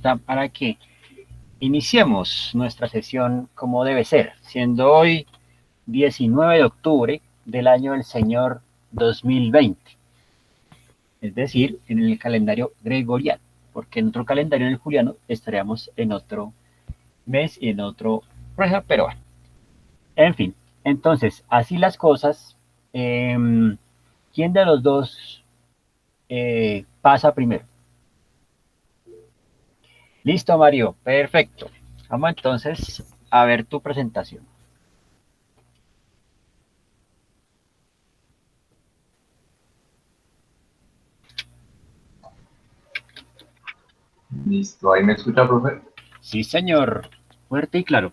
lista para que iniciemos nuestra sesión como debe ser, siendo hoy 19 de octubre del año del Señor 2020, es decir, en el calendario gregoriano, porque en otro calendario, en el juliano, estaríamos en otro mes y en otro reja, pero bueno, en fin. Entonces, así las cosas, eh, ¿quién de los dos pasa primero? Listo, Mario, perfecto. Vamos entonces a ver tu presentación. Listo, ahí me escucha, profe. Sí, señor, fuerte y claro.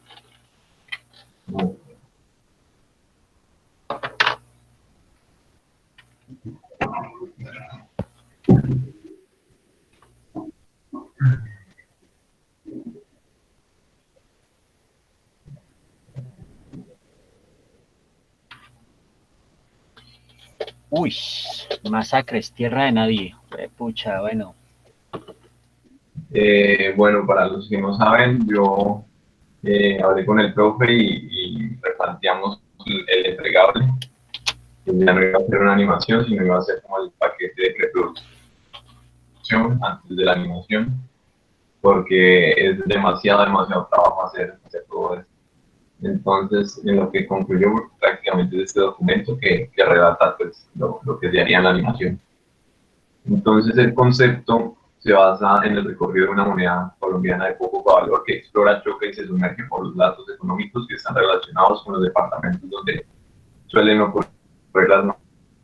Uy, masacres, tierra de nadie. Pucha, bueno. Bueno, para los que no saben, yo hablé con el profe y replanteamos el entregable. Ya no iba a ser una animación, sino iba a ser como el paquete de preproducción antes de la animación, porque es demasiado trabajo hacer todo esto. Entonces, en lo que concluyó prácticamente este documento que relata pues, lo que se haría en la animación. Entonces, el concepto se basa en el recorrido de una moneda colombiana de poco valor que explora, choca y se sumerge por los datos económicos que están relacionados con los departamentos donde suelen ocurrir las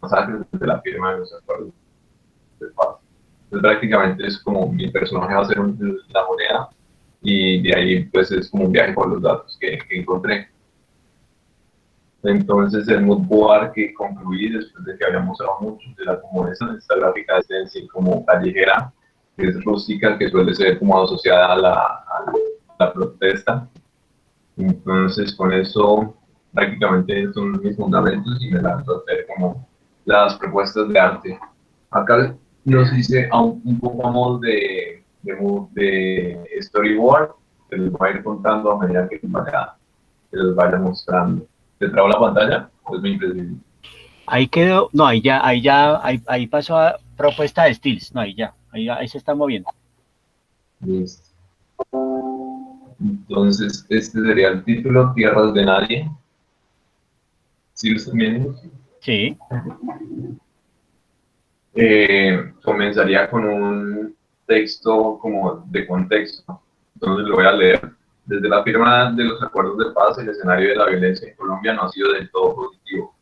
masacres desde la firma de los acuerdos de paz. Entonces, prácticamente es como mi personaje va a ser la moneda y de ahí pues es como un viaje por los datos que encontré. Entonces el mood board que concluí después de que habíamos hablado mucho de la como esta gráfica es decir, como callejera, que es rústica, que suele ser como asociada a la protesta. Entonces con eso prácticamente son mis fundamentos y me lanzo a hacer como las propuestas de arte. Acá nos hice un poco a modo de storyboard, que les voy a ir contando a medida que les vaya mostrando. ¿Te trabo la pantalla? Es muy impresible. Ahí quedó, no, ahí pasó a propuesta de Steels, no, ahí se está moviendo. Listo. Entonces, este sería el título, Tierras de Nadie. ¿Sí lo están viendo? Sí, Comenzaría con un texto como de contexto. Entonces lo voy a leer. Desde la firma de los acuerdos de paz, el escenario de la violencia en Colombia no ha sido del todo positivo.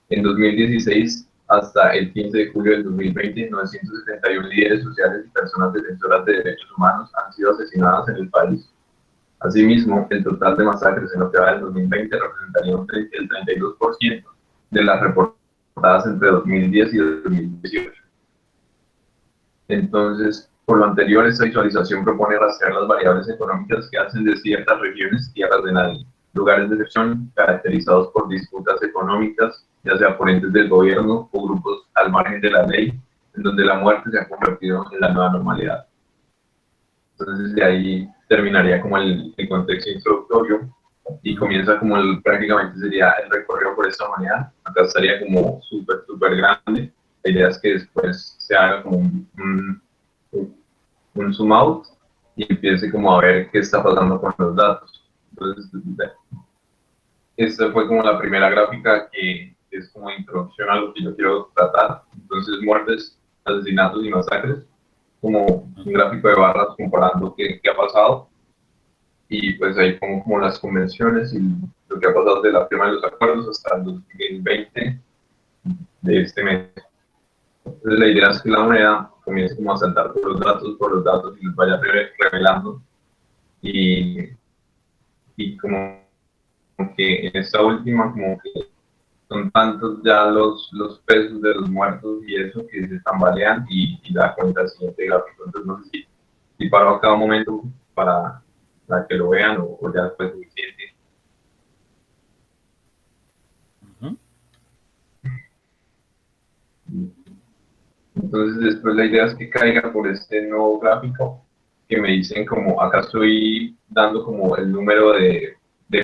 En 2016 hasta el 15 de julio del 2020, 971 líderes sociales y personas defensoras de derechos humanos han sido asesinadas en el país. Asimismo, el total de masacres en lo que va del 2020 representaría el 32% de las reportadas entre 2010 y 2018. Entonces, por lo anterior, esta visualización propone rastrear las variables económicas que hacen de ciertas regiones tierras de nadie, lugares de excepción caracterizados por disputas económicas, ya sea por entes del gobierno o grupos al margen de la ley, en donde la muerte se ha convertido en la nueva normalidad. Entonces, de ahí terminaría como el contexto introductorio y comienza como prácticamente sería el recorrido por esta manera. Acá estaría como súper grande. La idea es que después se haga como un zoom out y empiece como a ver qué está pasando con los datos. Entonces, esta fue como la primera gráfica que es como introducción a lo que yo quiero tratar. Entonces, muertes, asesinatos y masacres, como un gráfico de barras comparando qué ha pasado. Y pues ahí pongo como las convenciones y lo que ha pasado de la firma de los acuerdos hasta el 2020 de este mes. Entonces la idea es que la moneda comience como a saltar por los datos y los vaya revelando y, y como que en esta última como que son tantos ya los pesos de los muertos y eso que se tambalean y da cuenta el siguiente gráfico. Entonces no sé si paro a cada momento para que lo vean o ya después suficiente. uh-huh. Entonces después la idea es que caiga por este nuevo gráfico que me dicen como, acá estoy dando como el número de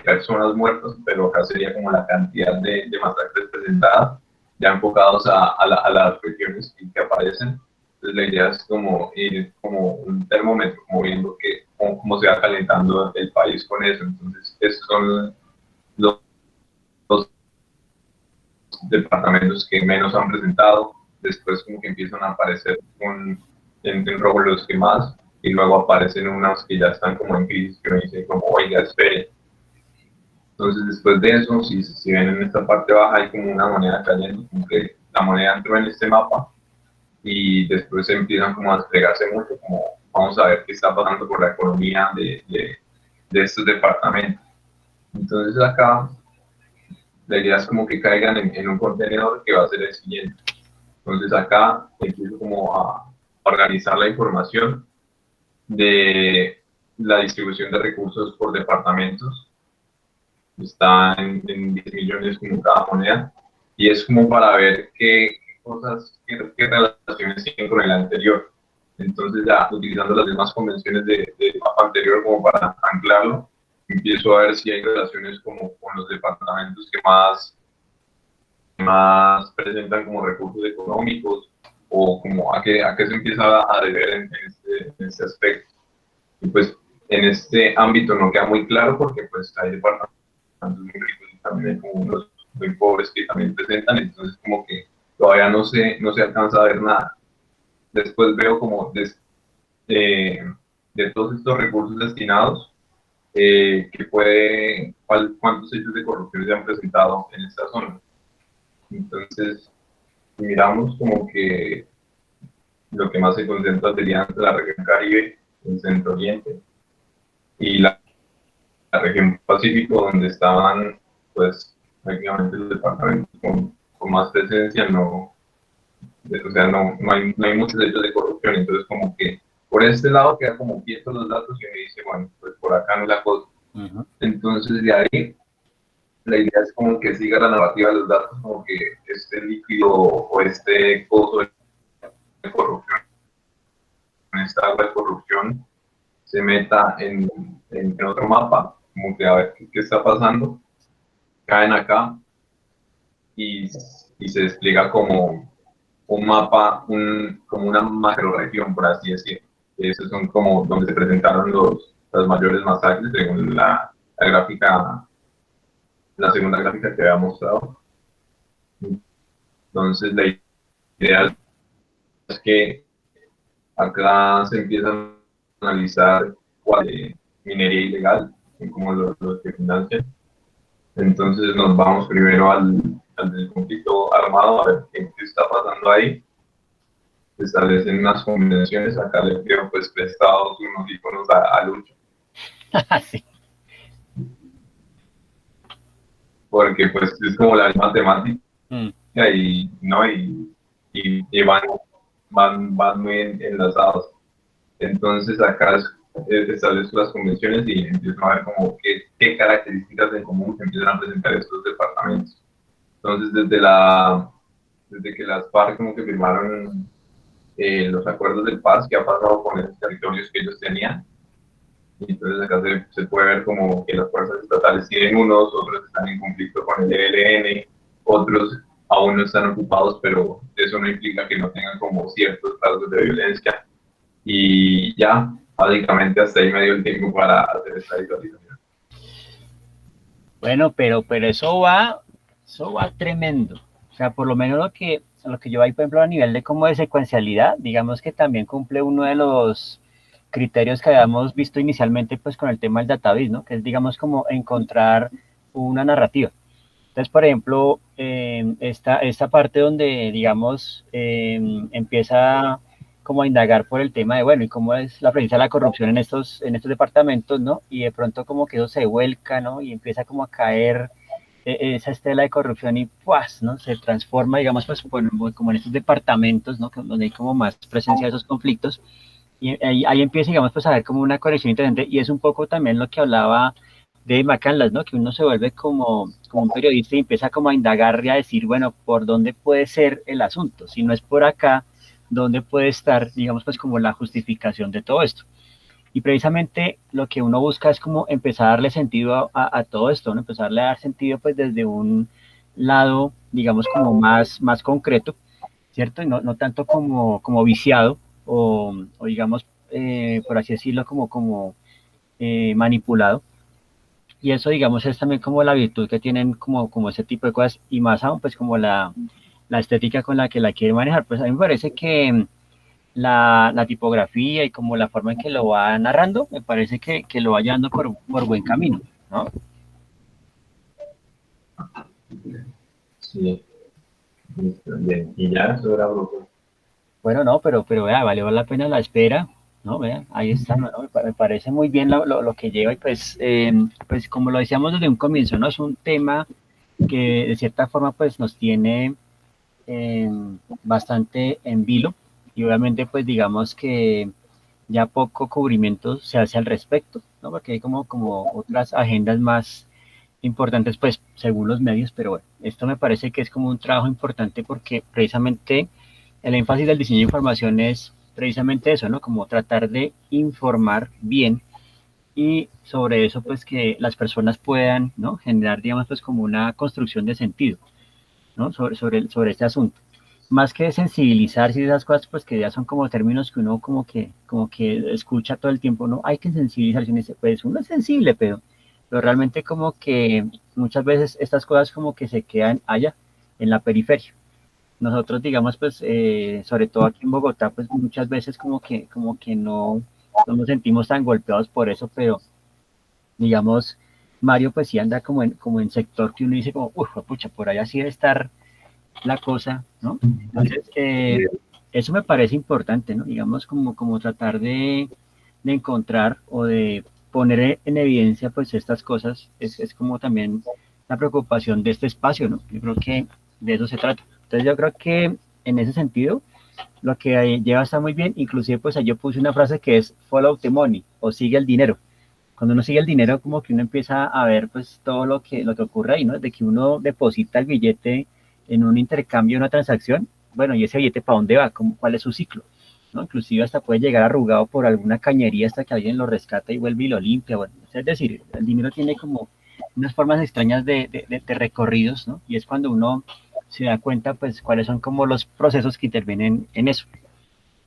personas muertas, pero acá sería como la cantidad de masacres presentadas, ya enfocados a las regiones que aparecen. Entonces la idea es como ir como un termómetro, como viendo cómo se va calentando el país con eso. Entonces, estos son los departamentos que menos han presentado. Después como que empiezan a aparecer en rojo los que más, y luego aparecen unos que ya están como en crisis, que me dicen como, oiga, espere. Entonces, después de eso, si ven en esta parte baja, hay como una moneda cayendo, como que la moneda entró en este mapa, y después empiezan como a desplegarse mucho, como vamos a ver qué está pasando con la economía de estos departamentos. Entonces acá la idea es como que caigan en un contenedor que va a ser el siguiente. Entonces acá empiezo como a organizar la información de la distribución de recursos por departamentos. Está en 10 millones como cada moneda, y es como para ver qué cosas, qué relaciones tienen con el anterior. Entonces ya utilizando las demás convenciones del mapa anterior como para anclarlo, empiezo a ver si hay relaciones como con los departamentos que más presentan como recursos económicos, o como a qué se empieza a deber en este aspecto. Y pues en este ámbito no queda muy claro, porque pues hay departamentos muy ricos y también hay como unos muy pobres que también presentan, entonces como que todavía no se alcanza a ver nada. Después veo como de todos estos recursos destinados, cuántos hechos de corrupción se han presentado en esta zona. Entonces, miramos como que lo que más se concentra sería la región Caribe, el Centro Oriente, y la región Pacífico, donde estaban, pues, prácticamente los departamentos con más presencia. No, o sea, no hay muchos hechos de corrupción. Entonces, como que por este lado queda como quietos los datos, y me dice, bueno, pues por acá no es la cosa. Entonces, de ahí, la idea es como que siga la narrativa de los datos, como que este líquido o este pozo de corrupción, esta agua de corrupción, se meta en otro mapa, como que a ver qué está pasando, caen acá, y se despliega como un mapa, como una macroregión, por así decirlo. Esos son como donde se presentaron las mayores masacres, según la gráfica, la segunda gráfica que había mostrado. Entonces, la idea es que acá se empiezan a analizar cuál es minería ilegal, como los que financian. Entonces nos vamos primero al del conflicto armado, a ver qué está pasando ahí. Se establecen unas convenciones, acá le pido pues prestados unos iconos a Lucho. Sí. Porque pues es como la misma temática, y, ¿no? y van muy enlazados. Entonces acá establezco las convenciones y empiezo a ver como qué características en común se empiezan a presentar estos departamentos. Entonces desde que las FARC como que firmaron los acuerdos de paz, que ha pasado con esos territorios que ellos tenían. Y entonces acá se puede ver como que las fuerzas estatales tienen unos, otros están en conflicto con el ELN, otros aún no están ocupados, pero eso no implica que no tengan como ciertos rasgos de violencia. Y ya, básicamente hasta ahí me dio el tiempo para hacer esta visualización. Bueno, pero eso va tremendo. O sea, por lo menos lo que yo hay, por ejemplo, a nivel de como de secuencialidad, digamos que también cumple uno de los criterios que habíamos visto inicialmente, pues con el tema del database, ¿no? Que es, digamos, como encontrar una narrativa. Entonces, por ejemplo, esta parte donde, digamos, empieza como a indagar por el tema de, bueno, y cómo es la presencia de la corrupción en estos departamentos, ¿no? Y de pronto como que eso se vuelca, ¿no? Y empieza como a caer esa estela de corrupción y, pues, ¿no? Se transforma, digamos, pues, como en estos departamentos, ¿no? Donde hay como más presencia de esos conflictos. Y ahí empieza, digamos, pues a ver como una conexión interesante, y es un poco también lo que hablaba de McCandless, ¿no? Que uno se vuelve como un periodista y empieza como a indagar y a decir, bueno, ¿por dónde puede ser el asunto? Si no es por acá, ¿dónde puede estar, digamos, pues como la justificación de todo esto? Y precisamente lo que uno busca es como empezar a darle sentido a todo esto, ¿no? Empezarle a dar sentido pues desde un lado, digamos, como más concreto, ¿cierto? Y no tanto como viciado o digamos, por así decirlo, como manipulado. Y eso, digamos, es también como la virtud que tienen como ese tipo de cosas y más aún, pues como la estética con la que la quieren manejar. Pues a mí me parece que la tipografía y como la forma en que lo va narrando, me parece que lo va llevando por buen camino, ¿no? Sí, listo, bien. Y ya, eso era bruto. Bueno, no, pero vea, valió la pena la espera, ¿no? Vea, ahí está, ¿no? Me parece muy bien lo que lleva y pues como lo decíamos desde un comienzo, ¿no? Es un tema que de cierta forma pues nos tiene eh, bastante en vilo y obviamente pues digamos que ya poco cubrimiento se hace al respecto, ¿no? Porque hay como otras agendas más importantes pues según los medios, pero bueno, esto me parece que es como un trabajo importante porque precisamente el énfasis del diseño de información es precisamente eso, ¿no? Como tratar de informar bien y sobre eso pues que las personas puedan, ¿no? Generar, digamos, pues como una construcción de sentido, ¿no? Sobre este asunto. Más que sensibilizarse y esas cosas, pues que ya son como términos que uno como que escucha todo el tiempo, ¿no? Hay que sensibilizarse, y dice, pues uno es sensible, pero realmente como que muchas veces estas cosas como que se quedan allá, en la periferia. Nosotros, digamos, pues, sobre todo aquí en Bogotá, pues muchas veces como que no nos sentimos tan golpeados por eso, pero digamos, Mario pues sí anda como en sector que uno dice como, uff, pucha, por allá sí debe estar la cosa, ¿no? Entonces, eso me parece importante, ¿no? Digamos, como tratar de encontrar o de poner en evidencia pues estas cosas, es como también la preocupación de este espacio, ¿no? Yo creo que de eso se trata. Entonces yo creo que en ese sentido, lo que lleva está muy bien, inclusive pues yo puse una frase que es follow the money o sigue el dinero. Cuando uno sigue el dinero, como que uno empieza a ver pues todo lo que ocurre ahí, ¿no? De que uno deposita el billete en un intercambio, una transacción, bueno, y ese billete para dónde va, cuál es su ciclo, ¿no? Inclusive hasta puede llegar arrugado por alguna cañería hasta que alguien lo rescata y vuelve y lo limpia, bueno, es decir, el dinero tiene como unas formas extrañas de recorridos, ¿no? Y es cuando uno se da cuenta pues cuáles son como los procesos que intervienen en eso.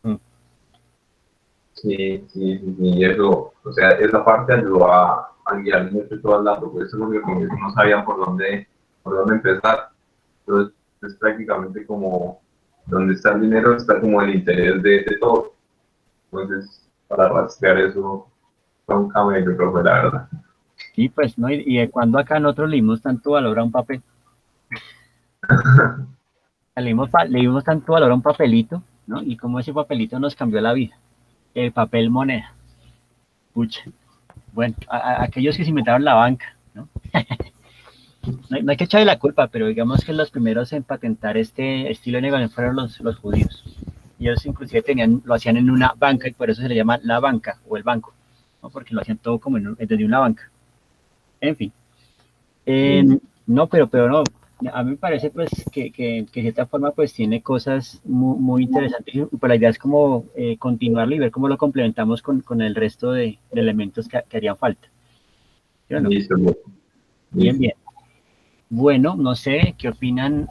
Mm. Sí, sí, sí, sí, y eso, o sea, esa parte ayudó a guiar mucho toda la propuesta porque como que no sabían por dónde empezar. Entonces, es prácticamente como donde está el dinero, está como el interés de todo. Entonces, para rastrear eso fue un camello, profe, la verdad. Y pues, ¿no? Y de cuando acá nosotros le dimos tanto valor a un papel. Le dimos tanto valor a un papelito, ¿no? Y cómo ese papelito nos cambió la vida. El papel moneda. Pucha. Bueno, aquellos que se inventaron la banca, ¿no? No hay que echarle la culpa, pero digamos que los primeros en patentar este estilo de negocio fueron los judíos. Y ellos inclusive lo hacían en una banca y por eso se le llama la banca o el banco, ¿no? Porque lo hacían todo como desde una banca. En fin. Eh, Sí, no, pero no, a mí me parece pues que de cierta forma pues tiene cosas muy interesantes y pues la idea es como continuarlo y ver cómo lo complementamos con el resto de elementos que harían falta. ¿Sí o no? listo, Bien, listo. bien. Bueno, no sé qué opinan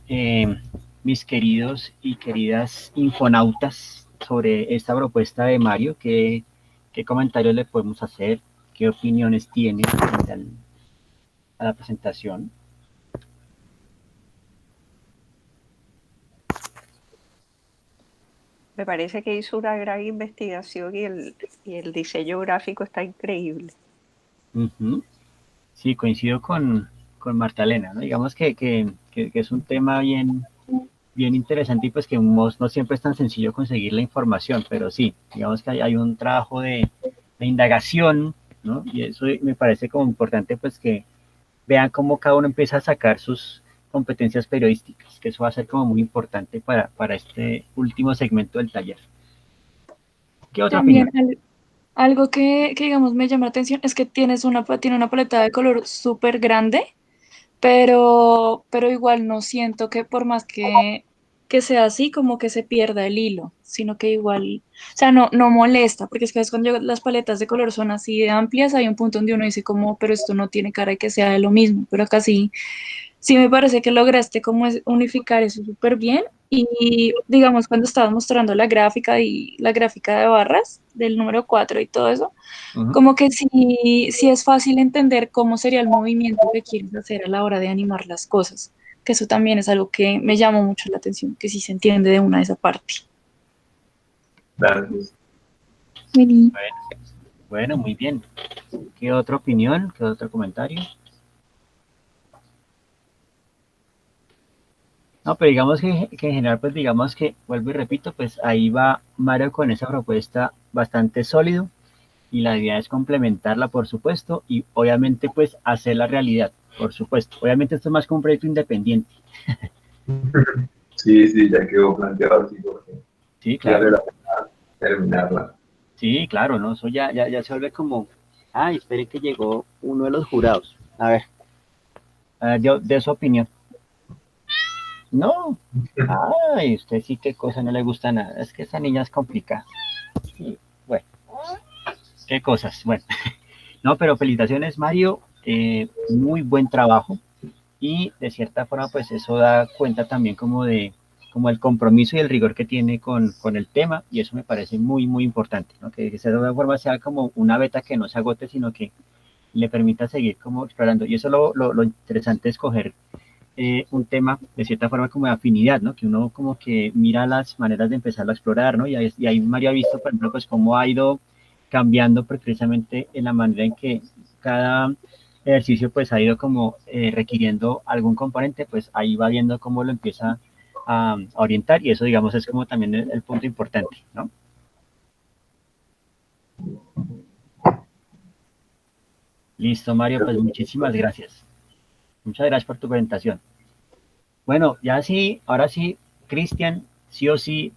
mis queridos y queridas infonautas sobre esta propuesta de Mario, qué comentarios le podemos hacer, qué opiniones tiene frente a la presentación. Me parece que hizo una gran investigación y el diseño gráfico está increíble. Ujú. Sí, coincido con Marta Elena, ¿no? Digamos que es un tema bien interesante y pues que no siempre es tan sencillo conseguir la información, pero sí, digamos que hay un trabajo de indagación, ¿no? Y eso me parece como importante pues que vean cómo cada uno empieza a sacar sus competencias periodísticas, que eso va a ser como muy importante para este último segmento del taller. ¿Qué otra opinión? También algo que, digamos me llama la atención es que tiene una paleta de color súper grande, pero igual no siento que por más que que sea así como que se pierda el hilo, sino que igual, o sea, no molesta, porque es que es cuando las paletas de color son así de amplias, hay un punto donde uno dice como, pero esto no tiene cara de que sea de lo mismo, pero acá sí, sí me parece que lograste como unificar eso súper bien. Y digamos, cuando estabas mostrando la gráfica y la gráfica de barras del número 4 y todo eso, Ujú. como que sí, sí es fácil entender cómo sería el movimiento que quieres hacer a la hora de animar las cosas, que eso también es algo que me llamó mucho la atención, que sí se entiende de una de esa parte. Gracias. Vení. Bueno, muy bien. ¿Qué otra opinión? ¿Qué otro comentario? No, pero digamos que en general, pues digamos que, vuelvo y repito, pues ahí va Mario con esa propuesta bastante sólido y la idea es complementarla, por supuesto, y obviamente pues hacer la realidad, por supuesto. Obviamente esto es más como un proyecto independiente. Sí, sí, ya quedó planteado así porque Sí, sí vale claro. la pena terminarla. Sí, claro, ¿no? Eso ya se vuelve como, ay, espere que llegó uno de los jurados. A ver, de su opinión. No. Ay, usted sí qué cosa no le gusta nada. Es que esa niña es complicada. Sí, bueno, qué cosas. Bueno, no, pero felicitaciones, Mario. Muy buen trabajo. Y de cierta forma, pues eso da cuenta también como de como el compromiso y el rigor que tiene con el tema, y eso me parece muy, muy importante, ¿no? Que de alguna forma sea como una beta que no se agote, sino que le permita seguir como explorando. Y eso lo interesante es coger un tema de cierta forma como de afinidad, ¿no? Que uno como que mira las maneras de empezarlo a explorar, ¿no? Y ahí Mario ha visto, por ejemplo, pues cómo ha ido cambiando precisamente en la manera en que cada ejercicio pues ha ido como requiriendo algún componente, pues ahí va viendo cómo lo empieza a orientar y eso digamos es como también el punto importante, ¿no? Listo, Mario, pues muchísimas gracias. Muchas gracias por tu presentación. Bueno, ya sí, ahora sí, Cristian, sí o sí,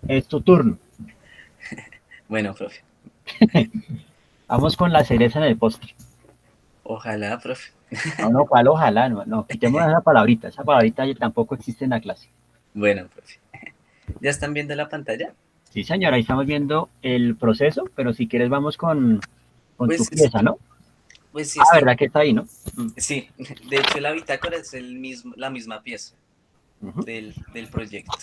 es tu turno. Bueno, profe. Vamos con la cereza en el postre. Ojalá, profe. No, no, cuál ojalá, no, no, quitemos esa palabrita ya tampoco existe en la clase. Bueno, profe. ¿Ya están viendo la pantalla? Sí, señora, ahí estamos viendo el proceso, pero si quieres vamos con tu Pues, pieza, ¿no? pues sí, Ah, está. ¿verdad que está ahí, no? Sí, de hecho la bitácora es la misma pieza Ujú. del proyecto.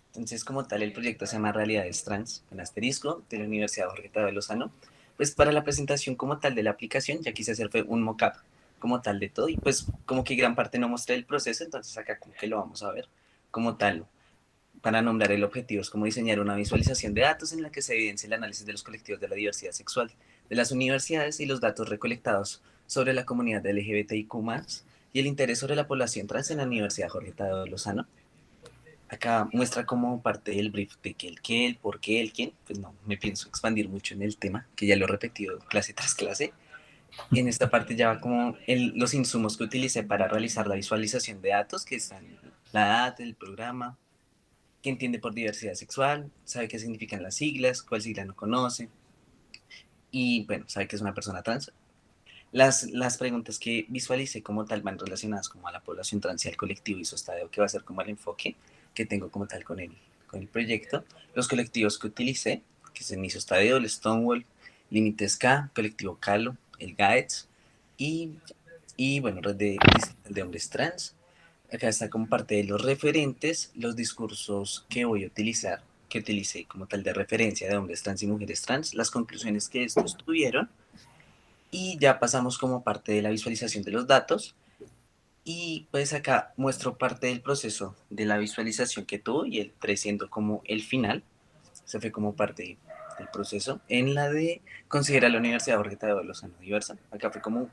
Entonces, como tal, el proyecto se llama Realidades Trans, con asterisco, de la Universidad Jorge Tadeo Lozano. Pues para la presentación como tal de la aplicación, ya quise hacer fue un mock-up como tal de todo, y pues como que gran parte no mostré el proceso, entonces acá como que lo vamos a ver como tal. Para nombrar el objetivo es como diseñar una visualización de datos en la que se evidencia el análisis de los colectivos de la diversidad sexual de las universidades y los datos recolectados sobre la comunidad LGBTIQ+, y el interés sobre la población trans en la Universidad Jorge Tadeo Lozano. Acá muestra como parte del brief de que el qué, el por qué, el quién, pues no me pienso expandir mucho en el tema, que ya lo he repetido clase tras clase. En esta parte ya va como los insumos que utilicé para realizar la visualización de datos, que están la edad, el programa, qué entiende por diversidad sexual, sabe qué significan las siglas, cuál sigla no conoce, y bueno, sabe que es una persona trans. Las preguntas que visualicé como tal van relacionadas como a la población trans y al colectivo isostadeo, que va a ser como el enfoque que tengo como tal con el proyecto. Los colectivos que utilicé, que es el isostadeo, el Stonewall, Límites K, Colectivo Calo, el GAETS, y, y bueno, Red de Hombres Trans. Acá está como parte de los referentes, los discursos que voy a utilizar, que utilicé como tal de referencia de hombres trans y mujeres trans, las conclusiones que estos tuvieron, y ya pasamos como parte de la visualización de los datos. Y pues acá muestro parte del proceso de la visualización que tuvo y el 3 siendo como el final. Se fue como parte del proceso. En la de considerar la Universidad Jorge Tadeo Lozano diversa. Acá fue como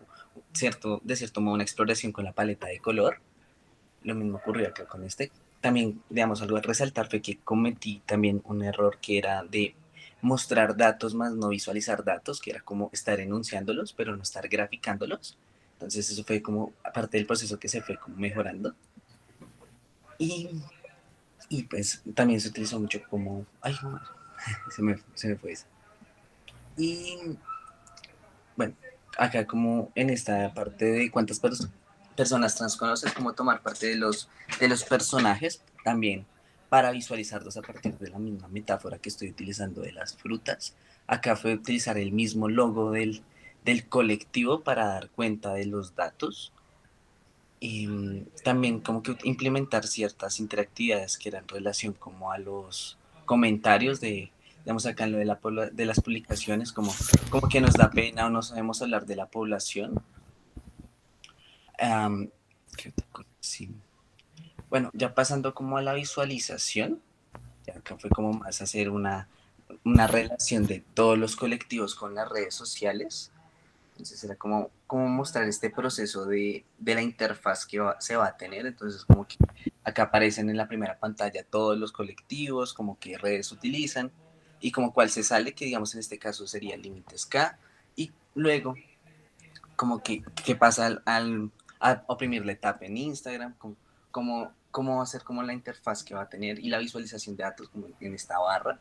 de cierto modo una exploración con la paleta de color. Lo mismo ocurrió acá con este. También, digamos, algo a resaltar fue que cometí también un error que era de mostrar datos más no visualizar datos, que era como estar enunciándolos, pero no estar graficándolos. Entonces eso fue como parte del proceso que se fue como mejorando. Y, y pues también se utilizó mucho como... Ay, no, se me fue eso. Y bueno, acá como en esta parte de cuántas personas trans conoces, como tomar parte de los personajes, también para visualizarlos a partir de la misma metáfora que estoy utilizando de las frutas. Acá fue utilizar el mismo logo del colectivo para dar cuenta de los datos y también como que implementar ciertas interactividades que eran en relación como a los comentarios de, digamos acá en lo de, de las publicaciones, como que nos da pena o no sabemos hablar de la población. ¿Qué otra cosa? Sí. Bueno, ya pasando como a la visualización, ya acá fue como más hacer una relación de todos los colectivos con las redes sociales. Entonces era como mostrar este proceso de la interfaz que se va a tener. Entonces como que acá aparecen en la primera pantalla todos los colectivos, como qué redes utilizan y como cuál se sale, que digamos en este caso sería límites K. Y luego como que pasa a oprimirle tap en Instagram, cómo va a ser como la interfaz que va a tener y la visualización de datos como en esta barra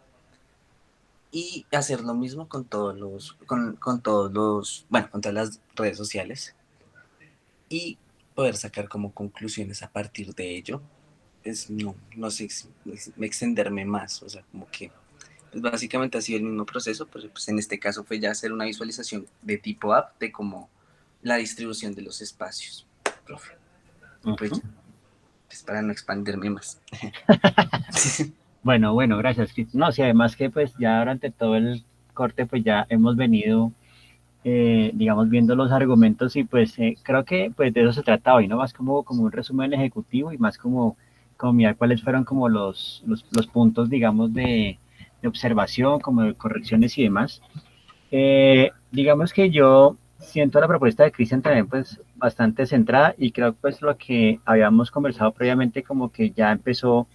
y hacer lo mismo con con todos los, bueno, con todas las redes sociales y poder sacar como conclusiones a partir de ello. No sé me extenderme más, o sea, como que pues básicamente ha sido el mismo proceso, pero pues en este caso fue ya hacer una visualización de tipo app de como la distribución de los espacios, profe. Pues, pues para no expandirme más. Bueno, bueno, gracias, Cris. No, sí, además que pues ya durante todo el corte pues ya hemos venido, digamos, viendo los argumentos y pues creo que pues de eso se trata hoy, ¿no? Más como un resumen ejecutivo y más como mirar cuáles fueron como los puntos, digamos, de observación, como de correcciones y demás. Digamos que yo siento la propuesta de Cristian también pues bastante centrada y creo pues lo que habíamos conversado previamente como que ya empezó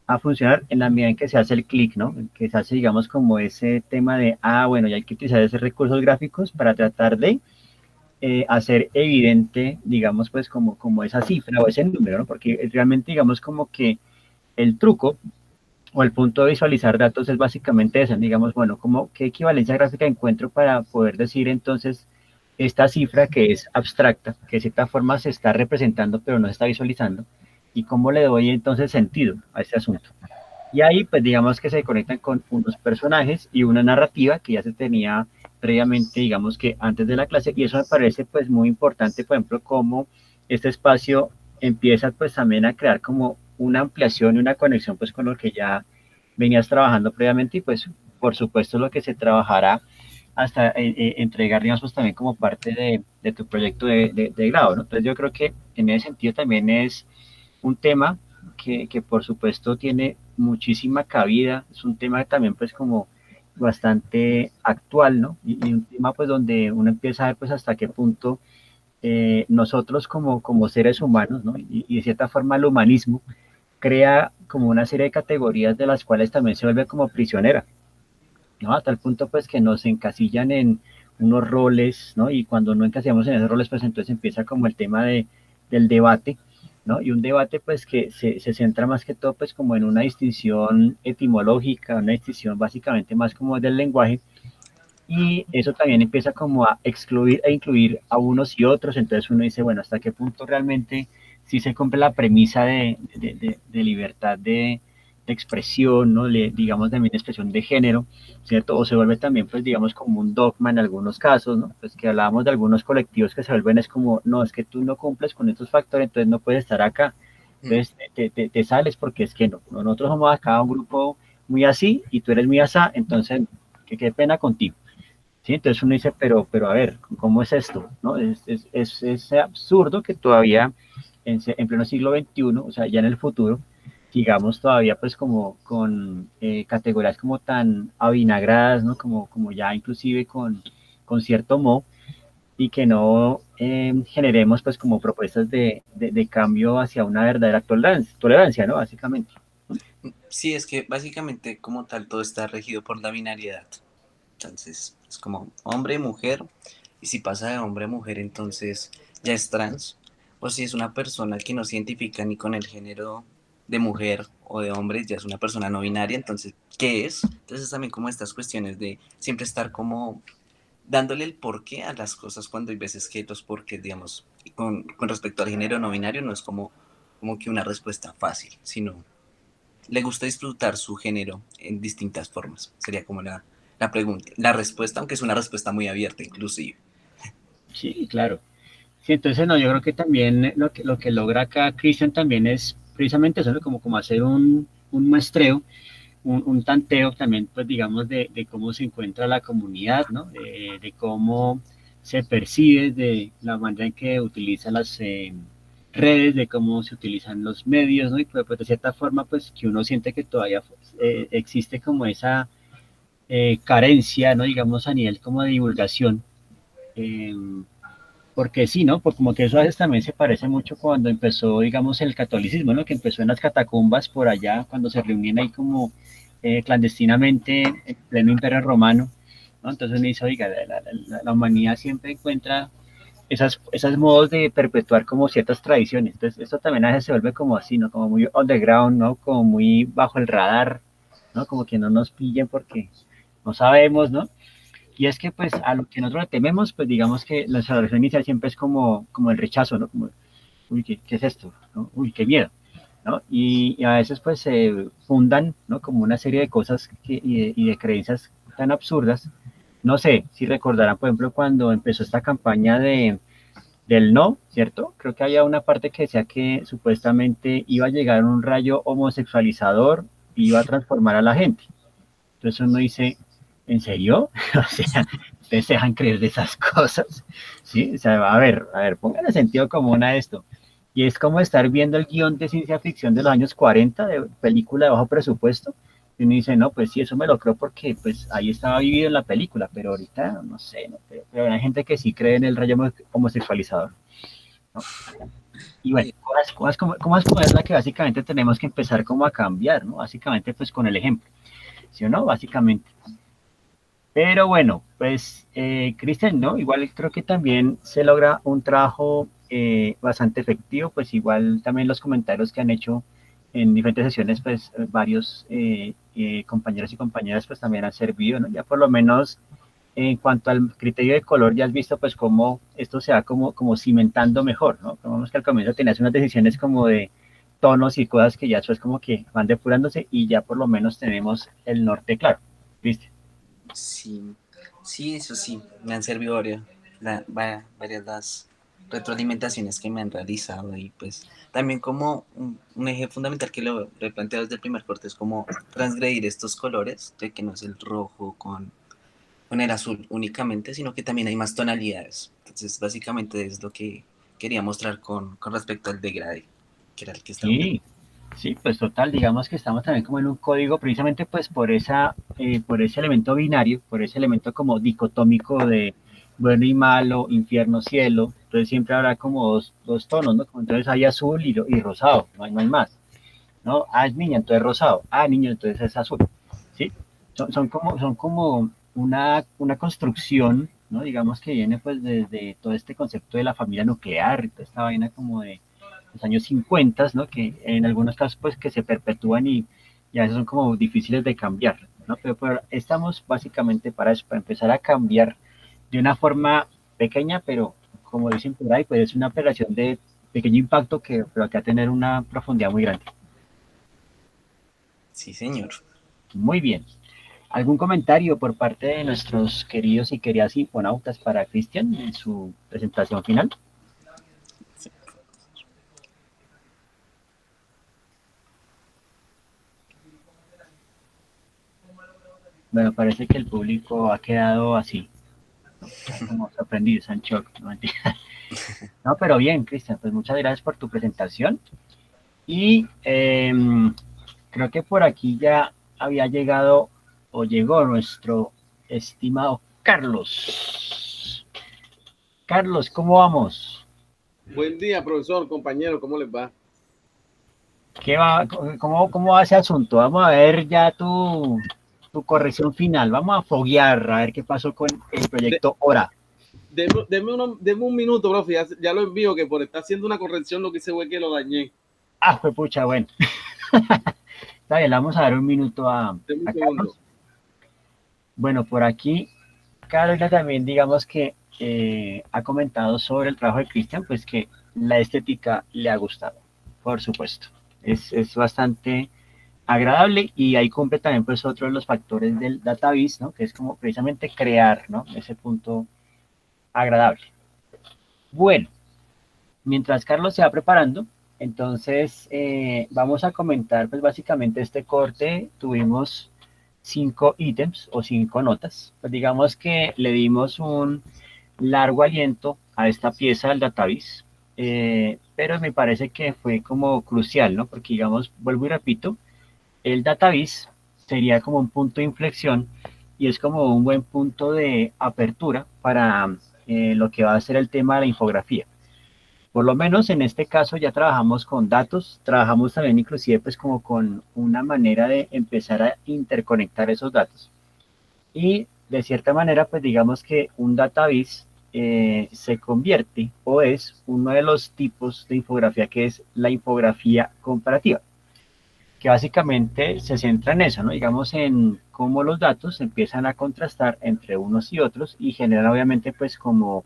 a funcionar en la medida en que se hace el clic, ¿no? En que se hace, digamos, como ese tema de, bueno, ya hay que utilizar esos recursos gráficos para tratar de hacer evidente, digamos, pues como esa cifra o ese número, ¿no? Porque realmente, digamos, como que el truco o el punto de visualizar datos es básicamente eso, digamos, bueno, como qué equivalencia gráfica encuentro para poder decir entonces esta cifra que es abstracta, que de cierta forma se está representando pero no se está visualizando, y cómo le doy entonces sentido a este asunto. Y ahí, pues digamos que se conectan con unos personajes y una narrativa que ya se tenía previamente, digamos que antes de la clase, y eso me parece pues muy importante, por ejemplo, cómo este espacio empieza pues también a crear como una ampliación y una conexión pues con lo que ya venías trabajando previamente y pues por supuesto lo que se trabajará hasta entregar, digamos, pues también como parte de tu proyecto de grado, ¿no? Entonces yo creo que en ese sentido también es un tema que por supuesto tiene muchísima cabida, es un tema también pues como bastante actual, ¿no? Y un tema pues donde uno empieza a ver pues hasta qué punto nosotros como seres humanos, ¿no? Y de cierta forma el humanismo crea como una serie de categorías de las cuales también se vuelve como prisionera, ¿no? A tal punto pues que nos encasillan en unos roles, ¿no? Y cuando no encasillamos en esos roles, pues entonces empieza como el tema del debate, ¿no? Y un debate pues que se centra más que todo pues como en una distinción etimológica, una distinción básicamente más como del lenguaje, y eso también empieza como a excluir e incluir a unos y otros, entonces uno dice, bueno, ¿hasta qué punto realmente sí se cumple la premisa de libertad de expresión, ¿no? Digamos también de expresión de género, ¿cierto? O se vuelve también, pues digamos, como un dogma en algunos casos, ¿no? Pues que hablábamos de algunos colectivos que se vuelven es como, no, es que tú no cumples con estos factores, entonces no puedes estar acá, entonces te sales porque es que no, nosotros somos acá un grupo muy así y tú eres muy asá, entonces, que qué pena contigo. ¿Sí? Entonces uno dice, pero a ver, ¿cómo es esto? ¿No? Es absurdo que todavía en pleno siglo XXI, o sea, ya en el futuro, sigamos todavía pues como con categorías como tan avinagradas, ¿no? Como ya inclusive con cierto modo, y que no generemos pues como propuestas de cambio hacia una verdadera tolerancia, ¿no? Básicamente. Sí, es que básicamente como tal todo está regido por la binariedad. Entonces es como hombre, mujer, y si pasa de hombre a mujer, entonces ya es trans. O si es una persona que no se identifica ni con el género de mujer o de hombre, ya es una persona no binaria, entonces, ¿qué es? Entonces también como estas cuestiones de siempre estar como dándole el porqué a las cosas cuando hay veces que los porqués, digamos, con respecto al género no binario no es como que una respuesta fácil, sino le gusta disfrutar su género en distintas formas. Sería como la pregunta, la respuesta, aunque es una respuesta muy abierta inclusive. Sí, claro. Sí, entonces no, yo creo que también lo que logra acá Christian también es precisamente eso, ¿no? Como hacer un muestreo, un tanteo también, pues digamos, de cómo se encuentra la comunidad, ¿no? De cómo se percibe, de la manera en que utiliza las redes, de cómo se utilizan los medios, ¿no? Y pues de cierta forma, pues que uno siente que todavía existe como esa carencia, ¿no? Digamos, a nivel como de divulgación. eh, Porque sí, ¿no? Porque como que eso a veces también se parece mucho cuando empezó, digamos, el catolicismo, ¿no? Que empezó en las catacumbas por allá, cuando se reunían ahí como clandestinamente en pleno imperio romano, ¿no? Entonces uno dice, oiga, la humanidad siempre encuentra esas modos de perpetuar como ciertas tradiciones. Entonces eso también a veces se vuelve como así, ¿no? Como muy underground, ¿no? Como muy bajo el radar, ¿no? Como que no nos pillen porque no sabemos, ¿no? Y es que pues a lo que nosotros le tememos, pues digamos que la salvación inicial siempre es como el rechazo, ¿no? Como, uy, ¿qué es esto? ¿No? Uy, qué miedo, ¿no? Y a veces pues se fundan, ¿no? Como una serie de cosas y de creencias tan absurdas. No sé si recordarán, por ejemplo, cuando empezó esta campaña del no, ¿cierto? Creo que había una parte que decía que supuestamente iba a llegar un rayo homosexualizador y iba a transformar a la gente. Entonces uno dice, ¿en serio? O sea, ustedes se dejan creer de esas cosas, ¿sí? O sea, a ver, pónganle sentido común a esto. Y es como estar viendo el guión de ciencia ficción de los años 40, de película de bajo presupuesto, y uno dice, no, pues sí, eso me lo creo porque pues ahí estaba vivido en la película, pero ahorita no sé, no creo. Pero hay gente que sí cree en el rayo homosexualizador, ¿no? Y bueno, cosas como es la que básicamente tenemos que empezar como a cambiar, ¿no? Básicamente pues con el ejemplo, ¿sí o no? Básicamente. Pero bueno, pues Cristian, ¿no? Igual creo que también se logra un trabajo bastante efectivo, pues igual también los comentarios que han hecho en diferentes sesiones, pues varios compañeros y compañeras pues también han servido, ¿no? Ya por lo menos en cuanto al criterio de color ya has visto pues cómo esto se va como cimentando mejor, ¿no? Como vemos que al comienzo tenías unas decisiones como de tonos y cosas que ya después como que van depurándose y ya por lo menos tenemos el norte claro, ¿viste? Sí, sí, eso sí, me han servido varias las retroalimentaciones que me han realizado y pues también como un eje fundamental que lo he planteado desde el primer corte es como transgredir estos colores, de que no es el rojo con el azul únicamente, sino que también hay más tonalidades. Entonces básicamente es lo que quería mostrar con respecto al degradé, que era el que estaba. Sí, sí, pues total, digamos que estamos también como en un código precisamente pues por ese elemento binario, por ese elemento como dicotómico de bueno y malo, infierno, cielo, entonces siempre habrá como dos tonos, ¿no? Como entonces hay azul y rosado, no hay más, ¿no? Ah, es niña, entonces rosado, ah, niño, entonces es azul, ¿sí? Son como una construcción, ¿no? Digamos que viene pues desde todo este concepto de la familia nuclear, toda esta vaina como de los años 50, ¿no? Que en algunos casos pues que se perpetúan y a veces son como difíciles de cambiar, ¿no? Pero estamos básicamente para eso, para empezar a cambiar de una forma pequeña, pero como dicen por ahí, pues es una operación de pequeño impacto pero que va a tener una profundidad muy grande. Sí, señor. Muy bien. ¿Algún comentario por parte de nuestros queridos y queridas infonautas para Cristian en su presentación final? Bueno, parece que el público ha quedado así, como sorprendidos, en shock, no mentira. No, pero bien, Cristian, pues muchas gracias por tu presentación. Y creo que por aquí ya había llegado o llegó nuestro estimado Carlos. Carlos, ¿cómo vamos? Buen día, profesor, compañero, ¿cómo les va? ¿Cómo va ese asunto? Vamos a ver ya tu corrección final. Vamos a foguear a ver qué pasó con el proyecto Hora. Deme un minuto, profe, ya lo envío, que por estar haciendo una corrección lo que hice fue que lo dañé. Ah, fue pucha, bueno. Está bien, le vamos a dar un minuto Deme un a segundo. Carlos. Bueno, por aquí, Carolina también, digamos que ha comentado sobre el trabajo de Cristian, pues que la estética le ha gustado, por supuesto. Es bastante agradable, y ahí cumple también pues otro de los factores del database, ¿no? Que es como precisamente crear, ¿no? Ese punto agradable. Bueno, mientras Carlos se va preparando, entonces vamos a comentar pues básicamente este corte. Tuvimos 5 ítems o 5 notas. Pues digamos que le dimos un largo aliento a esta pieza del database, pero me parece que fue como crucial, ¿no? Porque digamos, vuelvo y repito, el database sería como un punto de inflexión y es como un buen punto de apertura para lo que va a ser el tema de la infografía. Por lo menos en este caso ya trabajamos con datos, trabajamos también inclusive pues como con una manera de empezar a interconectar esos datos. Y de cierta manera pues digamos que un database se convierte o es uno de los tipos de infografía que es la infografía comparativa, que básicamente se centra en eso, ¿no? Digamos en cómo los datos empiezan a contrastar entre unos y otros y generan obviamente pues como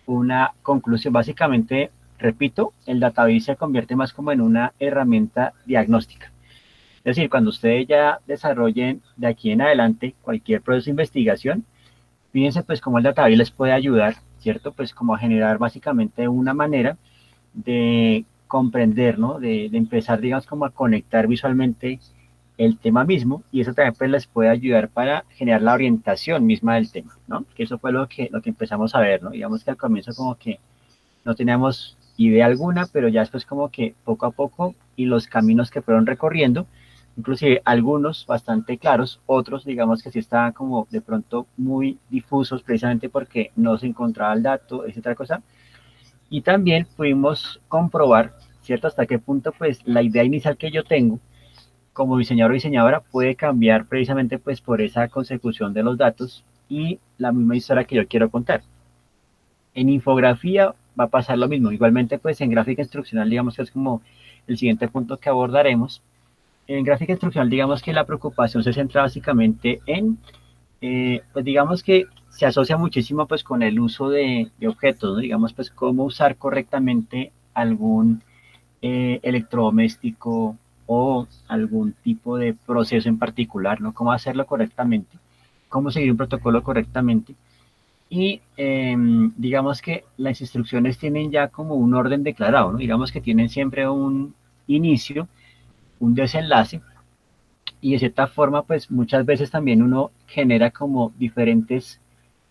una conclusión. Básicamente, repito, el database se convierte más como en una herramienta diagnóstica. Es decir, cuando ustedes ya desarrollen de aquí en adelante cualquier proceso de investigación, fíjense pues cómo el database les puede ayudar, ¿cierto? Pues como a generar básicamente una manera de comprender, ¿no? De empezar, digamos, como a conectar visualmente el tema mismo, y eso también pues les puede ayudar para generar la orientación misma del tema, ¿no? Que eso fue lo que empezamos a ver, ¿no? Digamos que al comienzo como que no teníamos idea alguna, pero ya después como que poco a poco y los caminos que fueron recorriendo, inclusive algunos bastante claros, otros digamos que sí estaban como de pronto muy difusos precisamente porque no se encontraba el dato, etcétera cosa, y también pudimos comprobar, ¿cierto? Hasta qué punto pues la idea inicial que yo tengo como diseñador o diseñadora puede cambiar precisamente pues por esa consecución de los datos y la misma historia que yo quiero contar. En infografía va a pasar lo mismo. Igualmente, pues en gráfica instruccional, digamos que es como el siguiente punto que abordaremos. En gráfica instruccional, digamos que la preocupación se centra básicamente en, pues digamos que se asocia muchísimo pues con el uso de objetos, ¿no? Digamos pues cómo usar correctamente algún electrodoméstico o algún tipo de proceso en particular, ¿no? Cómo hacerlo correctamente, cómo seguir un protocolo correctamente. Y digamos que las instrucciones tienen ya como un orden declarado, ¿no? Digamos que tienen siempre un inicio, un desenlace, y de cierta forma, pues muchas veces también uno genera como diferentes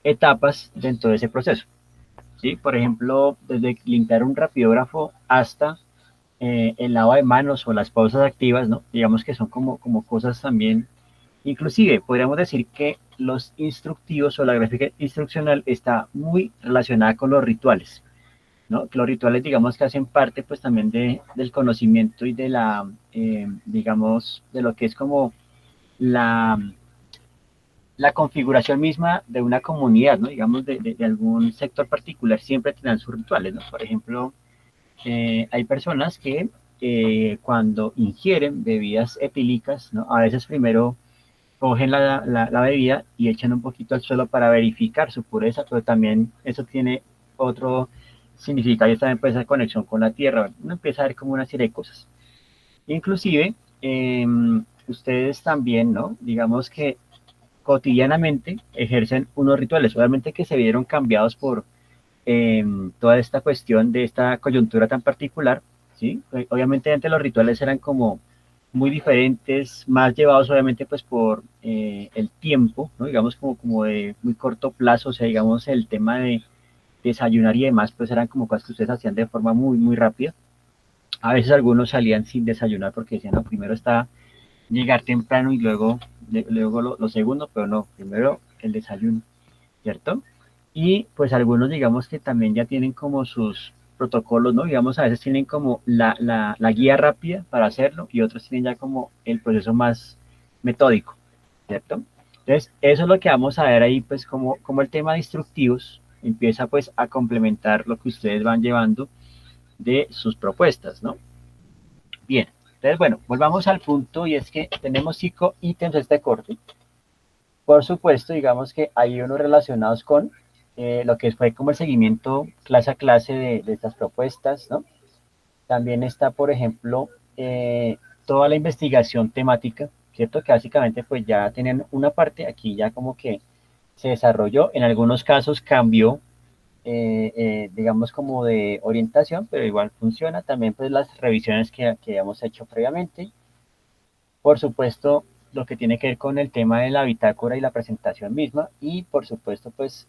etapas dentro de ese proceso, ¿sí? Por ejemplo, desde limpiar un rapidógrafo hasta el lavado de manos o las pausas activas, ¿no? Digamos que son como cosas también. Inclusive, podríamos decir que los instructivos o la gráfica instruccional está muy relacionada con los rituales, ¿no? Que los rituales, digamos, que hacen parte, pues, también del conocimiento y de la, digamos, de lo que es como la, la configuración misma de una comunidad, ¿no? Digamos, de algún sector particular, siempre tendrán sus rituales, ¿no? Por ejemplo, hay personas que cuando ingieren bebidas etílicas, ¿no? A veces primero cogen la bebida y echan un poquito al suelo para verificar su pureza, pero también eso tiene otro significado y también puede esa conexión con la tierra. Uno empieza a ver como una serie de cosas. Inclusive, ustedes también, ¿no? Digamos que cotidianamente ejercen unos rituales, obviamente que se vieron cambiados por toda esta cuestión de esta coyuntura tan particular, ¿sí? Obviamente antes los rituales eran como muy diferentes, más llevados obviamente pues por el tiempo, ¿no? Digamos como de muy corto plazo, o sea, digamos el tema de desayunar y demás, pues eran como cosas que ustedes hacían de forma muy rápida. A veces algunos salían sin desayunar porque decían, no, primero está llegar temprano y luego lo segundo, pero no, primero el desayuno, ¿cierto? Y pues algunos digamos que también ya tienen como sus protocolos, ¿no? Digamos, a veces tienen como la guía rápida para hacerlo y otros tienen ya como el proceso más metódico, ¿cierto? Entonces, eso es lo que vamos a ver ahí, pues como el tema de instructivos empieza pues a complementar lo que ustedes van llevando de sus propuestas, ¿no? Bien, entonces bueno, volvamos al punto y es que tenemos 5 ítems de este corte. Por supuesto, digamos que hay unos relacionados con lo que fue como el seguimiento clase a clase de estas propuestas, ¿no? También está, por ejemplo, toda la investigación temática, ¿cierto? Que básicamente pues ya tienen una parte, aquí ya como que se desarrolló, en algunos casos cambió, digamos como de orientación, pero igual funciona. También pues las revisiones que hemos hecho previamente. Por supuesto, lo que tiene que ver con el tema de la bitácora y la presentación misma, y por supuesto pues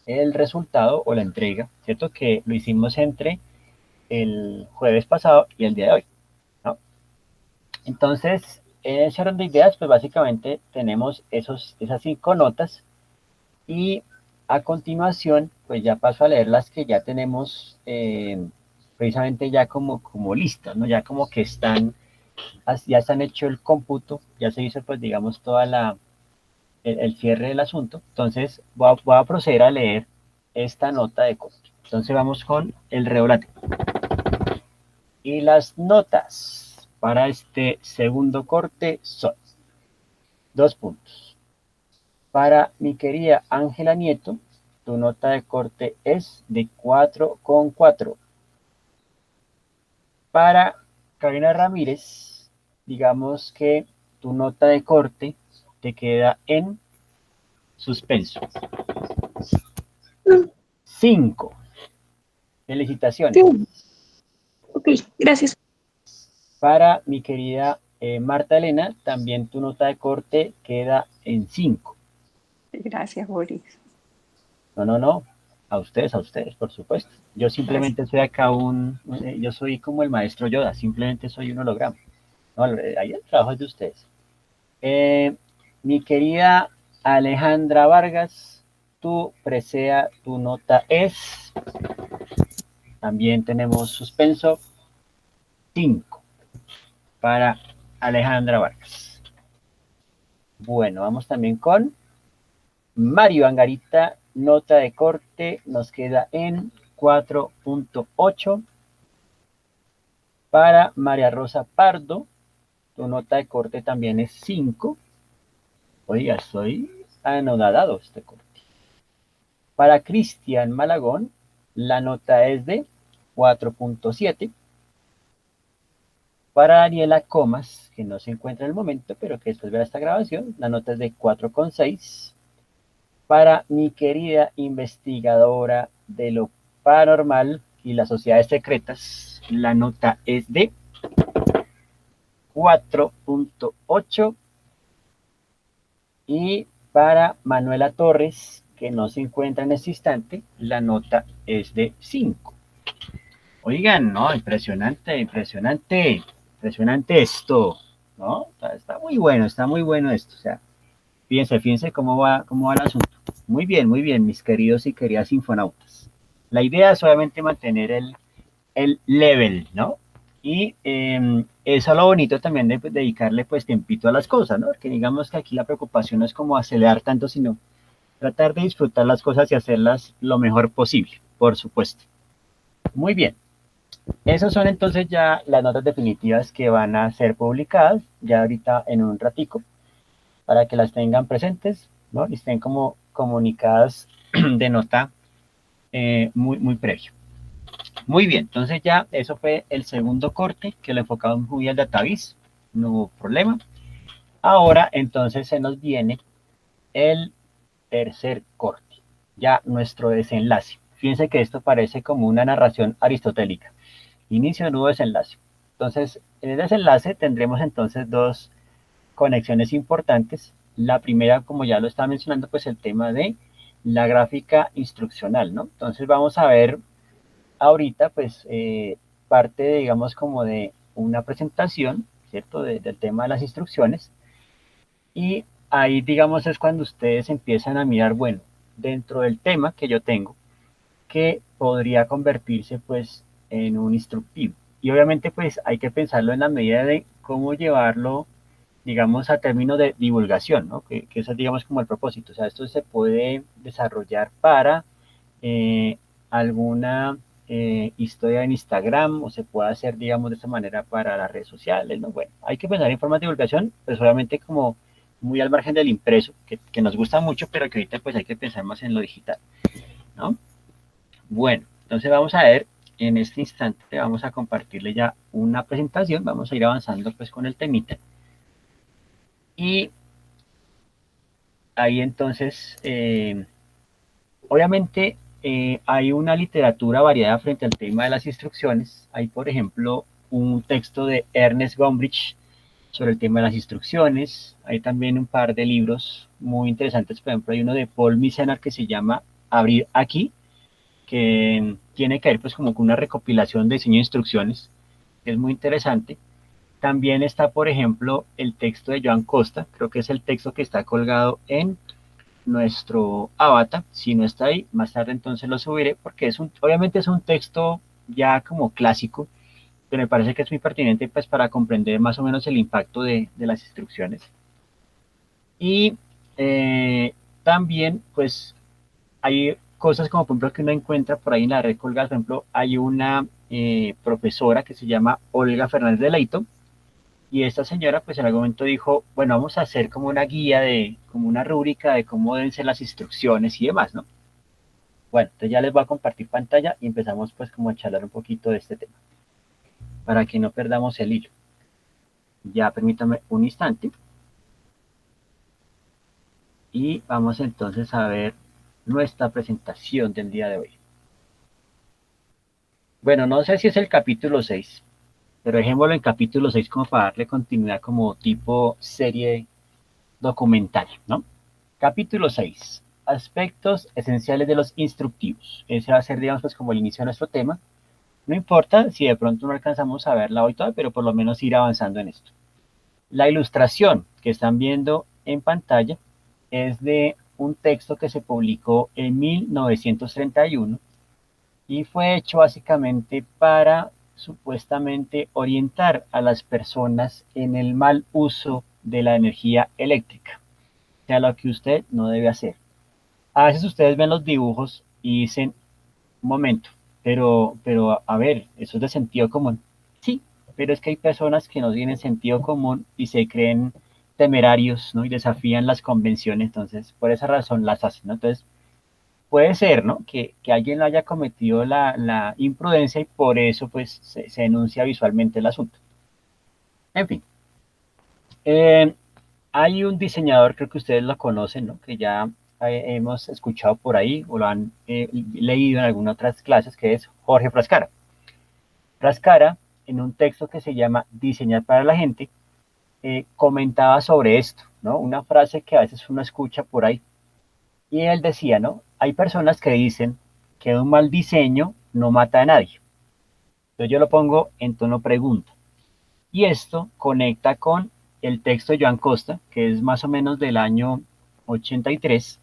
el resultado o la entrega, ¿cierto? Que lo hicimos entre el jueves pasado y el día de hoy, ¿no? Entonces, en ese orden de ideas, pues básicamente tenemos esas 5 notas y a continuación, pues ya paso a leer las que ya tenemos precisamente ya como listas, ¿no? Ya como que ya están hecho el cómputo, ya se hizo pues digamos toda el cierre del asunto. Entonces voy a proceder a leer esta nota de corte. Entonces vamos con el revolate. Y las notas para este segundo corte son 2 puntos. Para mi querida Ángela Nieto, tu nota de corte es de 4,4. Para Karina Ramírez, digamos que tu nota de corte te queda en suspenso. 5. Felicitaciones. Sí. Ok, gracias. Para mi querida Marta Elena, también tu nota de corte queda en 5. Gracias, Boris. No. A ustedes, por supuesto. Yo simplemente soy acá yo soy como el maestro Yoda, simplemente soy un holograma. No, ahí el trabajo es de ustedes. Mi querida Alejandra Vargas, tu presea, tu nota es, también tenemos suspenso, 5 para Alejandra Vargas. Bueno, vamos también con Mario Angarita, nota de corte, nos queda en 4,8. Para María Rosa Pardo, tu nota de corte también es 5. Oiga, soy anodadado este corte. Para Cristian Malagón, la nota es de 4,7. Para Daniela Comas, que no se encuentra en el momento, pero que después verá esta grabación, la nota es de 4,6. Para mi querida investigadora de lo paranormal y las sociedades secretas, la nota es de 4,8. Y para Manuela Torres, que no se encuentra en este instante, la nota es de 5. Oigan, no, impresionante esto, ¿no? Está muy bueno esto, o sea, fíjense cómo va el asunto. Muy bien, mis queridos y queridas infonautas. La idea es obviamente mantener el level, ¿no? Y eso es lo bonito también de dedicarle pues tiempito a las cosas, ¿no? Porque digamos que aquí la preocupación no es como acelerar tanto, sino tratar de disfrutar las cosas y hacerlas lo mejor posible, por supuesto. Muy bien. Esas son entonces ya las notas definitivas que van a ser publicadas ya ahorita en un ratico para que las tengan presentes, ¿no? Y estén como comunicadas de nota muy previo. Muy bien, entonces ya eso fue el segundo corte que lo enfocamos muy al database, no hubo problema. Ahora entonces se nos viene el tercer corte, ya nuestro desenlace. Fíjense que esto parece como una narración aristotélica. Inicio, nudo, desenlace. Entonces, en el desenlace tendremos entonces 2 conexiones importantes. La primera, como ya lo estaba mencionando, pues el tema de la gráfica instruccional, ¿no? Entonces vamos a ver ahorita, pues, parte, digamos, como de una presentación, ¿cierto? Del tema de las instrucciones. Y ahí, digamos, es cuando ustedes empiezan a mirar, bueno, dentro del tema que yo tengo, que podría convertirse, pues, en un instructivo. Y obviamente, pues, hay que pensarlo en la medida de cómo llevarlo, digamos, a términos de divulgación, ¿no? Que eso es, digamos, como el propósito. O sea, esto se puede desarrollar para alguna historia en Instagram o se puede hacer, digamos, de esta manera para las redes sociales, ¿no? Bueno, hay que pensar en formas de divulgación, pues obviamente como muy al margen del impreso, que nos gusta mucho, pero que ahorita pues hay que pensar más en lo digital, ¿no? Bueno, entonces vamos a ver en este instante vamos a compartirle ya una presentación, vamos a ir avanzando pues con el temita. Y ahí entonces, obviamente hay una literatura variada frente al tema de las instrucciones. Hay, por ejemplo, un texto de Ernest Gombrich sobre el tema de las instrucciones. Hay también un par de libros muy interesantes. Por ejemplo, hay uno de Paul Misenar que se llama Abrir aquí, que tiene que ver pues como con una recopilación de diseño de instrucciones, que es muy interesante. También está, por ejemplo, el texto de Joan Costa, creo que es el texto que está colgado en nuestro avatar. Si no está ahí, más tarde entonces lo subiré, porque obviamente es un texto ya como clásico, pero me parece que es muy pertinente pues para comprender más o menos el impacto de las instrucciones. Y también pues hay cosas como por ejemplo que uno encuentra por ahí en la red colgada. Por ejemplo, hay una profesora que se llama Olga Fernández de Leito, y esta señora pues en algún momento dijo, bueno, vamos a hacer como una guía, como una rúbrica de cómo deben ser las instrucciones y demás, ¿no? Bueno, entonces ya les voy a compartir pantalla y empezamos pues como a charlar un poquito de este tema, para que no perdamos el hilo. Ya permítame un instante. Y vamos entonces a ver nuestra presentación del día de hoy. Bueno, no sé si es el capítulo 6, pero dejémoslo en capítulo 6 como para darle continuidad como tipo serie documental, ¿no? Capítulo 6. Aspectos esenciales de los instructivos. Ese va a ser, digamos, pues como el inicio de nuestro tema. No importa si de pronto no alcanzamos a verla hoy toda, pero por lo menos ir avanzando en esto. La ilustración que están viendo en pantalla es de un texto que se publicó en 1931 y fue hecho básicamente para supuestamente orientar a las personas en el mal uso de la energía eléctrica, o sea, lo que usted no debe hacer. A veces ustedes ven los dibujos y dicen, un momento, pero a ver, eso es de sentido común. Sí, pero es que hay personas que no tienen sentido común y se creen temerarios, ¿no? Y desafían las convenciones, entonces por esa razón las hacen, ¿no? Entonces puede ser, ¿no? Que alguien haya cometido la imprudencia y por eso pues se denuncia visualmente el asunto. En fin. Hay un diseñador, creo que ustedes lo conocen, ¿no? Que ya hemos escuchado por ahí o lo han leído en algunas otras clases, que es Jorge Frascara. Frascara, en un texto que se llama Diseñar para la gente, comentaba sobre esto, ¿no? Una frase que a veces uno escucha por ahí. Y él decía, ¿no? Hay personas que dicen que un mal diseño no mata a nadie. Entonces yo lo pongo en tono pregunta. Y esto conecta con el texto de Joan Costa, que es más o menos del año 83.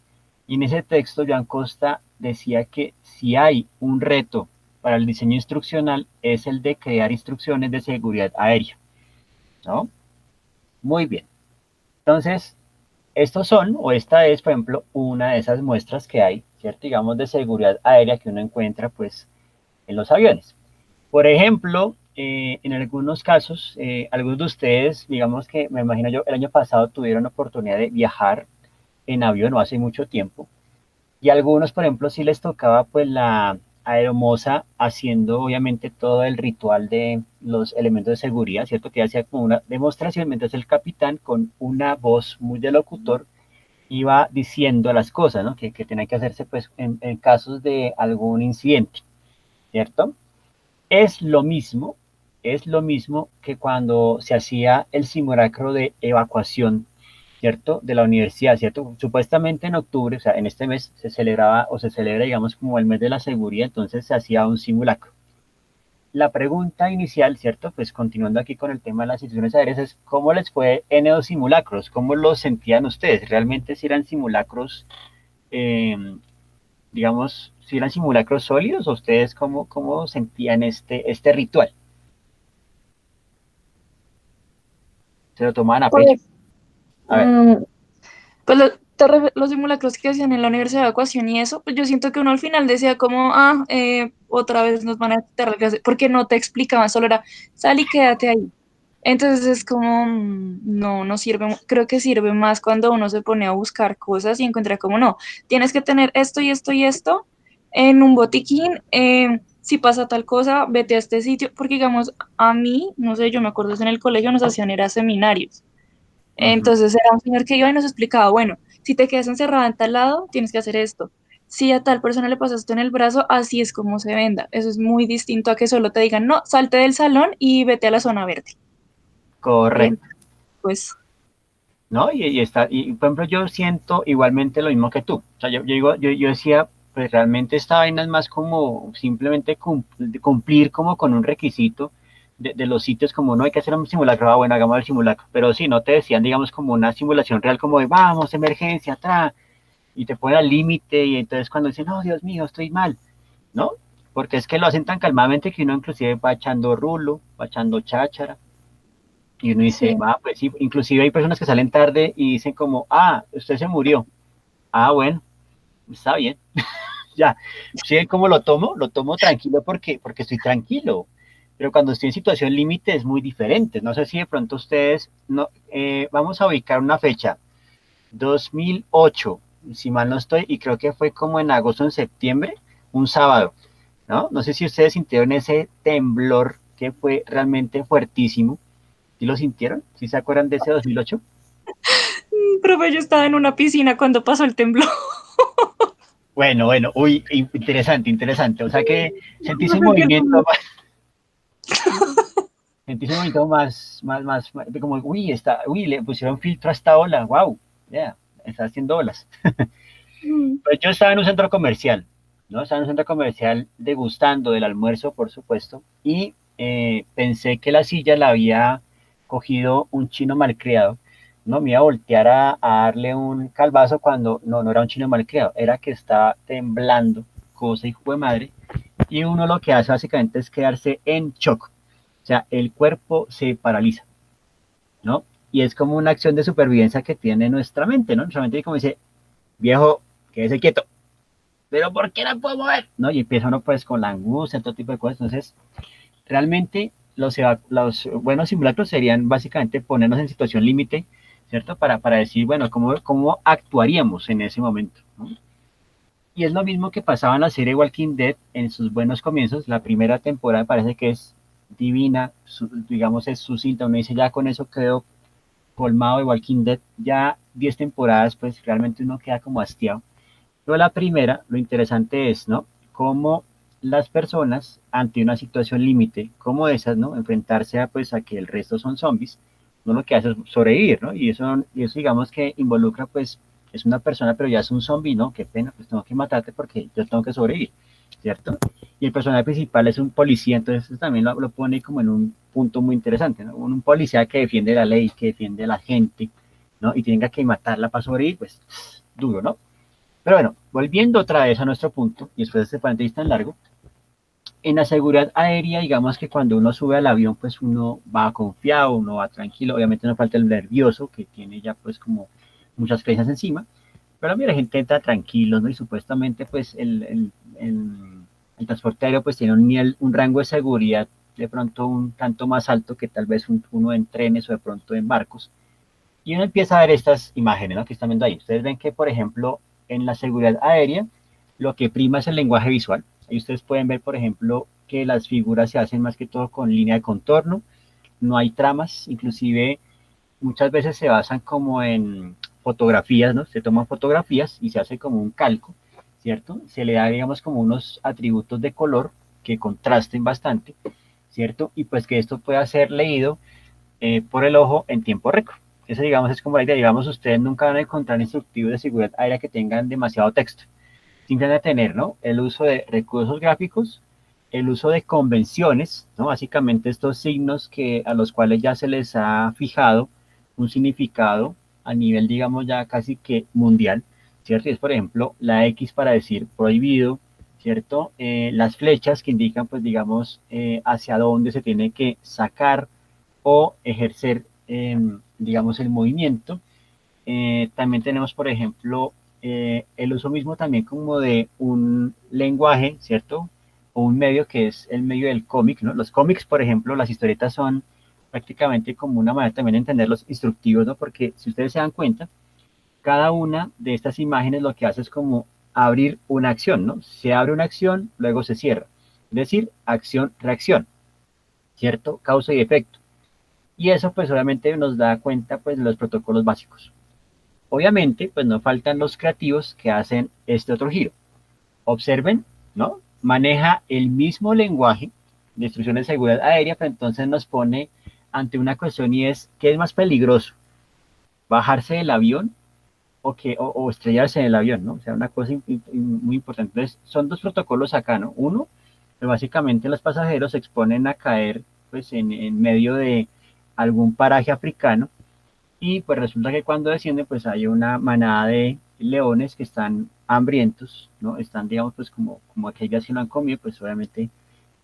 Y en ese texto Joan Costa decía que si hay un reto para el diseño instruccional es el de crear instrucciones de seguridad aérea, ¿no? Muy bien. Entonces, estos son, o esta es, por ejemplo, una de esas muestras que hay, ¿cierto? Digamos, de seguridad aérea que uno encuentra, pues, en los aviones. Por ejemplo, en algunos casos, algunos de ustedes, digamos que me imagino yo, el año pasado tuvieron la oportunidad de viajar en avión, no hace mucho tiempo, y a algunos, por ejemplo, sí les tocaba pues la aeromoza haciendo obviamente todo el ritual de los elementos de seguridad, ¿cierto? Que hacía como una demostración mientras el capitán con una voz muy de locutor iba diciendo las cosas, ¿no? Que tenía que hacerse pues en casos de algún incidente, ¿cierto? Es lo mismo, es lo mismo que cuando se hacía el simulacro de evacuación, ¿cierto? De la universidad, ¿cierto? Supuestamente en octubre, o sea, en este mes se celebraba o se celebra, digamos, como el mes de la seguridad, entonces se hacía un simulacro. La pregunta inicial, ¿cierto? Pues continuando aquí con el tema de las instituciones aéreas es, ¿cómo les fue en esos simulacros? ¿Cómo los sentían ustedes? ¿Realmente si eran simulacros, eh, digamos, si eran simulacros sólidos o ustedes cómo sentían este ritual? ¿Se lo tomaban a pecho? Pues, A ver. pues los simulacros que hacían en la universidad de evacuación y eso, pues yo siento que uno al final decía como, otra vez nos van a quitar la clase, porque no te explicaban, solo era, sal y quédate ahí. Entonces es como, no, no sirve, creo que sirve más cuando uno se pone a buscar cosas y encuentra como, no, tienes que tener esto y esto y esto en un botiquín, si pasa tal cosa, vete a este sitio, porque digamos, a mí, no sé, yo me acuerdo en el colegio nos hacían era seminarios. Ujú. Entonces era un señor que iba y nos explicaba, bueno, si te quedas encerrada en tal lado, tienes que hacer esto. Si a tal persona le pasa esto en el brazo, así es como se venda. Eso es muy distinto a que solo te digan, no, salte del salón y vete a la zona verde. Y Correcto. pues, ¿No? Y por ejemplo, yo siento igualmente lo mismo que tú. O sea, yo decía, pues realmente esta vaina es más como simplemente cumplir como con un requisito de los sitios, como no hay que hacer un simulacro, bueno, hagamos el simulacro. Pero sí, no te decían, digamos, como una simulación real, como de vamos, emergencia, atrás, y te ponen al límite, y entonces cuando dicen, no, Dios mío, estoy mal, ¿no? Porque es que lo hacen tan calmadamente que uno inclusive va echando rulo, va echando cháchara, y uno dice, sí. va, pues sí, inclusive hay personas que salen tarde y dicen como, ah, usted se murió. Ah, bueno, está bien. Ya, ¿sí cómo lo tomo tranquilo porque estoy tranquilo. Pero cuando estoy en situación límite es muy diferente. No sé si de pronto ustedes, no, vamos a ubicar una fecha, 2008, si mal no estoy, y creo que fue como en agosto, en septiembre, un sábado, ¿no? No sé si ustedes sintieron ese temblor que fue realmente fuertísimo. ¿Sí lo sintieron? ¿Sí se acuerdan de ese 2008? Profe, yo estaba en una piscina cuando pasó el temblor. Bueno, uy, interesante, interesante. O sea que sentís un Profe, que el movimiento temblor- más, sentís un movimiento como, uy, uy, le pusieron filtro a esta ola, wow, ya, está haciendo olas. Pues yo estaba en un centro comercial, ¿no? Estaba en un centro comercial degustando del almuerzo, por supuesto, y pensé que la silla la había cogido un chino malcriado, ¿no? Me iba a voltear a darle un calvazo cuando no era un chino malcriado, era que estaba temblando, cosa hijo de madre, y uno lo que hace básicamente es quedarse en shock, o sea, el cuerpo se paraliza, ¿no? Y es como una acción de supervivencia que tiene nuestra mente, ¿no? Nuestra mente como dice, viejo, quédese quieto, pero ¿por qué no puedo mover? ¿No? Y empieza uno pues con la angustia, todo tipo de cosas. Entonces, realmente los buenos simulacros serían básicamente ponernos en situación límite, ¿cierto? Para decir, bueno, ¿cómo actuaríamos en ese momento? ¿No? Y es lo mismo que pasaba en la serie Walking Dead en sus buenos comienzos. La primera temporada parece que es divina, digamos, es sucinta. Uno dice, ya con eso quedó colmado de Walking Dead. Ya 10 temporadas, pues realmente uno queda como hastiado. Pero la primera, lo interesante es, ¿no? Cómo las personas ante una situación límite como esas, ¿no? Enfrentarse pues a que el resto son zombies, no lo que hace es sobrevivir, ¿no? Y eso digamos que involucra pues, es una persona pero ya es un zombie, ¿no? Qué pena, pues tengo que matarte porque yo tengo que sobrevivir, ¿cierto? Y el personaje principal es un policía, entonces eso también lo pone como en un punto muy interesante, ¿no? Un policía que defiende la ley, que defiende a la gente, ¿no? Y tenga que matarla para sobrevivir, pues duro, ¿no? Pero bueno, volviendo otra vez a nuestro punto, y después de este paréntesis tan largo, en la seguridad aérea, digamos que cuando uno sube al avión, pues uno va confiado, uno va tranquilo, obviamente no falta el nervioso, que tiene ya pues como muchas creencias encima, pero mira, la gente entra tranquilo, ¿no? Y supuestamente pues el transporte aéreo pues tiene un rango de seguridad de pronto un tanto más alto que tal vez uno en trenes o de pronto en barcos, y uno empieza a ver estas imágenes, ¿no? Que están viendo ahí. Ustedes ven que, por ejemplo, en la seguridad aérea, lo que prima es el lenguaje visual. Ahí ustedes pueden ver, por ejemplo, que las figuras se hacen más que todo con línea de contorno, no hay tramas, inclusive muchas veces se basan como en fotografías, ¿no? Se toman fotografías y se hace como un calco, ¿cierto? Se le da, digamos, como unos atributos de color que contrasten bastante, ¿cierto? Y pues que esto pueda ser leído por el ojo en tiempo récord. Eso, digamos, es como la idea. Digamos, ustedes nunca van a encontrar instructivos de seguridad aérea que tengan demasiado texto. Simplemente tener, ¿no? El uso de recursos gráficos, el uso de convenciones, ¿no? Básicamente estos signos a los cuales ya se les ha fijado un significado a nivel, digamos, ya casi que mundial, ¿cierto? Y es, por ejemplo, la X para decir prohibido, ¿cierto? Las flechas que indican, pues, digamos, hacia dónde se tiene que sacar o ejercer, digamos, el movimiento. También tenemos, por ejemplo, el uso mismo también como de un lenguaje, ¿cierto? O un medio que es el medio del cómic, ¿no? Los cómics, por ejemplo, las historietas son prácticamente como una manera también de entender los instructivos, ¿no? Porque si ustedes se dan cuenta, cada una de estas imágenes lo que hace es como abrir una acción, ¿no? Se abre una acción, luego se cierra. es decir, acción-reacción, ¿cierto? Causa y efecto. Y eso pues obviamente nos da cuenta pues de los protocolos básicos. Obviamente pues no faltan los creativos que hacen este otro giro. Observen, ¿no? Maneja el mismo lenguaje de instrucciones de seguridad aérea, pero entonces nos pone ante una cuestión y es, ¿qué es más peligroso? ¿Bajarse del avión o estrellarse en el avión, ¿no? O sea, una cosa muy importante. Entonces, son dos protocolos acá, ¿no? Uno, pues básicamente los pasajeros se exponen a caer pues en medio de algún paraje africano y pues resulta que cuando descienden pues hay una manada de leones que están hambrientos, ¿no? Están, digamos, pues como aquellas que no han comido, pues obviamente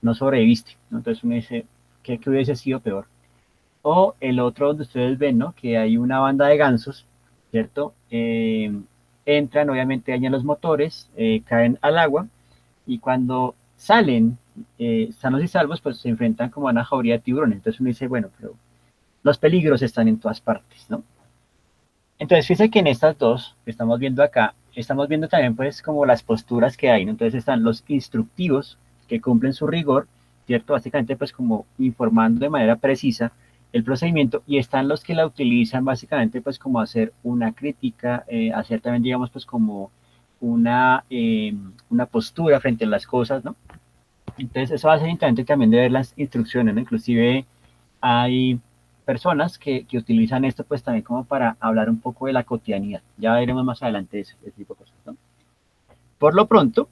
no sobreviviste, ¿no? Entonces uno dice, ¿qué hubiese sido peor? O el otro donde ustedes ven, ¿no? Que hay una banda de gansos, ¿cierto? Entran, obviamente dañan los motores, caen al agua y cuando salen sanos y salvos, pues se enfrentan como a una jauría de tiburones. Entonces uno dice, bueno, pero los peligros están en todas partes, ¿no? Entonces fíjense que en estas dos que estamos viendo acá, estamos viendo también pues como las posturas que hay, ¿no? Entonces están los instructivos que cumplen su rigor, ¿cierto? Básicamente pues como informando de manera precisa el procedimiento y están los que la utilizan básicamente pues como hacer una crítica, hacer también digamos pues como una postura frente a las cosas, ¿no? Entonces eso hace interesante también de ver las instrucciones, ¿no? Inclusive hay personas que utilizan esto pues también como para hablar un poco de la cotidianidad. Ya veremos más adelante ese tipo de cosas, ¿no? Por lo pronto,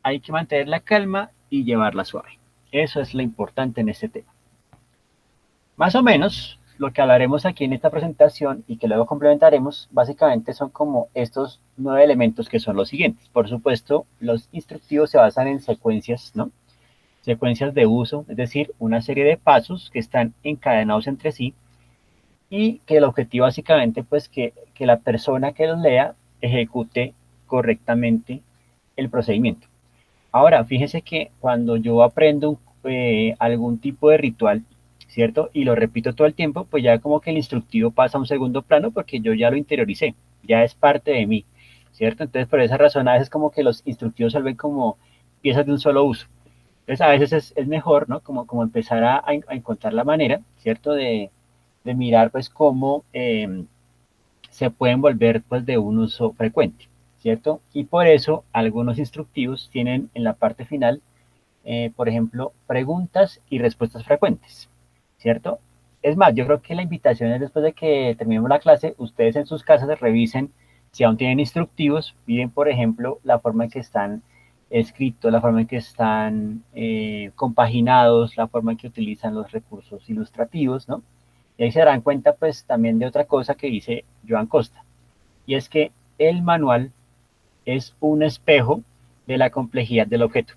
hay que mantener la calma y llevarla suave. Eso es lo importante en este tema. Más o menos, lo que hablaremos aquí en esta presentación y que luego complementaremos, básicamente son como estos 9 elementos que son los siguientes. Por supuesto, los instructivos se basan en secuencias, ¿no? Secuencias de uso, es decir, una serie de pasos que están encadenados entre sí y que el objetivo básicamente pues que la persona que los lea ejecute correctamente el procedimiento. Ahora, fíjese que cuando yo aprendo algún tipo de ritual, ¿cierto? Y lo repito todo el tiempo, pues ya como que el instructivo pasa a un segundo plano porque yo ya lo interioricé, ya es parte de mí, ¿cierto? Entonces, por esa razón, a veces como que los instructivos se ven como piezas de un solo uso. Entonces, a veces es mejor, ¿no? Como empezar a encontrar la manera, ¿cierto? De mirar, pues, cómo se pueden volver, pues, de un uso frecuente, ¿cierto? Y por eso, algunos instructivos tienen en la parte final, por ejemplo, preguntas y respuestas frecuentes, ¿cierto? Es más, yo creo que la invitación es después de que terminemos la clase, ustedes en sus casas revisen si aún tienen instructivos, miren, por ejemplo, la forma en que están escritos, la forma en que están compaginados, la forma en que utilizan los recursos ilustrativos, ¿no? Y ahí se darán cuenta, pues, también de otra cosa que dice Joan Costa, y es que el manual es un espejo de la complejidad del objeto.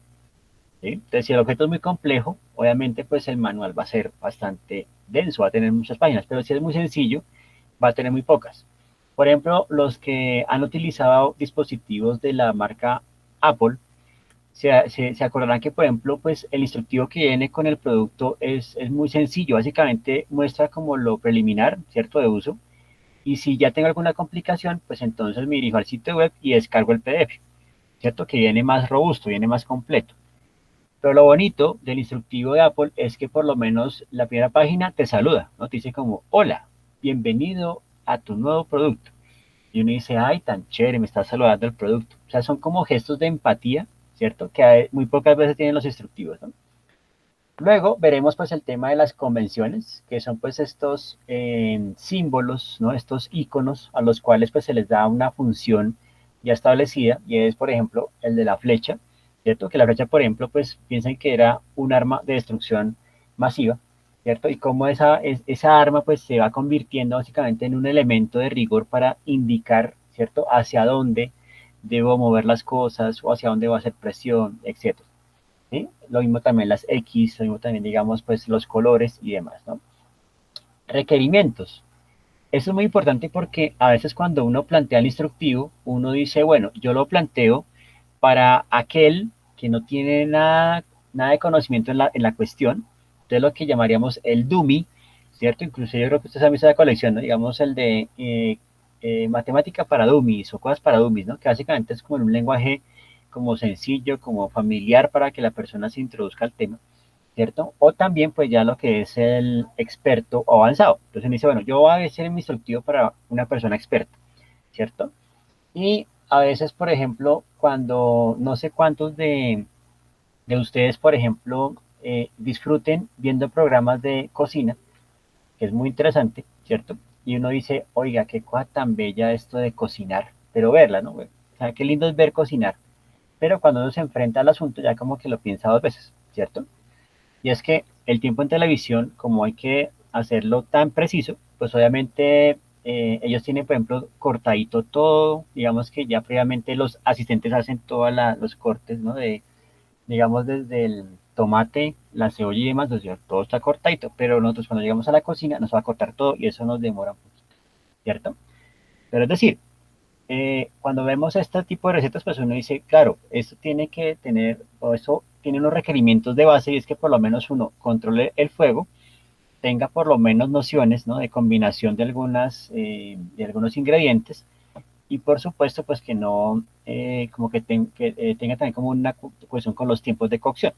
¿Sí? Entonces, si el objeto es muy complejo, obviamente, pues el manual va a ser bastante denso, va a tener muchas páginas, pero si es muy sencillo, va a tener muy pocas. Por ejemplo, los que han utilizado dispositivos de la marca Apple, se acordarán que, por ejemplo, pues el instructivo que viene con el producto es muy sencillo, básicamente muestra como lo preliminar, ¿cierto?, de uso, y si ya tengo alguna complicación, pues entonces me dirijo al sitio web y descargo el PDF, ¿cierto?, que viene más robusto, viene más completo. Pero lo bonito del instructivo de Apple es que por lo menos la primera página te saluda, ¿no? Te dice como, hola, bienvenido a tu nuevo producto. Y uno dice, ay, tan chévere, me está saludando el producto. O sea, son como gestos de empatía, ¿cierto? Que muy pocas veces tienen los instructivos, ¿no? Luego veremos pues el tema de las convenciones, que son pues estos símbolos, ¿no? Estos iconos a los cuales pues se les da una función ya establecida, y es por ejemplo el de la flecha, ¿cierto? Que la flecha, por ejemplo, pues piensen que era un arma de destrucción masiva, ¿cierto? Y cómo esa arma pues se va convirtiendo básicamente en un elemento de rigor para indicar, ¿cierto? Hacia dónde debo mover las cosas o hacia dónde va a hacer presión, etcétera. ¿Sí? Lo mismo también las X, lo mismo también, digamos, pues los colores y demás, ¿no? Requerimientos. Eso es muy importante porque a veces cuando uno plantea el instructivo, uno dice, bueno, yo lo planteo para aquel que no tiene nada de conocimiento en la cuestión, entonces lo que llamaríamos el dummy, ¿cierto? Incluso yo creo que ustedes han visto la colección, ¿no? Digamos el de matemática para dummies o cosas para dummies, ¿no? Que básicamente es como un lenguaje como sencillo, como familiar para que la persona se introduzca al tema, ¿cierto? O también pues ya lo que es el experto o avanzado. Entonces me dice, bueno, yo voy a ser mi instructivo para una persona experta, ¿cierto? Y a veces, por ejemplo, cuando no sé cuántos de ustedes, por ejemplo, disfruten viendo programas de cocina, que es muy interesante, ¿cierto? Y uno dice, oiga, qué cosa tan bella esto de cocinar, pero verla, ¿no? O sea, qué lindo es ver cocinar, pero cuando uno se enfrenta al asunto ya como que lo piensa dos veces, ¿cierto? Y es que el tiempo en televisión, como hay que hacerlo tan preciso, pues obviamente ellos tienen, por ejemplo, cortadito todo, digamos que ya previamente los asistentes hacen todos los cortes, ¿no? Digamos, desde el tomate, la cebolla y demás, o sea, todo está cortadito, pero nosotros cuando llegamos a la cocina nos va a cortar todo y eso nos demora un poquito, ¿cierto? Pero es decir, cuando vemos este tipo de recetas, pues uno dice, claro, esto tiene que tener, o eso tiene unos requerimientos de base y es que por lo menos uno controle el fuego, tenga por lo menos nociones, ¿no? De combinación de algunos ingredientes y por supuesto pues que no, como que tenga también como una cuestión con los tiempos de cocción,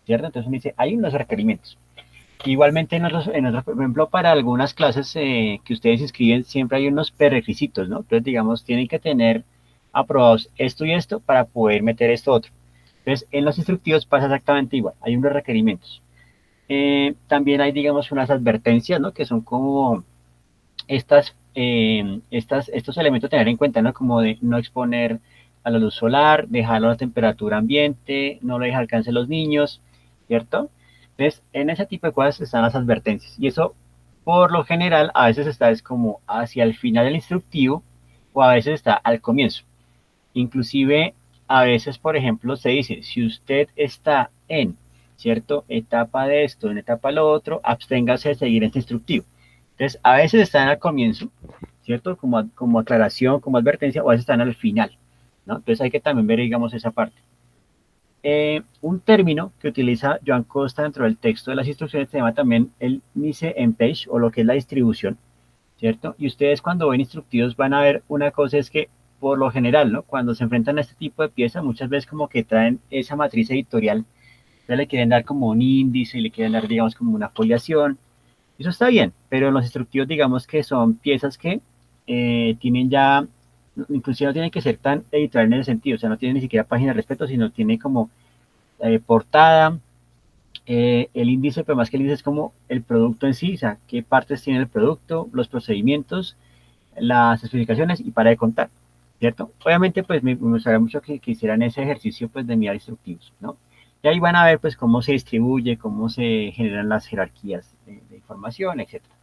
¿cierto? Entonces uno dice, hay unos requerimientos. Igualmente, por ejemplo, para algunas clases que ustedes inscriben, siempre hay unos prerequisitos, ¿no? Entonces, digamos, tienen que tener aprobados esto y esto para poder meter esto otro. Entonces, en los instructivos pasa exactamente igual, hay unos requerimientos. También hay, digamos, unas advertencias, ¿no? Que son como estos elementos a tener en cuenta, ¿no? Como de no exponer a la luz solar, dejarlo a la temperatura ambiente, no lo deja alcance los niños, ¿cierto? Entonces, en ese tipo de cosas están las advertencias. Y eso, por lo general, a veces está es como hacia el final del instructivo o a veces está al comienzo. Inclusive, a veces, por ejemplo, se dice, si usted está en, ¿cierto? Etapa de esto, en etapa de lo otro, absténgase de seguir este instructivo. Entonces, a veces están al comienzo, ¿cierto? Como aclaración, como advertencia, o a veces están al final, ¿no? Entonces hay que también ver, digamos, esa parte. Un término que utiliza Joan Costa dentro del texto de las instrucciones se llama también el mise en page, o lo que es la distribución, ¿cierto? Y ustedes cuando ven instructivos van a ver una cosa es que, por lo general, ¿no? Cuando se enfrentan a este tipo de piezas, muchas veces como que traen esa matriz editorial, ya le quieren dar como un índice y le quieren dar, digamos, como una foliación. Eso está bien, pero los instructivos, digamos que son piezas que tienen ya, inclusive no tienen que ser tan editorial en ese sentido, o sea, no tiene ni siquiera página de respeto, sino tiene como portada, el índice, pero más que el índice es como el producto en sí, o sea, qué partes tiene el producto, los procedimientos, las especificaciones y para de contar, ¿cierto? Obviamente, pues me gustaría mucho que hicieran ese ejercicio, pues, de mirar instructivos, ¿no? Y ahí van a ver, pues, cómo se distribuye, cómo se generan las jerarquías de información, etcétera.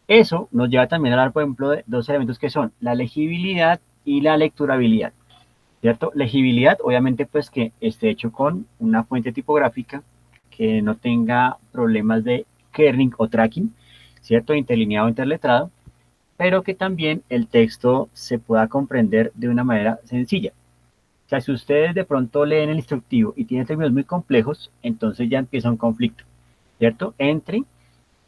Eso nos lleva también a hablar, por ejemplo, de dos elementos que son la legibilidad y la lecturabilidad, ¿cierto? Legibilidad, obviamente, pues, que esté hecho con una fuente tipográfica, que no tenga problemas de kerning o tracking, ¿cierto? Interlineado o interletrado, pero que también el texto se pueda comprender de una manera sencilla. O sea, si ustedes de pronto leen el instructivo y tienen términos muy complejos, entonces ya empieza un conflicto, ¿cierto? Entre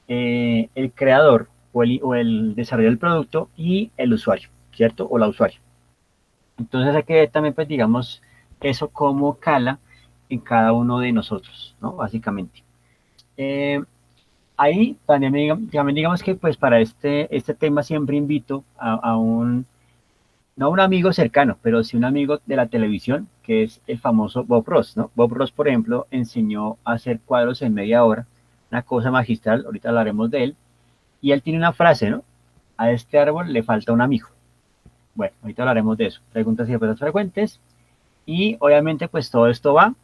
el creador o el desarrollo del producto y el usuario, ¿cierto? O la usuaria. Entonces hay que ver también, pues, digamos, eso cómo cala en cada uno de nosotros, ¿no? Básicamente. Eh, Ahí también digamos que pues para este tema siempre invito no a un amigo cercano, pero sí un amigo de la televisión, que es el famoso Bob Ross, ¿no? Bob Ross, por ejemplo, enseñó a hacer cuadros en media hora, una cosa magistral, ahorita hablaremos de él, y él tiene una frase, ¿no? A este árbol le falta un amigo. Bueno, ahorita hablaremos de eso. Preguntas y respuestas frecuentes, y obviamente pues todo esto va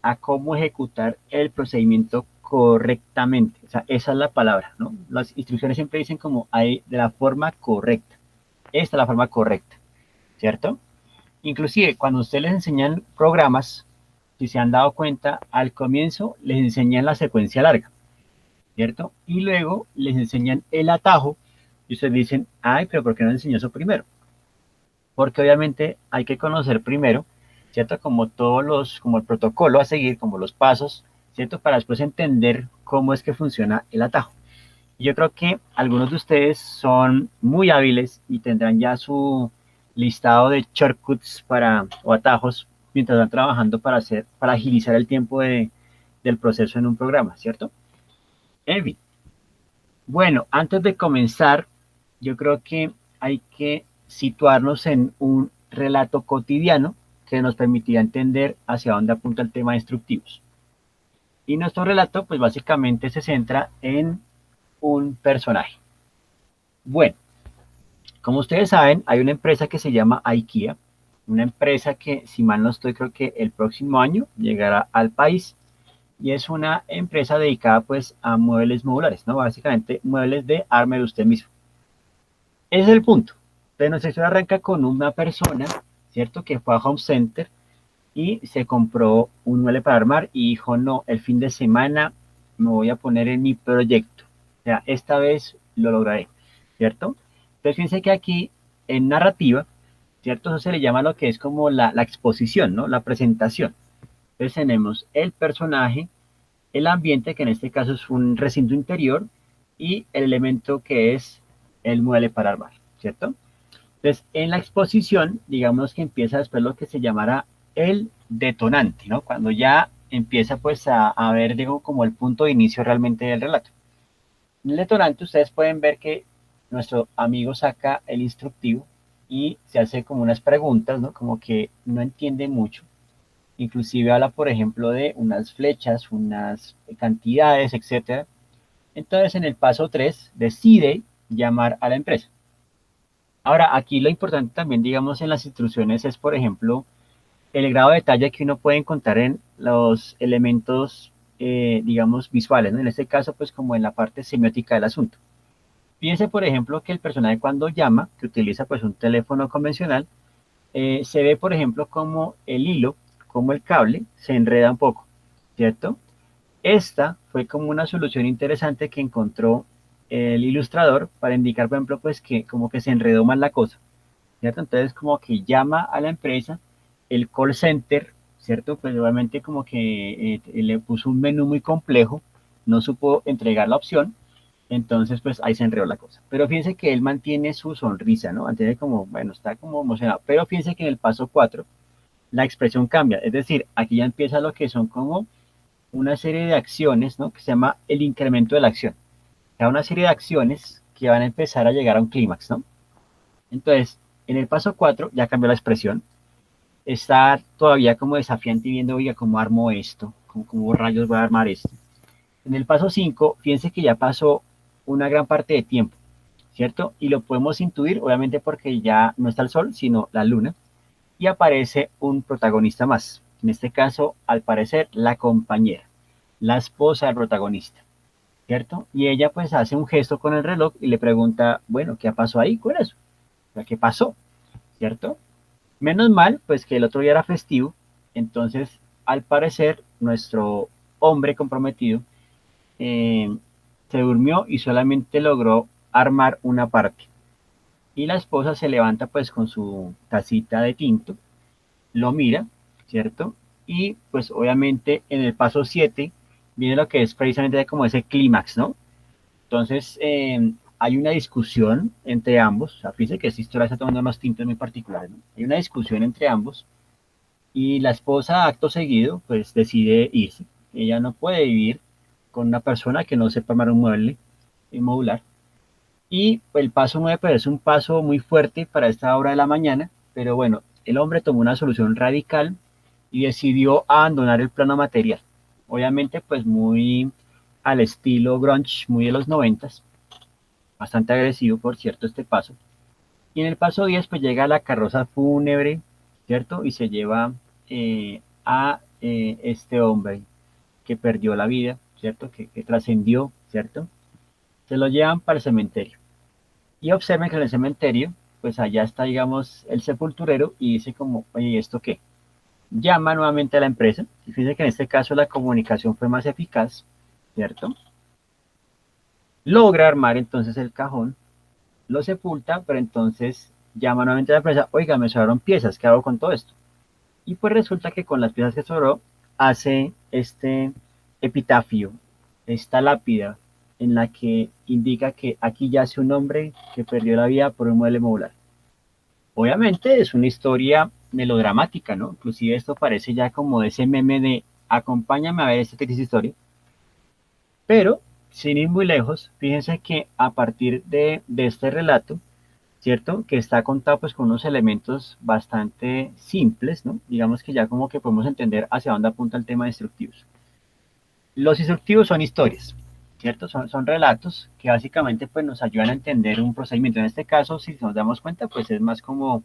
a cómo ejecutar el procedimiento correctamente. O sea, esa es la palabra, ¿no? Las instrucciones siempre dicen como hay de la forma correcta. Esta es la forma correcta, ¿cierto? Inclusive cuando ustedes les enseñan programas, si se han dado cuenta, al comienzo les enseñan la secuencia larga, ¿cierto? Y luego les enseñan el atajo y ustedes dicen, ay, pero ¿por qué no enseñó eso primero? Porque obviamente hay que conocer primero, ¿cierto? Como el protocolo a seguir, como los pasos, ¿cierto? Para después entender cómo es que funciona el atajo. Y yo creo que algunos de ustedes son muy hábiles y tendrán ya su listado de shortcuts o atajos mientras van trabajando para agilizar el tiempo del proceso en un programa, ¿cierto? En fin. Bueno, antes de comenzar, yo creo que hay que situarnos en un relato cotidiano que nos permitirá entender hacia dónde apunta el tema de instructivos. Y nuestro relato, pues básicamente se centra en un personaje. Bueno, como ustedes saben, hay una empresa que se llama IKEA, una empresa que, si mal no estoy, creo que el próximo año llegará al país, y es una empresa dedicada pues a muebles modulares, ¿no? Básicamente muebles de arme de usted mismo. Ese es el punto. Entonces nuestra historia arranca con una persona, ¿cierto? Que fue a Home Center y se compró un mueble para armar y dijo, no, el fin de semana me voy a poner en mi proyecto. O sea, esta vez lo lograré, ¿cierto? Entonces fíjense que aquí en narrativa, ¿cierto? Eso se le llama lo que es como la exposición, ¿no? La presentación. Entonces tenemos el personaje, el ambiente, que en este caso es un recinto interior, y el elemento que es el mueble para armar, ¿cierto? Entonces, en la exposición, digamos que empieza después lo que se llamará el detonante, ¿no? Cuando ya empieza pues a ver, digo, como el punto de inicio realmente del relato. En el detonante ustedes pueden ver que nuestro amigo saca el instructivo y se hace como unas preguntas, ¿no? Como que no entiende mucho. Inclusive habla, por ejemplo, de unas flechas, unas cantidades, etcétera. Entonces, en el paso 3, decide llamar a la empresa. Ahora, aquí lo importante también, digamos, en las instrucciones es, por ejemplo, el grado de detalle que uno puede encontrar en los elementos, digamos, visuales, ¿no? En este caso, pues como en la parte semiótica del asunto. Fíjense, por ejemplo, que el personaje cuando llama, que utiliza pues un teléfono convencional, se ve, por ejemplo, como el hilo, como el cable, se enreda un poco, ¿cierto? Esta fue como una solución interesante que encontró el ilustrador para indicar, por ejemplo, pues que como que se enredó más la cosa, ¿cierto? Entonces como que llama a la empresa, el call center, ¿cierto? Pues obviamente como que le puso un menú muy complejo, no supo entregar la opción, entonces pues ahí se enredó la cosa. Pero fíjense que él mantiene su sonrisa, ¿no? Mantiene como, bueno, está como emocionado, pero fíjense que en el paso 4 la expresión cambia, es decir, aquí ya empieza lo que son como una serie de acciones, ¿no? Que se llama el incremento de la acción. O sea, una serie de acciones que van a empezar a llegar a un clímax, ¿no? Entonces, en el paso 4 ya cambió la expresión. Está todavía como desafiante y viendo, oiga, ¿cómo armo esto? ¿Cómo rayos voy a armar esto? En el paso 5, fíjense que ya pasó una gran parte de tiempo, ¿cierto? Y lo podemos intuir, obviamente porque ya no está el sol, sino la luna, y aparece un protagonista más. En este caso, al parecer, la compañera, la esposa del protagonista, ¿cierto? Y ella pues hace un gesto con el reloj y le pregunta, bueno, ¿qué pasó ahí con eso? O sea, ¿qué pasó? ¿Cierto? Menos mal, pues que el otro día era festivo, entonces, al parecer, nuestro hombre comprometido eh, se durmió y solamente logró armar una parte. Y la esposa se levanta pues con su tacita de tinto, lo mira, ¿cierto? Y pues obviamente en el paso 7 viene lo que es precisamente como ese clímax, ¿no? Entonces hay una discusión entre ambos, o sea, fíjense que esta historia está tomando unos tintes muy particulares, ¿no? Hay una discusión entre ambos y la esposa acto seguido pues decide irse. Ella no puede vivir con una persona que no sepa armar un mueble modular. Y el paso 9 pues, es un paso muy fuerte para esta hora de la mañana, pero bueno, el hombre tomó una solución radical y decidió abandonar el plano material. Obviamente, pues muy al estilo grunge, muy de los 90s, bastante agresivo, por cierto, este paso. Y en el paso 10, pues llega la carroza fúnebre, ¿cierto? Y se lleva a este hombre que perdió la vida, ¿cierto? Que trascendió, ¿cierto? Se lo llevan para el cementerio. Y observen que en el cementerio, pues allá está, digamos, el sepulturero y dice como, oye, ¿y esto qué? Llama nuevamente a la empresa, y fíjense que en este caso la comunicación fue más eficaz, ¿cierto? Logra armar entonces el cajón, lo sepulta, pero entonces llama nuevamente a la empresa, oiga, me sobraron piezas, ¿qué hago con todo esto? Y pues resulta que con las piezas que sobró, hace este epitafio, esta lápida, en la que indica que aquí yace un hombre que perdió la vida por un mueble modular. Obviamente es una historia melodramática, ¿no? Inclusive esto parece ya como ese meme de acompáñame a ver esta triste historia. Pero, sin ir muy lejos, fíjense que a partir de este relato, ¿cierto? Que está contado pues con unos elementos bastante simples, ¿no? Digamos que ya como que podemos entender hacia dónde apunta el tema de instructivos. Los instructivos son historias, ¿cierto? Son relatos que básicamente pues nos ayudan a entender un procedimiento. En este caso, si nos damos cuenta, pues es más como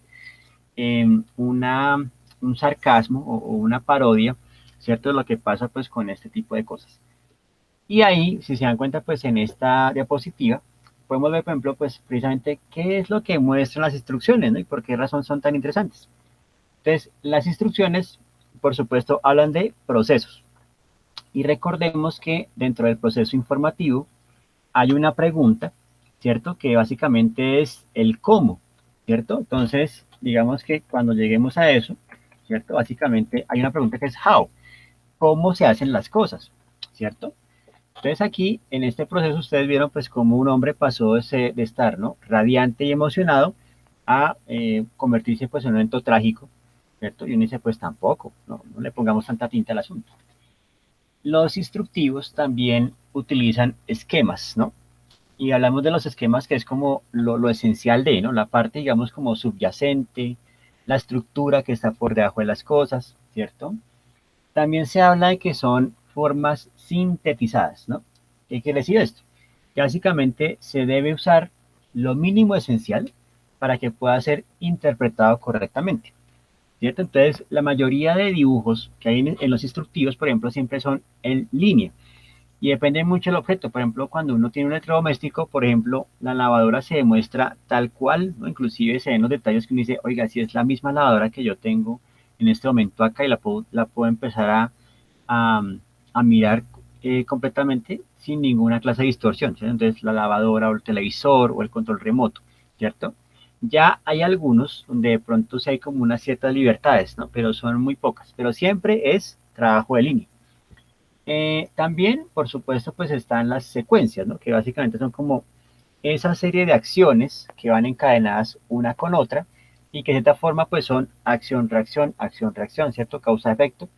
un sarcasmo o una parodia, ¿cierto? De lo que pasa pues con este tipo de cosas. Y ahí, si se dan cuenta, pues en esta diapositiva, podemos ver, por ejemplo, pues precisamente qué es lo que muestran las instrucciones, ¿no? Y por qué razón son tan interesantes. Entonces, las instrucciones, por supuesto, hablan de procesos. Y recordemos que dentro del proceso informativo hay una pregunta, ¿cierto? Que básicamente es el cómo, ¿cierto? Entonces, digamos que cuando lleguemos a eso, ¿cierto? Básicamente hay una pregunta que es how, ¿cómo se hacen las cosas? ¿Cierto? Entonces aquí, en este proceso, ustedes vieron pues cómo un hombre pasó de estar, ¿no? Radiante y emocionado a convertirse pues en un evento trágico, ¿cierto? Y uno dice, pues tampoco, no le pongamos tanta tinta al asunto. Los instructivos también utilizan esquemas, ¿no? Y hablamos de los esquemas que es como lo esencial de, ¿no? La parte, digamos, como subyacente, la estructura que está por debajo de las cosas, ¿cierto? También se habla de que son formas sintetizadas, ¿no? ¿Qué quiere decir esto? Que básicamente se debe usar lo mínimo esencial para que pueda ser interpretado correctamente, ¿cierto? Entonces, la mayoría de dibujos que hay en los instructivos, por ejemplo, siempre son en línea y depende mucho del objeto. Por ejemplo, cuando uno tiene un electrodoméstico, por ejemplo, la lavadora se demuestra tal cual, ¿no? Inclusive se ven los detalles que uno dice, oiga, si es la misma lavadora que yo tengo en este momento acá y la puedo empezar a, a mirar completamente sin ninguna clase de distorsión, ¿cierto? Entonces la lavadora o el televisor o el control remoto, ¿cierto? Ya hay algunos donde de pronto sí hay como unas ciertas libertades, ¿no? Pero son muy pocas, pero siempre es trabajo de línea. También, por supuesto, pues están las secuencias, ¿no? Que básicamente son como esa serie de acciones que van encadenadas una con otra y que de cierta forma pues son acción, reacción, ¿cierto? Causa-efecto.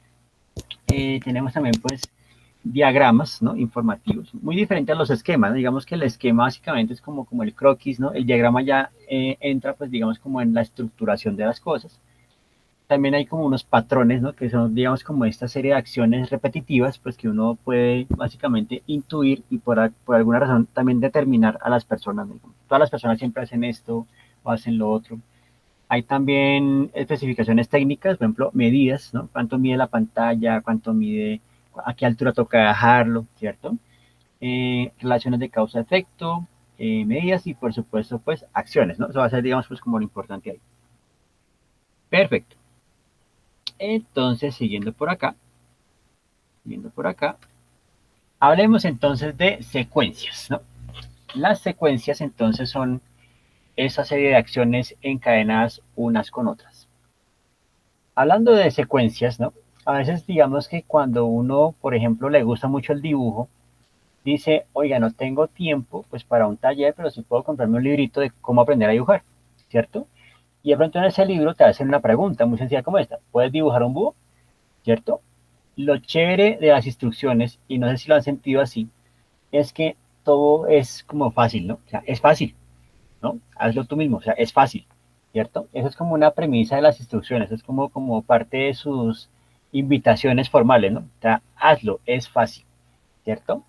Tenemos también pues diagramas, ¿no? Informativos, muy diferente a los esquemas, ¿no? Digamos que el esquema básicamente es como el croquis, ¿no? El diagrama ya entra pues digamos como en la estructuración de las cosas. También hay como unos patrones, ¿no? Que son digamos como esta serie de acciones repetitivas pues que uno puede básicamente intuir y por alguna razón también determinar a las personas, ¿no? Todas las personas siempre hacen esto o hacen lo otro. Hay también especificaciones técnicas, por ejemplo, medidas, ¿no? Cuánto mide la pantalla, cuánto mide, a qué altura toca dejarlo, ¿cierto? Relaciones de causa-efecto, medidas y por supuesto, pues, acciones, ¿no? Eso va a ser, digamos, pues, como lo importante ahí. Perfecto. Entonces, siguiendo por acá, hablemos entonces de secuencias, ¿no? Las secuencias entonces son esa serie de acciones encadenadas unas con otras. Hablando de secuencias, ¿no? A veces digamos que cuando uno, por ejemplo, le gusta mucho el dibujo, dice, oiga, no tengo tiempo pues para un taller, pero sí puedo comprarme un librito de cómo aprender a dibujar, ¿cierto? Y de pronto en ese libro te hacen una pregunta muy sencilla como esta, ¿puedes dibujar un búho? ¿Cierto? Lo chévere de las instrucciones, y no sé si lo han sentido así, es que todo es como fácil, ¿no? O sea, es fácil, ¿no? Hazlo tú mismo, o sea, es fácil, ¿cierto? Eso es como una premisa de las instrucciones, es como parte de sus invitaciones formales, ¿no? O sea, hazlo, es fácil, ¿cierto?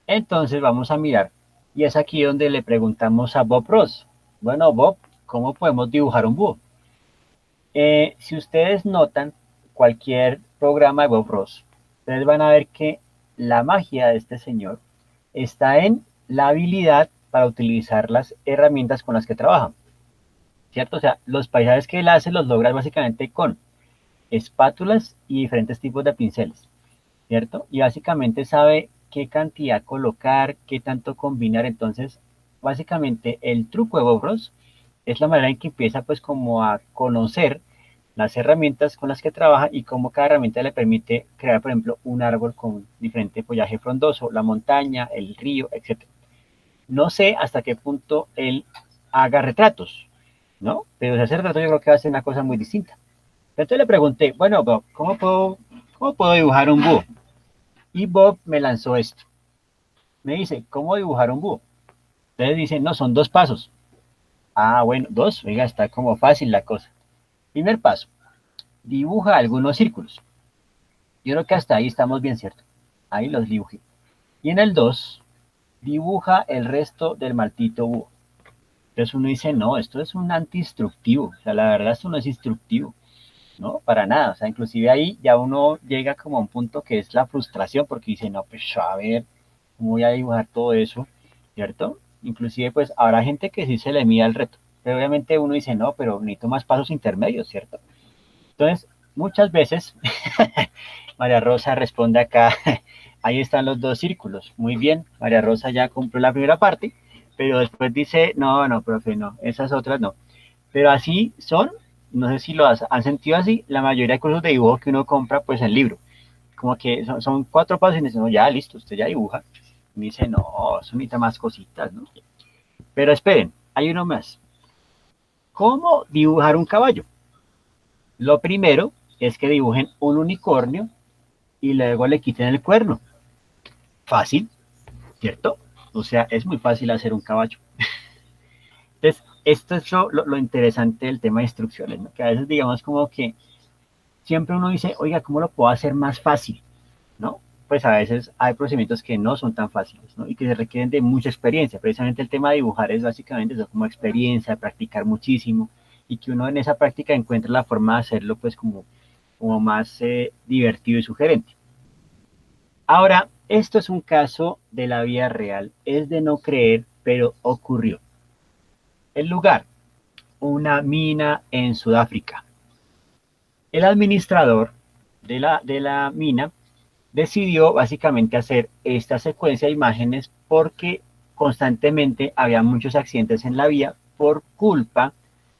Entonces vamos a mirar, y es aquí donde le preguntamos a Bob Ross, bueno, Bob, ¿cómo podemos dibujar un búho? Si ustedes notan cualquier programa de Bob Ross, ustedes van a ver que la magia de este señor está en la habilidad para utilizar las herramientas con las que trabaja, ¿cierto? O sea, los paisajes que él hace los logra básicamente con espátulas y diferentes tipos de pinceles, ¿cierto? Y básicamente sabe qué cantidad colocar, qué tanto combinar. Entonces, básicamente el truco de Bob Ross es la manera en que empieza pues como a conocer las herramientas con las que trabaja y cómo cada herramienta le permite crear, por ejemplo, un árbol con diferente follaje frondoso, la montaña, el río, etc. No sé hasta qué punto él haga retratos, ¿no? Pero si hace retratos yo creo que va a ser una cosa muy distinta, Entonces le pregunté, bueno, Bob, cómo puedo dibujar un búho? Y Bob me lanzó esto. Me dice, ¿cómo dibujar un búho? Entonces dice, no, son 2 pasos. Ah, bueno, 2, oiga, está como fácil la cosa. Primer paso, dibuja algunos círculos. Yo creo que hasta ahí estamos bien, ¿cierto? Ahí los dibujé. Y en el 2, dibuja el resto del maldito búho. Entonces uno dice, no, esto es un anti-instructivo. O sea, la verdad esto no es instructivo, ¿no? Para nada. O sea, inclusive ahí ya uno llega como a un punto que es la frustración, porque dice, no, pues a ver, ¿cómo voy a dibujar todo eso? ¿Cierto? Inclusive pues habrá gente que sí se le mida el reto. Pero obviamente uno dice, no, pero necesito más pasos intermedios, ¿cierto? Entonces, muchas veces, María Rosa responde acá, ahí están los 2 círculos. Muy bien, María Rosa ya cumplió la primera parte, pero después dice, no, no, profe, no, esas otras no. Pero así son, no sé si lo han sentido así, la mayoría de cursos de dibujo que uno compra, pues en libro. Como que son 4 pasos y dice, no, ya, listo, usted ya dibuja. Y me dice, no, eso necesita más cositas, ¿no? Pero esperen, hay uno más. ¿Cómo dibujar un caballo? Lo primero es que dibujen un unicornio y luego le quiten el cuerno. Fácil, ¿cierto? O sea, es muy fácil hacer un caballo. Entonces, esto es lo interesante del tema de instrucciones, ¿no? Que a veces digamos como que siempre uno dice, oiga, ¿cómo lo puedo hacer más fácil? ¿No? Pues a veces hay procedimientos que no son tan fáciles, ¿no? Y que se requieren de mucha experiencia. Precisamente el tema de dibujar es básicamente eso, como experiencia, practicar muchísimo, y que uno en esa práctica encuentre la forma de hacerlo, pues como más divertido y sugerente. Ahora, esto es un caso de la vida real, es de no creer, pero ocurrió. El lugar, una mina en Sudáfrica. El administrador de la mina decidió básicamente hacer esta secuencia de imágenes porque constantemente había muchos accidentes en la vía por culpa,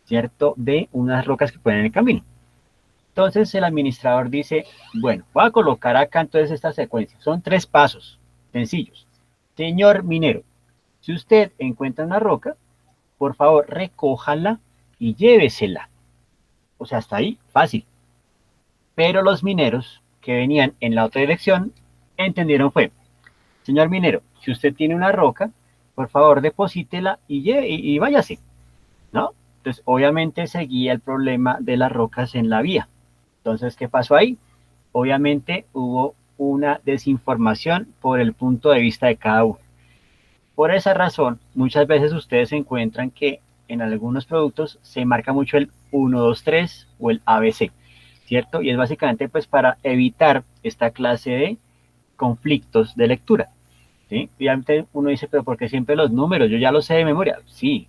¿cierto?, de unas rocas que ponen en el camino. Entonces el administrador dice, bueno, voy a colocar acá entonces esta secuencia. Son 3 pasos sencillos. Señor minero, si usted encuentra una roca, por favor recójala y llévesela. O sea, hasta ahí, fácil. Pero los mineros que venían en la otra dirección entendieron fue, señor minero, si usted tiene una roca, por favor deposítela y váyase, ¿no? Entonces, obviamente seguía el problema de las rocas en la vía. Entonces, ¿qué pasó ahí? Obviamente hubo una desinformación por el punto de vista de cada uno. Por esa razón, muchas veces ustedes encuentran que en algunos productos se marca mucho el 1, 2, 3 o el ABC, ¿cierto? Y es básicamente pues para evitar esta clase de conflictos de lectura, ¿sí? Y antes uno dice, pero ¿por qué siempre los números? Yo ya los sé de memoria. Sí,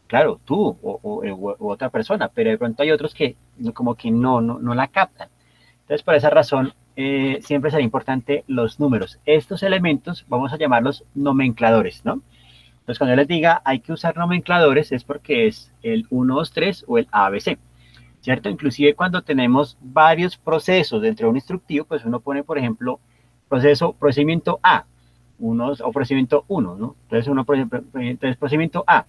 claro, tú o otra persona, pero de pronto hay otros que como que no la captan. Entonces, por esa razón, siempre será importante los números. Estos elementos vamos a llamarlos nomencladores, ¿no? Entonces, cuando yo les diga hay que usar nomencladores es porque es el 1, 2, 3 o el ABC, ¿cierto? Inclusive cuando tenemos varios procesos dentro de un instructivo, pues uno pone, por ejemplo, procedimiento A, o procedimiento 1, ¿no? Entonces, entonces procedimiento A,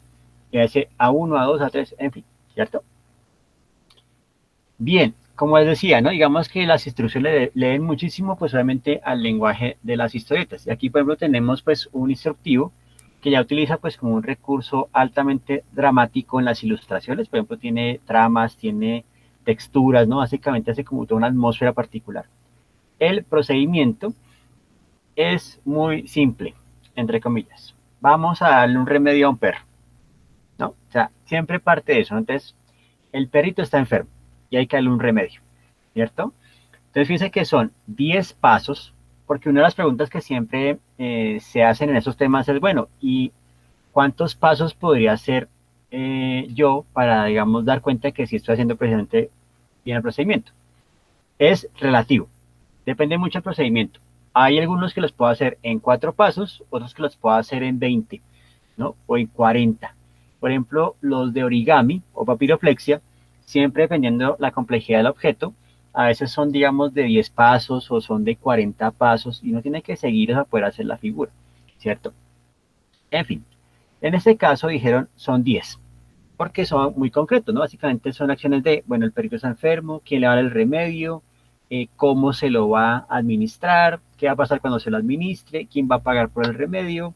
que hace A1, A2, A3, en fin, ¿cierto? Bien, como les decía, ¿no? Digamos que las instrucciones leen muchísimo, pues obviamente al lenguaje de las historietas. Y aquí, por ejemplo, tenemos pues un instructivo que ya utiliza pues como un recurso altamente dramático en las ilustraciones. Por ejemplo, tiene tramas, tiene texturas, ¿no? Básicamente hace como toda una atmósfera particular. El procedimiento es muy simple, entre comillas. Vamos a darle un remedio a un perro, ¿no? O sea, siempre parte de eso. Entonces, el perrito está enfermo y hay que darle un remedio, ¿cierto? Entonces, fíjense que son 10 pasos, porque una de las preguntas que siempre se hacen en esos temas es, bueno, ¿y cuántos pasos podría hacer yo para, digamos, dar cuenta de que sí estoy haciendo precisamente bien el procedimiento? Es relativo, depende mucho del procedimiento. Hay algunos que los puedo hacer en 4 pasos, otros que los puedo hacer en 20, ¿no? O en 40. Por ejemplo, los de origami o papiroflexia, siempre dependiendo la complejidad del objeto, a veces son, digamos, de 10 pasos o son de 40 pasos y uno tiene que seguir para poder hacer la figura, ¿cierto? En fin, en este caso dijeron son 10. porque son muy concretos, ¿no? Básicamente son acciones de, bueno, el perrito está enfermo, quién le va a dar el remedio, cómo se lo va a administrar, qué va a pasar cuando se lo administre, quién va a pagar por el remedio,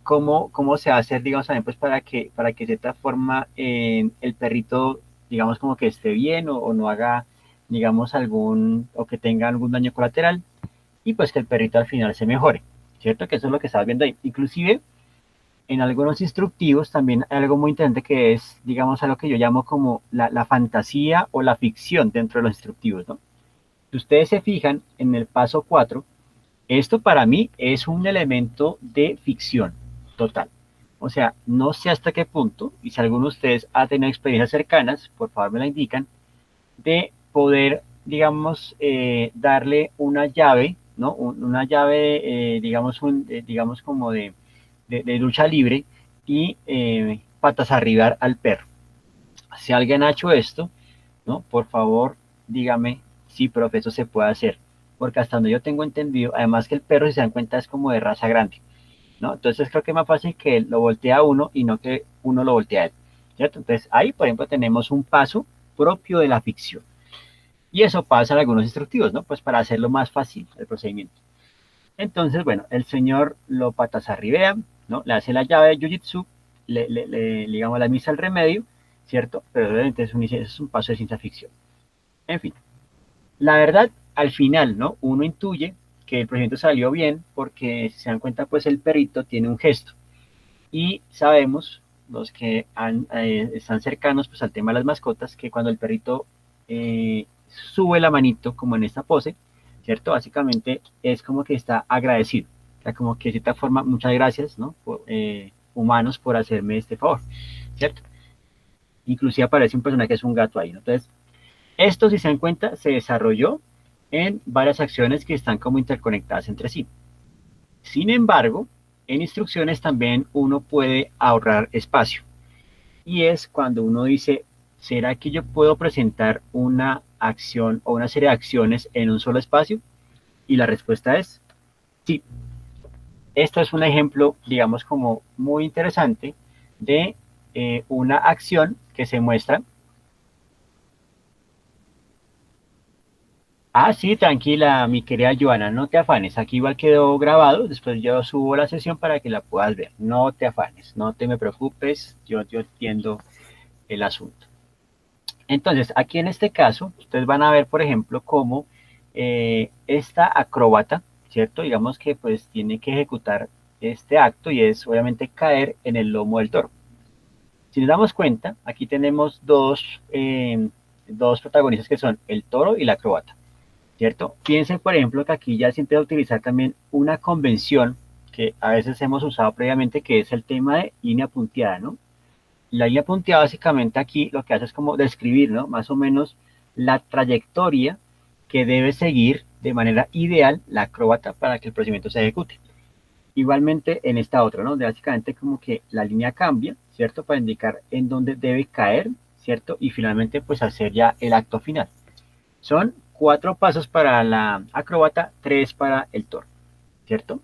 cómo se va a hacer, digamos, también, pues para que de cierta forma el perrito, digamos, como que esté bien o no haga, digamos, o que tenga algún daño colateral, y pues que el perrito al final se mejore, ¿cierto? Que eso es lo que estás viendo ahí. Inclusive, en algunos instructivos también hay algo muy interesante que es, digamos, a lo que yo llamo como la fantasía o la ficción dentro de los instructivos, ¿no? Si ustedes se fijan en el paso 4, esto para mí es un elemento de ficción total. O sea, no sé hasta qué punto, y si alguno de ustedes ha tenido experiencias cercanas, por favor me la indican, de poder, digamos, darle una llave, ¿no? Una llave, digamos como de lucha libre y patas arriba al perro. Si alguien ha hecho esto, ¿no? Por favor, dígame si, profe, eso se puede hacer. Porque hasta donde yo tengo entendido, además que el perro, si se dan cuenta, es como de raza grande, ¿no? Entonces creo que es más fácil que él lo voltee a uno y no que uno lo voltee a él, ¿cierto? Entonces ahí, por ejemplo, tenemos un paso propio de la ficción. Y eso pasa en algunos instructivos, ¿no? Pues para hacerlo más fácil el procedimiento. Entonces, bueno, el señor lo patas arribea, ¿no? Le hace la llave de Jiu-Jitsu, digamos, la misa al remedio, ¿cierto? Pero obviamente es un paso de ciencia ficción. En fin, la verdad, al final, ¿no? Uno intuye que el procedimiento salió bien porque, si se dan cuenta, pues el perrito tiene un gesto. Y sabemos, los que están cercanos pues, al tema de las mascotas, que cuando el perrito sube la manito, como en esta pose, ¿cierto? Básicamente es como que está agradecido. O sea, como que de cierta forma, muchas gracias, ¿no? Humanos por hacerme este favor, ¿cierto? Inclusive aparece un personaje que es un gato ahí, ¿no? Entonces, esto, si se dan cuenta, se desarrolló en varias acciones que están como interconectadas entre sí. Sin embargo, en instrucciones también uno puede ahorrar espacio. Y es cuando uno dice, ¿será que yo puedo presentar una acción o una serie de acciones en un solo espacio? Y la respuesta es sí. Esto es un ejemplo, digamos, como muy interesante de una acción que se muestra. Ah, sí, tranquila, mi querida Joana, no te afanes. Aquí igual quedó grabado, después yo subo la sesión para que la puedas ver. No te afanes, no te me preocupes, yo entiendo el asunto. Entonces, aquí en este caso, ustedes van a ver, por ejemplo, cómo esta acróbata, ¿cierto? Digamos que pues tiene que ejecutar este acto y es obviamente caer en el lomo del toro. Si nos damos cuenta, aquí tenemos dos protagonistas que son el toro y la acróbata, ¿cierto? Piensen, por ejemplo, que aquí ya se intenta utilizar también una convención que a veces hemos usado previamente, que es el tema de línea punteada, ¿no? La línea punteada básicamente aquí lo que hace es como describir, ¿no? Más o menos la trayectoria que debe seguir de manera ideal la acróbata para que el procedimiento se ejecute. Igualmente en esta otra, ¿no? Básicamente como que la línea cambia, ¿cierto? Para indicar en dónde debe caer, ¿cierto? Y finalmente pues hacer ya el acto final. Son 4 pasos para la acróbata, 3 para el toro, ¿cierto?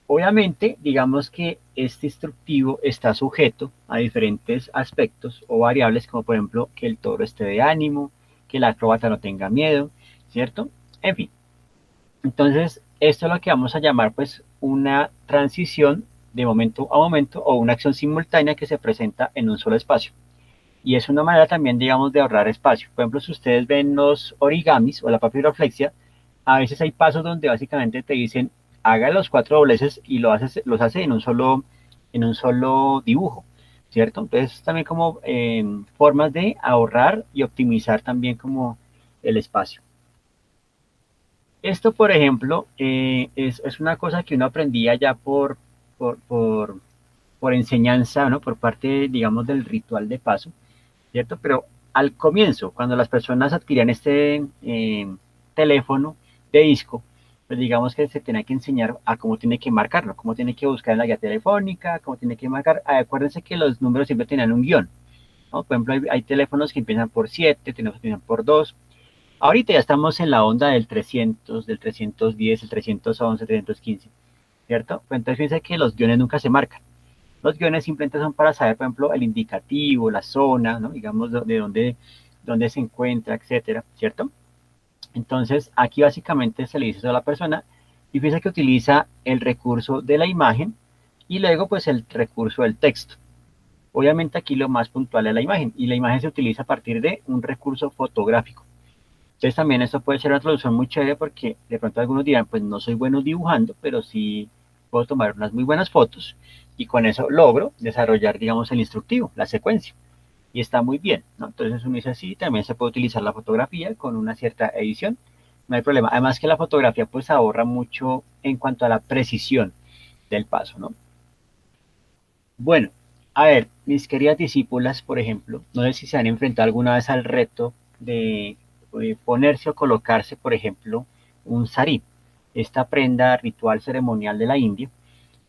Obviamente, digamos que este instructivo está sujeto a diferentes aspectos o variables, como por ejemplo que el toro esté de ánimo, que la acróbata no tenga miedo, ¿cierto? En fin. Entonces, esto es lo que vamos a llamar pues una transición de momento a momento o una acción simultánea que se presenta en un solo espacio. Y es una manera también, digamos, de ahorrar espacio. Por ejemplo, si ustedes ven los origamis o la papiroflexia, a veces hay pasos donde básicamente te dicen, haga los 4 dobleces y los hace en un solo dibujo, ¿cierto? Entonces, también como formas de ahorrar y optimizar también como el espacio. Esto, por ejemplo, es una cosa que uno aprendía ya por, por, por enseñanza, ¿no? Por parte, digamos, del ritual de paso, ¿cierto? Pero al comienzo, cuando las personas adquirían este teléfono de disco, pues digamos que se tenía que enseñar a cómo tiene que marcarlo, cómo tiene que buscar en la guía telefónica, cómo tiene que marcar. Acuérdense que los números siempre tenían un guión, ¿no? Por ejemplo, hay teléfonos que empiezan por 7, teléfonos que empiezan por 2. Ahorita ya estamos en la onda del 300, del 310, el 311, el 315, ¿cierto? Pues entonces fíjense que los guiones nunca se marcan. Los guiones simplemente son para saber, por ejemplo, el indicativo, la zona, ¿no? Digamos, de dónde se encuentra, etcétera, ¿cierto? Entonces, aquí básicamente se le dice eso a la persona y piensa que utiliza el recurso de la imagen y luego, pues, el recurso del texto. Obviamente aquí lo más puntual es la imagen y la imagen se utiliza a partir de un recurso fotográfico. Entonces también esto puede ser una traducción muy chévere porque de pronto algunos dirán, pues no soy bueno dibujando, pero sí puedo tomar unas muy buenas fotos y con eso logro desarrollar, digamos, el instructivo, la secuencia. Y está muy bien, ¿no? Entonces uno dice así, también se puede utilizar la fotografía con una cierta edición, no hay problema. Además que la fotografía pues ahorra mucho en cuanto a la precisión del paso, ¿no? Bueno, a ver, mis queridas discípulas, por ejemplo, no sé si se han enfrentado alguna vez al reto de ponerse o colocarse, por ejemplo, un sari, esta prenda ritual ceremonial de la India.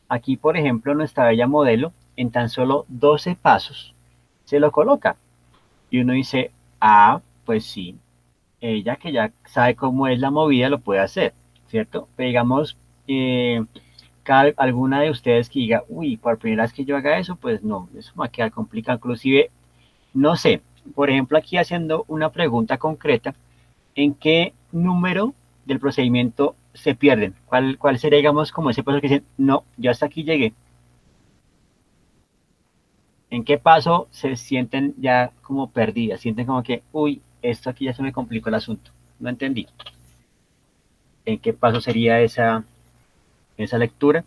Aquí, por ejemplo, nuestra bella modelo, en tan solo 12 pasos, se lo coloca. Y uno dice, ah, pues sí, ella que ya sabe cómo es la movida lo puede hacer, ¿cierto? Pero digamos, alguna de ustedes que diga, uy, por primera vez que yo haga eso, pues no, eso me va a quedar complicado. Inclusive, no sé, por ejemplo, aquí haciendo una pregunta concreta, ¿en qué número del procedimiento se pierden? ¿Cuál sería, digamos, como ese paso que dicen, no, yo hasta aquí llegué? ¿En qué paso se sienten ya como perdidas? Sienten como que, uy, esto aquí ya se me complicó el asunto. No entendí. ¿En qué paso sería esa lectura?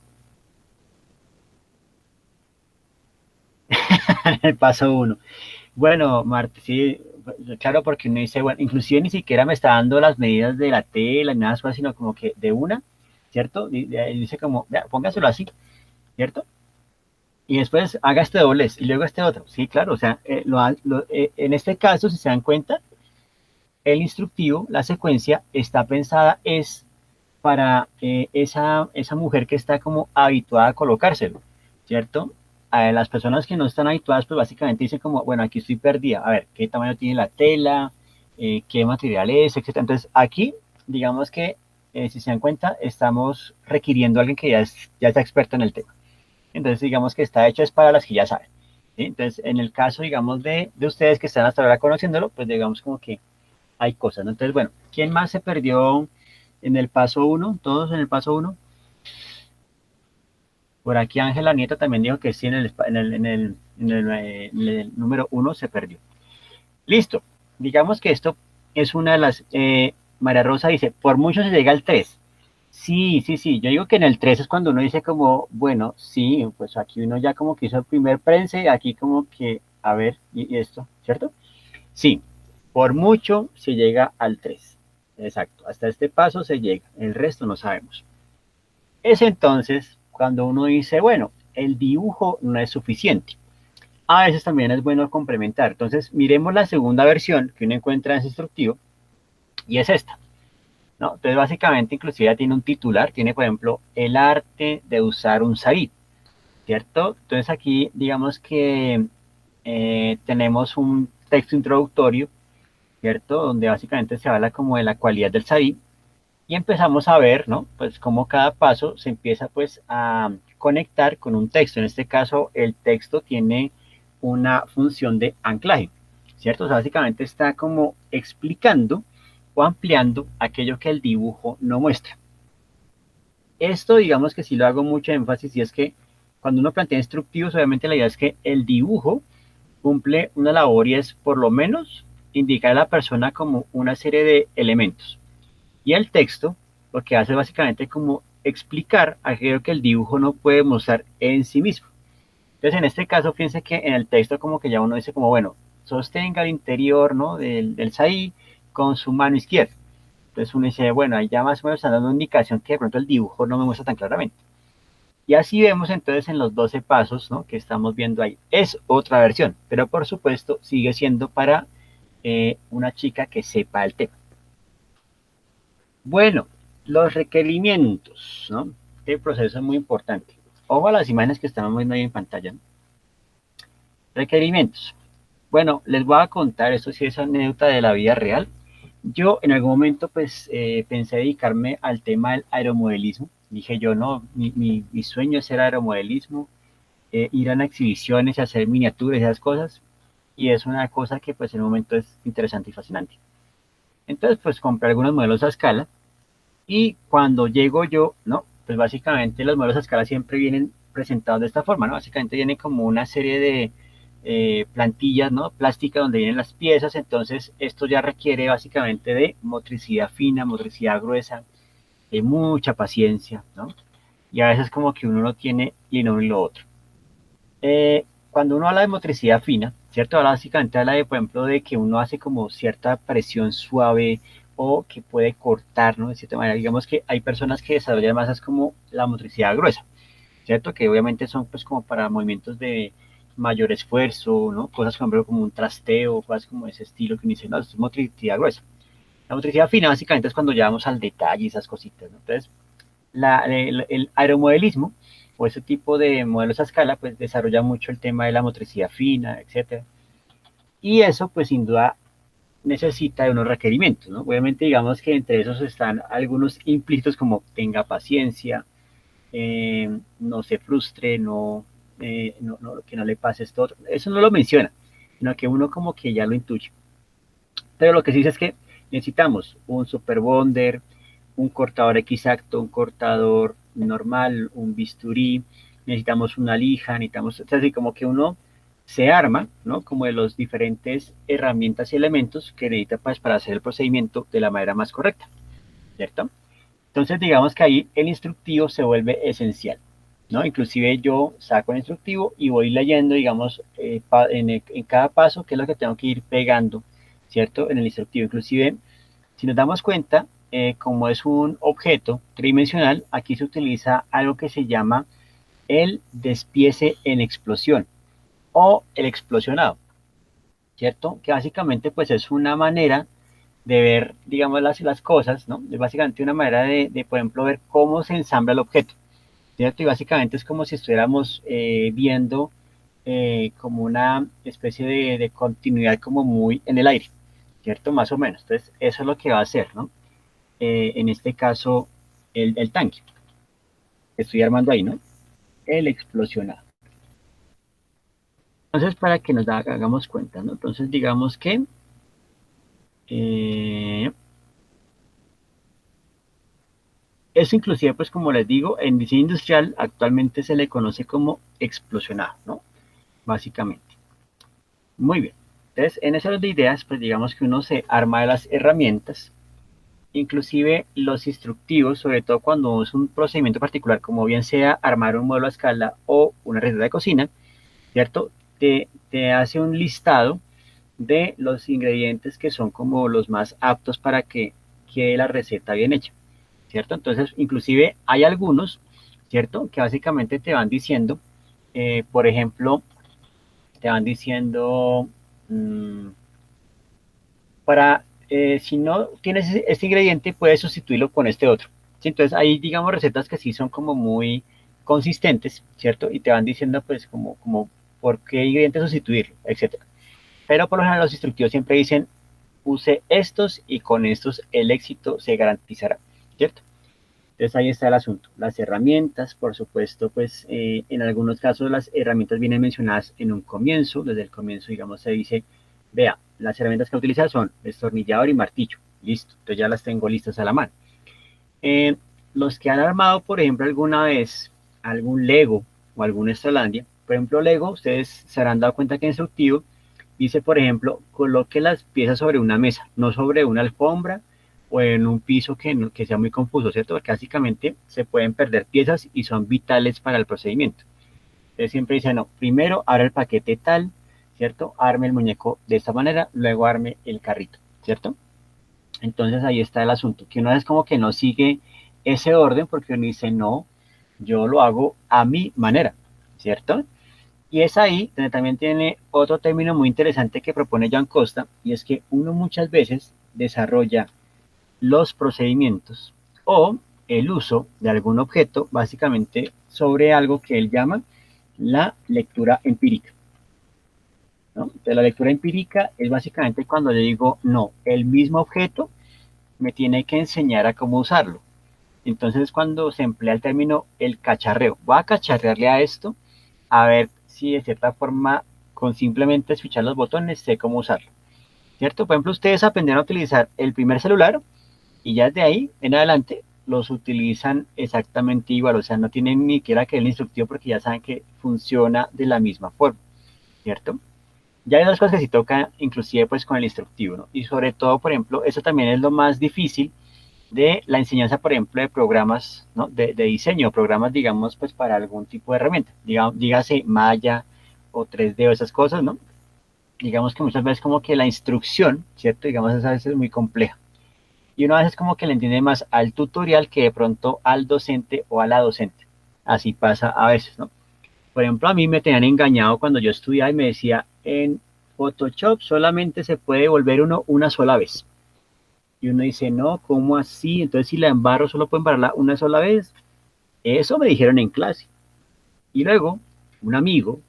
El paso uno. Bueno, Marta, sí, claro, porque uno dice, bueno, inclusive ni siquiera me está dando las medidas de la tela, ni nada más, sino como que de una, ¿cierto? Dice como, ya, póngaselo así, ¿cierto? Y después haga este doblez y luego este otro. Sí, claro, o sea, en este caso, si se dan cuenta, el instructivo, la secuencia, está pensada es para esa mujer que está como habituada a colocárselo, ¿cierto? A las personas que no están habituadas, pues básicamente dicen como, bueno, aquí estoy perdida, a ver, ¿qué tamaño tiene la tela? ¿Qué material es? Etcétera. Entonces, aquí, digamos que, si se dan cuenta, estamos requiriendo a alguien que ya está experto en el tema. Entonces, digamos que está hecho es para las que ya saben, ¿sí? Entonces, en el caso, digamos, de ustedes que están hasta ahora conociéndolo, pues digamos como que hay cosas, ¿no? Entonces, bueno, ¿quién más se perdió en el paso uno? ¿Todos en el paso uno? Por aquí Ángela Nieto también dijo que sí, en el número uno se perdió. Listo. Digamos que esto es una de las... María Rosa dice, por mucho se llega al 3. Sí, sí, sí. Yo digo que en el 3 es cuando uno dice como, bueno, sí, pues aquí uno ya como que hizo el primer prense, aquí como que, a ver, y esto, ¿cierto? Sí, por mucho se llega al 3. Exacto, hasta este paso se llega, el resto no sabemos. Es entonces cuando uno dice, bueno, el dibujo no es suficiente. A veces también es bueno complementar. Entonces, miremos la segunda versión que uno encuentra en ese instructivo y es esta, ¿no? Entonces, básicamente, inclusive ya tiene un titular, tiene, por ejemplo, el arte de usar un sarí, ¿cierto? Entonces, aquí, digamos que tenemos un texto introductorio, ¿cierto? Donde básicamente se habla como de la cualidad del sarí y empezamos a ver, ¿no? Pues cómo cada paso se empieza pues a conectar con un texto. En este caso, el texto tiene una función de anclaje, ¿cierto? O sea, básicamente está como explicando o ampliando aquello que el dibujo no muestra. Esto, digamos que sí lo hago mucho énfasis y es que cuando uno plantea instructivos, obviamente la idea es que el dibujo cumple una labor y es por lo menos indicar a la persona como una serie de elementos. Y el texto lo que hace básicamente como explicar aquello que el dibujo no puede mostrar en sí mismo. Entonces, en este caso, fíjense que en el texto como que ya uno dice como, bueno, sostenga el interior, ¿no? del saí con su mano izquierda. Entonces uno dice, bueno, ahí ya más o menos está dando una indicación que de pronto el dibujo no me muestra tan claramente. Y así vemos entonces en los 12 pasos, ¿no? Que estamos viendo ahí. Es otra versión, pero por supuesto sigue siendo para una chica que sepa el tema. Bueno, los requerimientos, ¿no? Este proceso es muy importante. Ojo a las imágenes que estamos viendo ahí en pantalla, ¿no? Requerimientos. Bueno, les voy a contar, esto sí es anécdota de la vida real. Yo en algún momento pues pensé dedicarme al tema del aeromodelismo. Dije yo, no, mi sueño es ser aeromodelismo. ir a exhibiciones y hacer miniaturas y esas cosas, y es una cosa que pues en el momento es interesante y fascinante. Entonces pues compré algunos modelos a escala, y cuando llego yo, ¿no? Pues básicamente los modelos a escala siempre vienen presentados de esta forma, ¿no? Básicamente viene como una serie de plantillas, ¿no? Plásticas donde vienen las piezas, entonces esto ya requiere básicamente de motricidad fina, motricidad gruesa, de mucha paciencia, ¿no? Y a veces como que uno lo tiene y no lo otro. Cuando uno habla de motricidad fina, ¿cierto? Básicamente habla de, por ejemplo, de que uno hace como cierta presión suave o que puede cortar, ¿no? De cierta manera, digamos que hay personas que desarrollan masas como la motricidad gruesa, ¿cierto? Que obviamente son pues como para movimientos de mayor esfuerzo, ¿no? Cosas por ejemplo como un trasteo, cosas como ese estilo que uno dice, no, es motricidad gruesa. La motricidad fina básicamente es cuando ya vamos al detalle y esas cositas, ¿no? Entonces, el aeromodelismo o ese tipo de modelos a escala, pues desarrolla mucho el tema de la motricidad fina, etcétera. Y eso, pues sin duda, necesita de unos requerimientos, ¿no? Obviamente, digamos que entre esos están algunos implícitos como tenga paciencia, no se frustre, que no le pase esto otro. Eso no lo menciona, sino que uno como que ya lo intuye. Pero lo que sí dice es que necesitamos un super bonder, un cortador exacto, un cortador normal, un bisturí, necesitamos una lija, necesitamos, o sea, así como que uno se arma, ¿no? Como de los diferentes herramientas y elementos que necesita pues, para hacer el procedimiento de la manera más correcta, ¿cierto? Entonces, digamos que ahí el instructivo se vuelve esencial, ¿no? Inclusive yo saco el instructivo y voy leyendo, digamos, en cada paso qué es lo que tengo que ir pegando, ¿cierto? En el instructivo. Inclusive, si nos damos cuenta, como es un objeto tridimensional, aquí se utiliza algo que se llama el despiece en explosión o el explosionado, ¿cierto? Que básicamente pues es una manera de ver, digamos, las cosas, ¿no? Es básicamente una manera por ejemplo, ver cómo se ensambla el objeto, ¿cierto? Y básicamente es como si estuviéramos viendo como una especie de continuidad como muy en el aire, ¿cierto? Más o menos. Entonces, eso es lo que va a hacer, ¿no? En este caso, el tanque. Estoy armando ahí, ¿no? El explosionado. Entonces, para que nos hagamos cuenta, ¿no? Entonces, digamos que eso inclusive, pues como les digo, en diseño industrial actualmente se le conoce como explosionado, ¿no? Básicamente. Muy bien. Entonces, en ese orden de ideas, pues digamos que uno se arma de las herramientas, inclusive los instructivos, sobre todo cuando es un procedimiento particular, como bien sea armar un modelo a escala o una receta de cocina, ¿cierto? Te hace un listado de los ingredientes que son como los más aptos para que quede la receta bien hecha, ¿cierto? Entonces, inclusive hay algunos, ¿cierto? Que básicamente te van diciendo, por ejemplo, te van diciendo, si no tienes este ingrediente, puedes sustituirlo con este otro. ¿Sí? Entonces, hay, digamos, recetas que sí son como muy consistentes, ¿cierto? Y te van diciendo, pues, como por qué ingrediente sustituirlo, etcétera. Pero por lo general los instructivos siempre dicen, use estos y con estos el éxito se garantizará, ¿cierto? Entonces ahí está el asunto. Las herramientas, por supuesto, pues en algunos casos las herramientas vienen mencionadas en un comienzo. Desde el comienzo, digamos, se dice, vea, las herramientas que utilizar son destornillador y martillo. Listo, entonces ya las tengo listas a la mano. Los que han armado, por ejemplo, alguna vez algún Lego o algún Extralandia, por ejemplo, Lego, ustedes se habrán dado cuenta que en instructivo dice, por ejemplo, coloque las piezas sobre una mesa, no sobre una alfombra o en un piso que sea muy confuso, ¿cierto? Porque básicamente se pueden perder piezas y son vitales para el procedimiento. Entonces siempre dice, no, primero abra el paquete tal, ¿cierto? Arme el muñeco de esta manera, luego arme el carrito, ¿cierto? Entonces ahí está el asunto, que uno es como que no sigue ese orden porque uno dice, no, yo lo hago a mi manera, ¿cierto? Y es ahí donde también tiene otro término muy interesante que propone Joan Costa, y es que uno muchas veces desarrolla los procedimientos o el uso de algún objeto básicamente sobre algo que él llama la lectura empírica, ¿no? Entonces, la lectura empírica es básicamente cuando yo digo, no, el mismo objeto me tiene que enseñar a cómo usarlo. Entonces, cuando se emplea el término el cacharreo, voy a cacharrearle a esto a ver si de cierta forma, con simplemente switchar los botones, sé cómo usarlo, ¿cierto? Por ejemplo, ustedes aprendieron a utilizar el primer celular y ya de ahí en adelante los utilizan exactamente igual, o sea, no tienen ni siquiera que el instructivo porque ya saben que funciona de la misma forma, ¿cierto? Ya hay dos cosas que sí toca, inclusive pues con el instructivo, ¿no? Y sobre todo, por ejemplo, eso también es lo más difícil de la enseñanza, por ejemplo, de programas, ¿no? de diseño, programas, digamos, pues para algún tipo de herramienta, dígase Maya o 3D o esas cosas, ¿no? Digamos que muchas veces como que la instrucción, ¿cierto? Digamos, a veces es muy compleja. Y uno a veces como que le entiende más al tutorial que de pronto al docente o a la docente. Así pasa a veces, ¿no? Por ejemplo, a mí me tenían engañado cuando yo estudiaba y me decía, en Photoshop solamente se puede volver uno una sola vez. Y uno dice, no, ¿cómo así? Entonces, si la embarro, solo puedo embarrarla una sola vez. Eso me dijeron en clase. Y luego, un amigo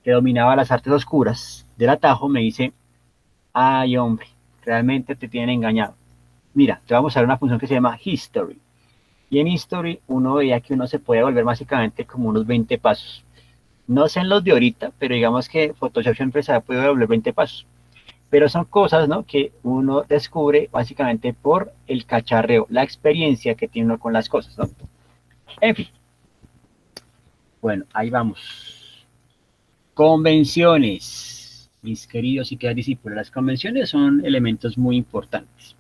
que dominaba las artes oscuras del atajo me dice, ay, hombre, realmente te tienen engañado. Mira, te vamos a dar una función que se llama History. Y en History uno veía que uno se puede volver básicamente como unos 20 pasos. No sé en los de ahorita, pero digamos que Photoshop siempre se ha podido volver 20 pasos. Pero son cosas, ¿no? Que uno descubre básicamente por el cacharreo, la experiencia que tiene uno con las cosas, ¿no? En fin. Bueno, ahí vamos. Convenciones. Mis queridos y queridas discípulos, las convenciones son elementos muy importantes.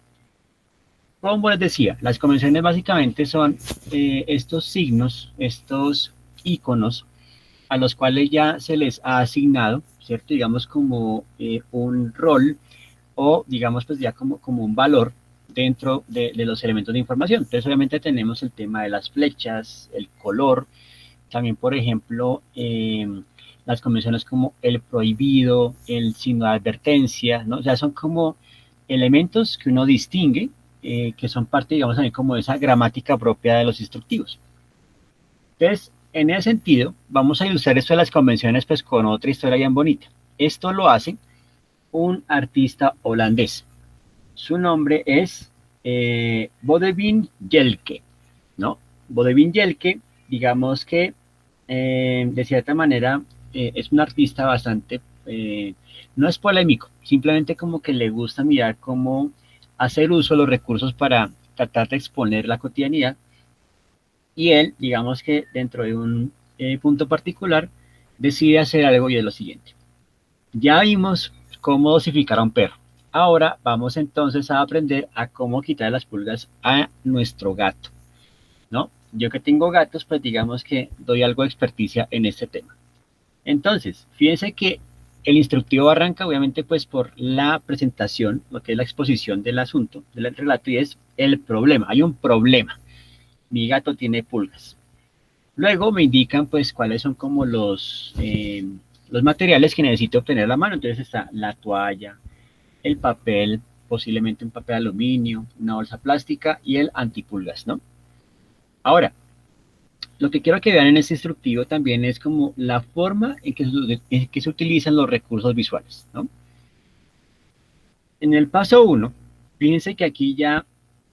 Como les decía, las convenciones básicamente son estos signos, estos iconos a los cuales ya se les ha asignado, ¿cierto? Digamos como un rol o digamos pues ya como un valor dentro de los elementos de información. Entonces obviamente tenemos el tema de las flechas, el color, también por ejemplo las convenciones como el prohibido, el signo de advertencia, ¿no? O sea, son como elementos que uno distingue, que son parte, digamos, también como de esa gramática propia de los instructivos. Entonces, en ese sentido, vamos a ilustrar esto de las convenciones pues con otra historia bien bonita. Esto lo hace un artista holandés. Su nombre es Boudewijn Jelke, ¿no? Boudewijn Jelke, digamos que de cierta manera es un artista bastante, no es polémico, simplemente como que le gusta mirar cómo hacer uso de los recursos para tratar de exponer la cotidianidad. Y él, digamos que dentro de un punto particular, decide hacer algo y es lo siguiente. Ya vimos cómo dosificar a un perro. Ahora vamos entonces a aprender a cómo quitar las pulgas a nuestro gato, ¿no? Yo que tengo gatos, pues digamos que doy algo de experticia en este tema. Entonces, fíjense que el instructivo arranca obviamente pues por la presentación, lo que es la exposición del asunto, del relato, y es el problema. Hay un problema. Mi gato tiene pulgas. Luego me indican pues cuáles son como los materiales que necesito obtener a la mano. Entonces está la toalla, el papel, posiblemente un papel aluminio, una bolsa plástica y el antipulgas, ¿no? Ahora, lo que quiero que vean en este instructivo también es como la forma en que se utilizan los recursos visuales, ¿no? En el paso 1, fíjense que aquí ya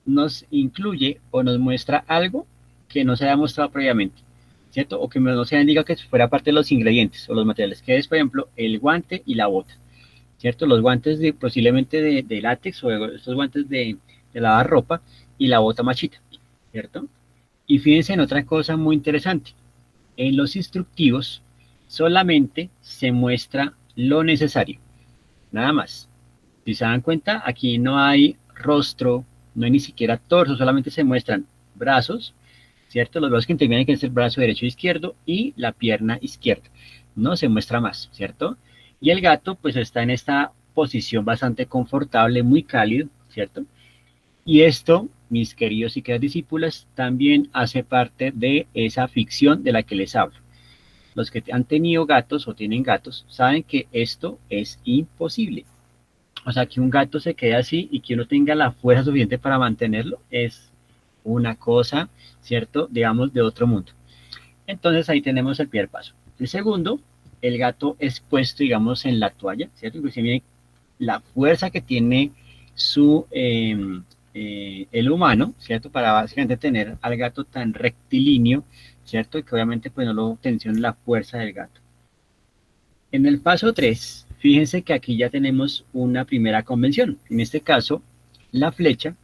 nos incluye o nos muestra algo que no se haya mostrado previamente, ¿cierto? O que no se haya indicado que fuera parte de los ingredientes o los materiales, que es, por ejemplo, el guante y la bota, ¿cierto? Los guantes posiblemente de látex o estos guantes de lavar ropa y la bota machita, ¿cierto? Y fíjense en otra cosa muy interesante. En los instructivos solamente se muestra lo necesario, nada más. Si se dan cuenta, aquí no hay rostro, no hay ni siquiera torso, solamente se muestran brazos, ¿cierto? Los brazos que intervienen, que es el brazo derecho e izquierdo, y la pierna izquierda. No se muestra más, ¿cierto? Y el gato, pues está en esta posición bastante confortable, muy cálido, ¿cierto? Y esto, mis queridos y queridas discípulas, también hace parte de esa ficción de la que les hablo. Los que han tenido gatos o tienen gatos saben que esto es imposible. O sea, que un gato se quede así y que uno tenga la fuerza suficiente para mantenerlo es una cosa, ¿cierto? Digamos, de otro mundo. Entonces ahí tenemos el primer paso. El segundo, el gato es puesto, digamos, en la toalla, ¿cierto? Inclusive miren la fuerza que tiene el humano, ¿cierto? Para básicamente tener al gato tan rectilíneo, ¿cierto? Y que obviamente pues no lo tensione la fuerza del gato. En el paso 3, fíjense que aquí ya tenemos una primera convención. En este caso, la flecha,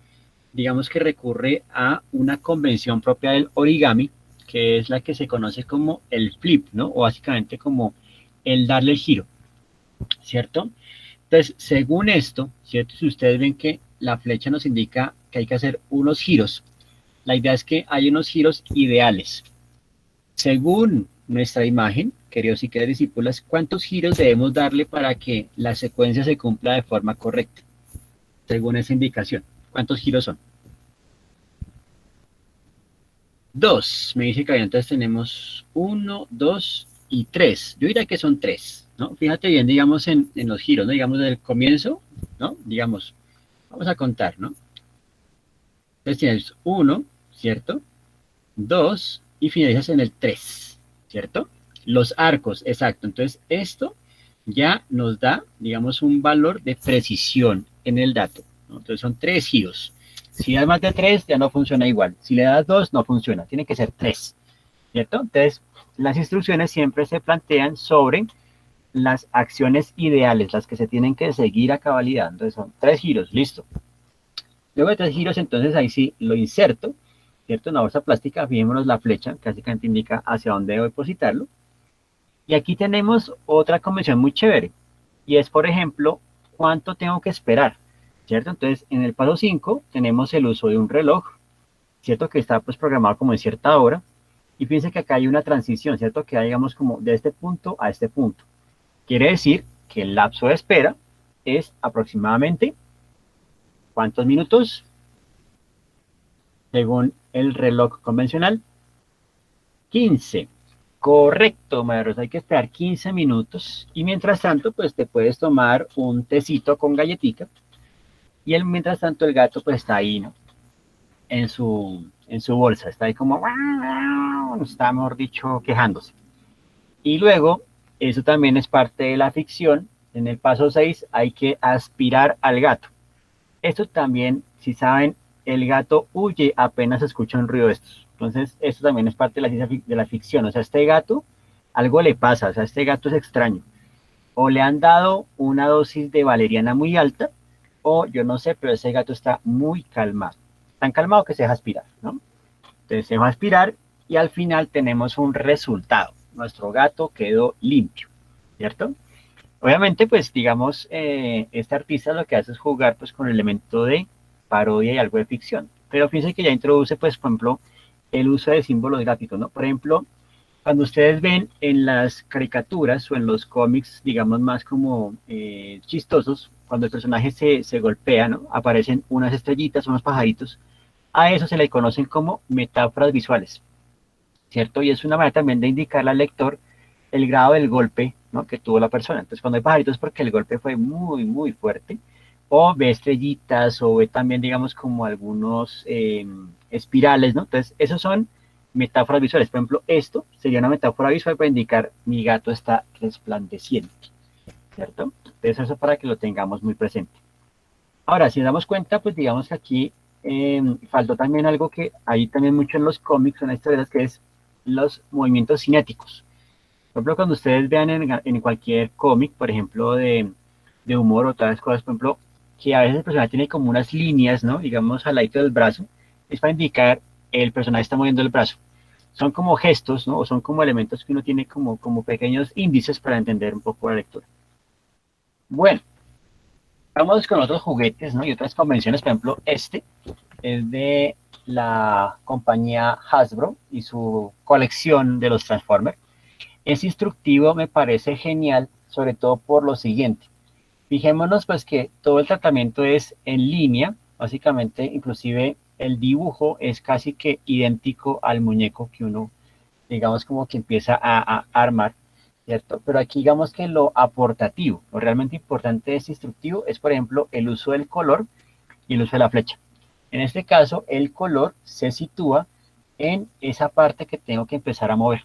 digamos que recurre a una convención propia del origami, que es la que se conoce como el flip, ¿no? O básicamente como el darle el giro, ¿cierto? Entonces, según esto, ¿cierto? Si ustedes ven que la flecha nos indica que hay que hacer unos giros, la idea es que hay unos giros ideales. Según nuestra imagen, queridos y queridas discípulas, ¿cuántos giros debemos darle para que la secuencia se cumpla de forma correcta? Según esa indicación, ¿cuántos giros son? 2, me dice que entonces tenemos 1, 2 y 3. Yo diría que son 3, ¿no? Fíjate bien, digamos, en los giros, ¿no? Digamos, desde el comienzo, ¿no? Digamos, vamos a contar, ¿no? Entonces tienes 1, ¿cierto? 2 y finalizas en el 3, ¿cierto? Los arcos, exacto. Entonces, esto ya nos da, digamos, un valor de precisión en el dato, ¿no? Entonces, son 3 giros. Si das más de 3, ya no funciona igual. Si le das 2, no funciona. Tiene que ser 3, ¿cierto? Entonces, las instrucciones siempre se plantean sobre las acciones ideales, las que se tienen que seguir a cabalidad. Entonces, son 3 giros, listo. Luego de 3 giros, entonces ahí sí lo inserto, ¿cierto? En la bolsa plástica, fijémonos la flecha, que básicamente indica hacia dónde debo depositarlo. Y aquí tenemos otra convención muy chévere, y es, por ejemplo, cuánto tengo que esperar, ¿cierto? Entonces, en el paso 5 tenemos el uso de un reloj, ¿cierto? Que está pues programado como en cierta hora, y fíjense que acá hay una transición, ¿cierto? Que hay, digamos, como de este punto a este punto. Quiere decir que el lapso de espera es aproximadamente, ¿cuántos minutos? Según el reloj convencional, 15. Correcto, María Rosa, hay que esperar 15 minutos. Y mientras tanto, pues te puedes tomar un tecito con galletica. Y mientras tanto el gato pues está ahí, ¿no? En su bolsa, está ahí como, está, mejor dicho, quejándose. Y luego, eso también es parte de la ficción. En el paso 6 hay que aspirar al gato. Esto también, si saben, el gato huye apenas escucha un ruido de estos. Entonces, esto también es parte de la ciencia de la ficción. O sea, este gato, algo le pasa. O sea, este gato es extraño. O le han dado una dosis de valeriana muy alta, o yo no sé, pero ese gato está muy calmado. Tan calmado que se deja aspirar, ¿no? Entonces, se deja aspirar y al final tenemos un resultado. Nuestro gato quedó limpio, ¿cierto? Obviamente, pues, digamos, este artista lo que hace es jugar, pues, con el elemento de parodia y algo de ficción. Pero fíjense que ya introduce, pues, por ejemplo, el uso de símbolos gráficos, ¿no? Por ejemplo, cuando ustedes ven en las caricaturas o en los cómics, digamos, más como chistosos, cuando el personaje se golpea, ¿no? Aparecen unas estrellitas, unos pajaritos. A eso se le conocen como metáforas visuales, ¿cierto? Y es una manera también de indicarle al lector el grado del golpe, ¿no? Que tuvo la persona. Entonces, cuando hay pajaritos es porque el golpe fue muy, muy fuerte. O ve estrellitas, o ve también, digamos, como algunos espirales, ¿no? Entonces, esos son metáforas visuales. Por ejemplo, esto sería una metáfora visual para indicar mi gato está resplandeciente, ¿cierto? Entonces, eso para que lo tengamos muy presente. Ahora, si nos damos cuenta, pues digamos que aquí faltó también algo que hay también mucho en los cómics, en las historias, que es los movimientos cinéticos. Por ejemplo, cuando ustedes vean en cualquier cómic, por ejemplo, de humor o otras cosas, por ejemplo, que a veces el personaje tiene como unas líneas, ¿no? Digamos, al lado del brazo, es para indicar el personaje está moviendo el brazo. Son como gestos, ¿no? O son como elementos que uno tiene como pequeños índices para entender un poco la lectura. Bueno, vamos con otros juguetes, ¿no? Y otras convenciones, por ejemplo, este es de la compañía Hasbro y su colección de los Transformers. Es instructivo, me parece genial, sobre todo por lo siguiente. Fijémonos pues que todo el tratamiento es en línea, básicamente inclusive el dibujo es casi que idéntico al muñeco que uno, digamos, como que empieza a armar, ¿cierto? Pero aquí digamos que lo aportativo, lo realmente importante de este instructivo es, por ejemplo, el uso del color y el uso de la flecha. En este caso, el color se sitúa en esa parte que tengo que empezar a mover,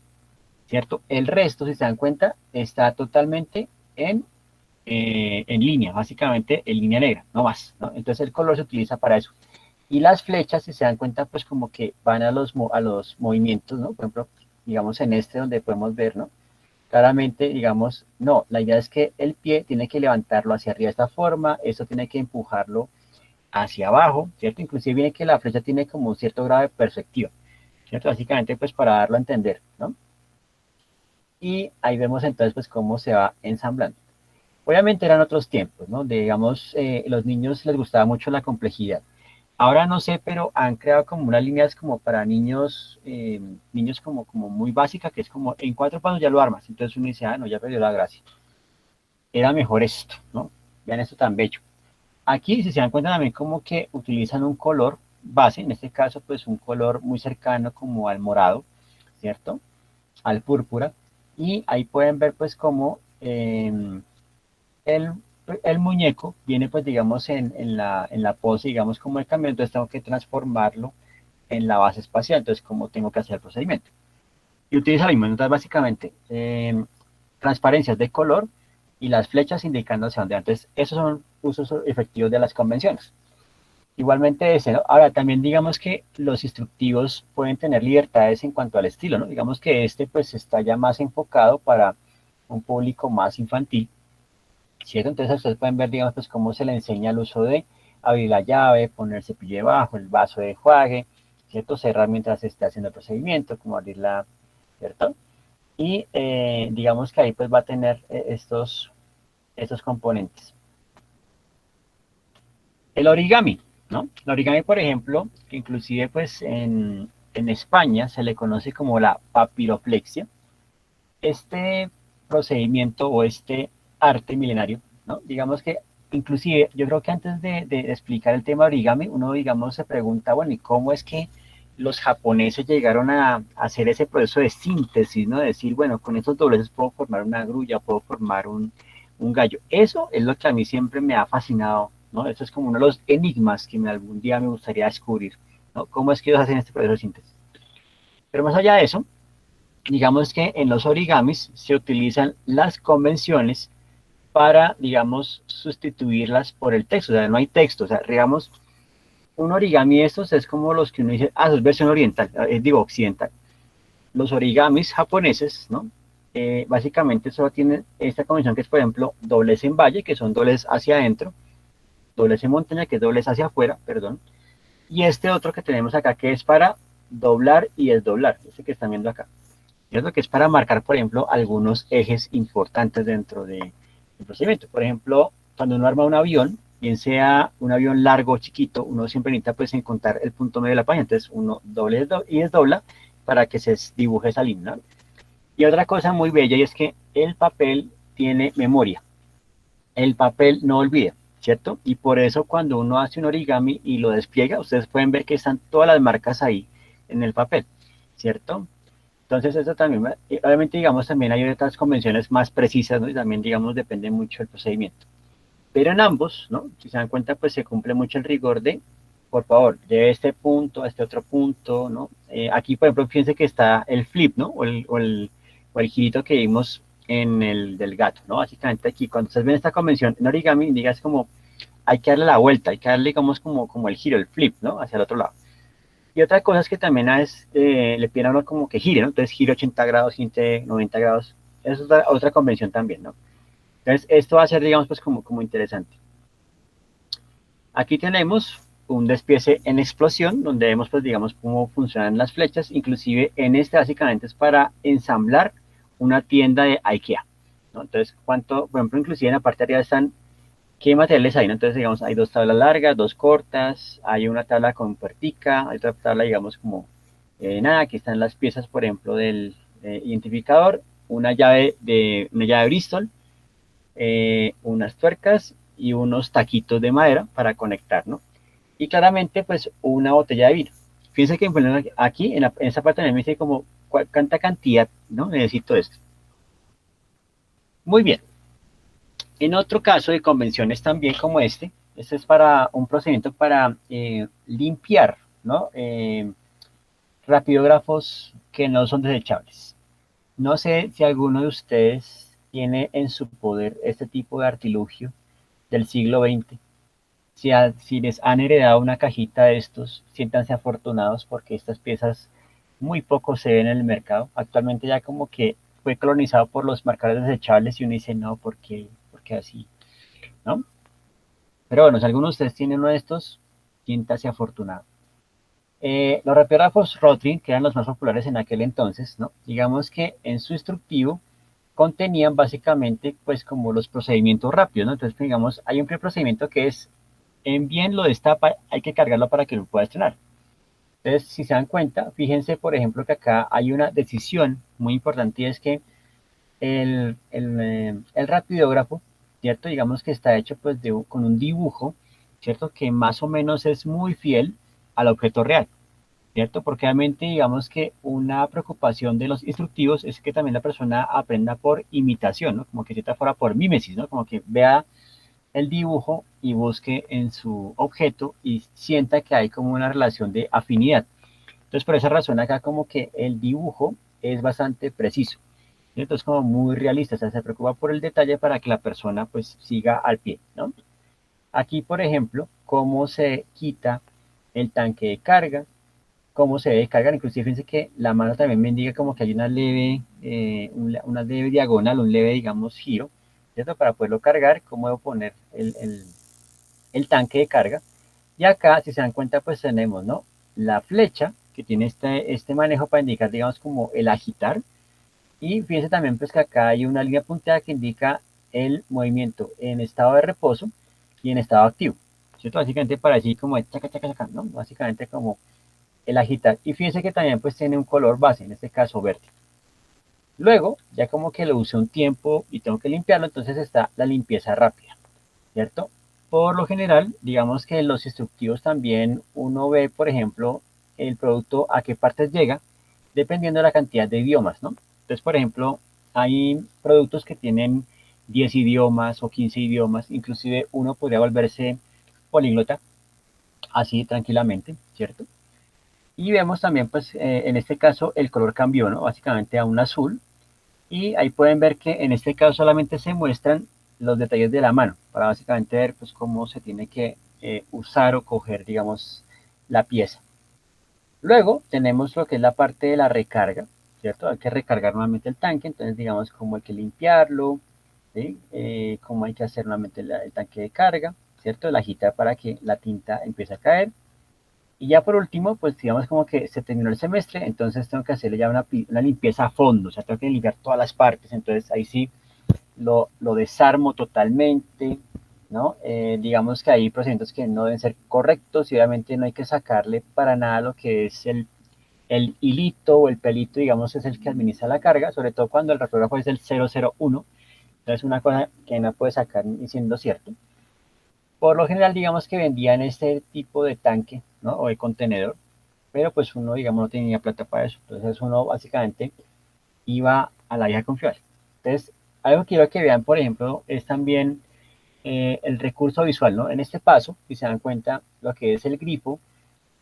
¿cierto? El resto, si se dan cuenta, está totalmente en línea, básicamente en línea negra, no más, ¿no? Entonces el color se utiliza para eso. Y las flechas, si se dan cuenta, pues como que van a los movimientos, ¿no? Por ejemplo, digamos en este donde podemos ver, ¿no? Claramente, digamos, no, la idea es que el pie tiene que levantarlo hacia arriba de esta forma, eso tiene que empujarlo hacia abajo, ¿cierto? Inclusive viene que la flecha tiene como un cierto grado de perspectiva, ¿cierto? Básicamente, pues para darlo a entender, ¿no? Y ahí vemos entonces, pues, cómo se va ensamblando. Obviamente eran otros tiempos, ¿no? Digamos, los niños les gustaba mucho la complejidad. Ahora no sé, pero han creado como unas líneas como para niños, niños como muy básica, que es como en 4 pasos ya lo armas. Entonces uno dice, ah, no, ya perdió la gracia. Era mejor esto, ¿no? Vean esto tan bello. Aquí, si se dan cuenta también como que utilizan un color base, en este caso pues un color muy cercano como al morado, ¿cierto? Al púrpura. Y ahí pueden ver pues como el, el muñeco viene pues digamos en la pose, digamos como el cambio, entonces tengo que transformarlo en la base espacial, entonces cómo tengo que hacer el procedimiento. Y utiliza lo mismo, entonces básicamente transparencias de color y las flechas indicando hacia dónde. Entonces esos son usos efectivos de las convenciones. Igualmente ese, ¿no? Ahora también digamos que los instructivos pueden tener libertades en cuanto al estilo, ¿no? Digamos que este pues está ya más enfocado para un público más infantil, ¿cierto? Entonces ustedes pueden ver, digamos, pues cómo se le enseña el uso de abrir la llave, poner el cepillo debajo, el vaso de enjuague, ¿cierto? Cerrar mientras se esté haciendo el procedimiento, como abrirla, ¿cierto? Y digamos que ahí pues va a tener estos componentes. El origami, ¿no? El origami, por ejemplo, que inclusive pues en España se le conoce como la papiroflexia. Este procedimiento o este arte milenario, ¿no? Digamos que inclusive yo creo que antes de explicar el tema origami, uno digamos se pregunta, bueno, ¿y cómo es que los japoneses llegaron a hacer ese proceso de síntesis, ¿no? De decir, bueno, con estos dobleces puedo formar una grulla, puedo formar un gallo. Eso es lo que a mí siempre me ha fascinado, ¿no? Eso es como uno de los enigmas que algún día me gustaría descubrir, ¿no? ¿Cómo es que ellos hacen este proceso de síntesis? Pero más allá de eso, digamos que en los origamis se utilizan las convenciones para, digamos, sustituirlas por el texto, o sea, no hay texto, o sea, digamos, un origami de estos es como los que uno dice, ah, eso es versión oriental, digo, occidental. Los origamis japoneses, ¿no? Básicamente solo tienen esta convención que es, por ejemplo, doblez en valle, que son doblez hacia adentro, doblez en montaña, que es doblez hacia afuera, perdón, y este otro que tenemos acá, que es para doblar y desdoblar, este que están viendo acá. Es lo que es para marcar, por ejemplo, algunos ejes importantes dentro del procedimiento. Por ejemplo, cuando uno arma un avión, bien sea un avión largo o chiquito, uno siempre necesita pues encontrar el punto medio de la página. Entonces uno doble y desdobla para que se dibuje esa línea. Y otra cosa muy bella y es que el papel tiene memoria. El papel no olvida, ¿cierto? Y por eso cuando uno hace un origami y lo despliega, ustedes pueden ver que están todas las marcas ahí en el papel, ¿cierto? Entonces eso también, obviamente digamos también hay otras convenciones más precisas, ¿no? Y también digamos depende mucho del procedimiento. Pero en ambos, ¿no? Si se dan cuenta pues se cumple mucho el rigor de, por favor, de este punto a este otro punto, ¿no? Aquí por ejemplo fíjense que está el flip, ¿no? O el girito que vimos en el del gato, ¿no? Básicamente aquí cuando ustedes ven esta convención en origami, digas como hay que darle la vuelta, hay que darle digamos como el giro, el flip, ¿no? Hacia el otro lado. Y otra cosa es que también le piden a uno como que gire, ¿no? Entonces gire 80 grados, gire 90 grados. Eso es otra convención también, ¿no? Entonces esto va a ser, digamos, pues como interesante. Aquí tenemos un despiece en explosión, donde vemos, pues, digamos, cómo funcionan las flechas. Inclusive en este básicamente es para ensamblar una tienda de IKEA, ¿no? Entonces, por ejemplo, inclusive en la parte de arriba están ¿qué materiales hay? ¿No? Entonces, digamos, hay 2 tablas largas, 2 cortas, hay una tabla con puertica, hay otra tabla, digamos, como nada, aquí están las piezas, por ejemplo, del identificador, una llave Bristol, unas tuercas y unos taquitos de madera para conectar, ¿no? Y claramente, pues, una botella de vino. Fíjense que aquí, en esa parte me dice como cuánta cantidad, ¿no? Necesito esto. Muy bien. En otro caso de convenciones también como este es para un procedimiento para limpiar, ¿no? Rapidógrafos que no son desechables. No sé si alguno de ustedes tiene en su poder este tipo de artilugio del siglo XX. Si les han heredado una cajita de estos, siéntanse afortunados porque estas piezas muy poco se ven en el mercado. Actualmente ya como que fue colonizado por los marcadores desechables y uno dice, no, ¿por qué así? ¿No? Pero bueno, si alguno de ustedes tiene uno de estos, siéntase afortunado. Los rapiógrafos Rotring, que eran los más populares en aquel entonces, ¿no? Digamos que en su instructivo contenían básicamente pues como los procedimientos rápidos, ¿no? Entonces digamos, hay un primer procedimiento que es, en bien lo destapa, hay que cargarlo para que lo pueda estrenar. Entonces, si se dan cuenta, fíjense por ejemplo que acá hay una decisión muy importante y es que el rapidógrafo, ¿cierto? Digamos que está hecho pues con un dibujo, ¿cierto? Que más o menos es muy fiel al objeto real, ¿cierto? Porque obviamente digamos que una preocupación de los instructivos es que también la persona aprenda por imitación, ¿no? Como que de cierta forma por mímesis, ¿no? Como que vea el dibujo y busque en su objeto y sienta que hay como una relación de afinidad. Entonces por esa razón acá como que el dibujo es bastante preciso. Entonces como muy realista, o sea, se preocupa por el detalle para que la persona pues siga al pie, ¿no? Aquí, por ejemplo, cómo se quita el tanque de carga, cómo se debe cargar, inclusive fíjense que la mano también me indica como que hay una leve diagonal, un leve, digamos, giro, ¿cierto? Para poderlo cargar, cómo debo poner el tanque de carga. Y acá, si se dan cuenta, pues tenemos, ¿no? La flecha, que tiene este manejo para indicar, digamos, como el agitar, y fíjense también pues que acá hay una línea punteada que indica el movimiento en estado de reposo y en estado activo, ¿cierto? Básicamente para así como el chaca, chaca, chaca, ¿no? Básicamente como el agitar. Y fíjense que también pues tiene un color base, en este caso verde. Luego, ya como que lo usé un tiempo y tengo que limpiarlo, entonces está la limpieza rápida, ¿cierto? Por lo general, digamos que en los instructivos también uno ve, por ejemplo, el producto a qué partes llega, dependiendo de la cantidad de idiomas, ¿no? Entonces, por ejemplo, hay productos que tienen 10 idiomas o 15 idiomas, inclusive uno podría volverse políglota así tranquilamente, ¿cierto? Y vemos también, pues, en este caso el color cambió, ¿no? Básicamente a un azul. Y ahí pueden ver que en este caso solamente se muestran los detalles de la mano, para básicamente ver pues cómo se tiene que usar o coger, digamos, la pieza. Luego tenemos lo que es la parte de la recarga, ¿cierto? Hay que recargar nuevamente el tanque, entonces digamos cómo hay que limpiarlo, ¿sí? Cómo hay que hacer nuevamente el tanque de carga, ¿cierto? La agita para que la tinta empiece a caer. Y ya por último, pues digamos como que se terminó el semestre, entonces tengo que hacerle ya una limpieza a fondo, o sea, tengo que limpiar todas las partes, entonces ahí sí lo desarmo totalmente, ¿no? Digamos que hay procedimientos que no deben ser correctos y obviamente no hay que sacarle para nada lo que es el hilito o el pelito, digamos, es el que administra la carga, sobre todo cuando el retógrafo es el 001, entonces una cosa que no puede sacar ni siendo cierto. Por lo general, digamos que vendían este tipo de tanque, ¿no? O de contenedor, pero pues uno, digamos, no tenía plata para eso. Entonces uno básicamente iba a la vieja confiable. Entonces, algo que quiero que vean, por ejemplo, es también el recurso visual, ¿no? En este paso, si se dan cuenta, lo que es el grifo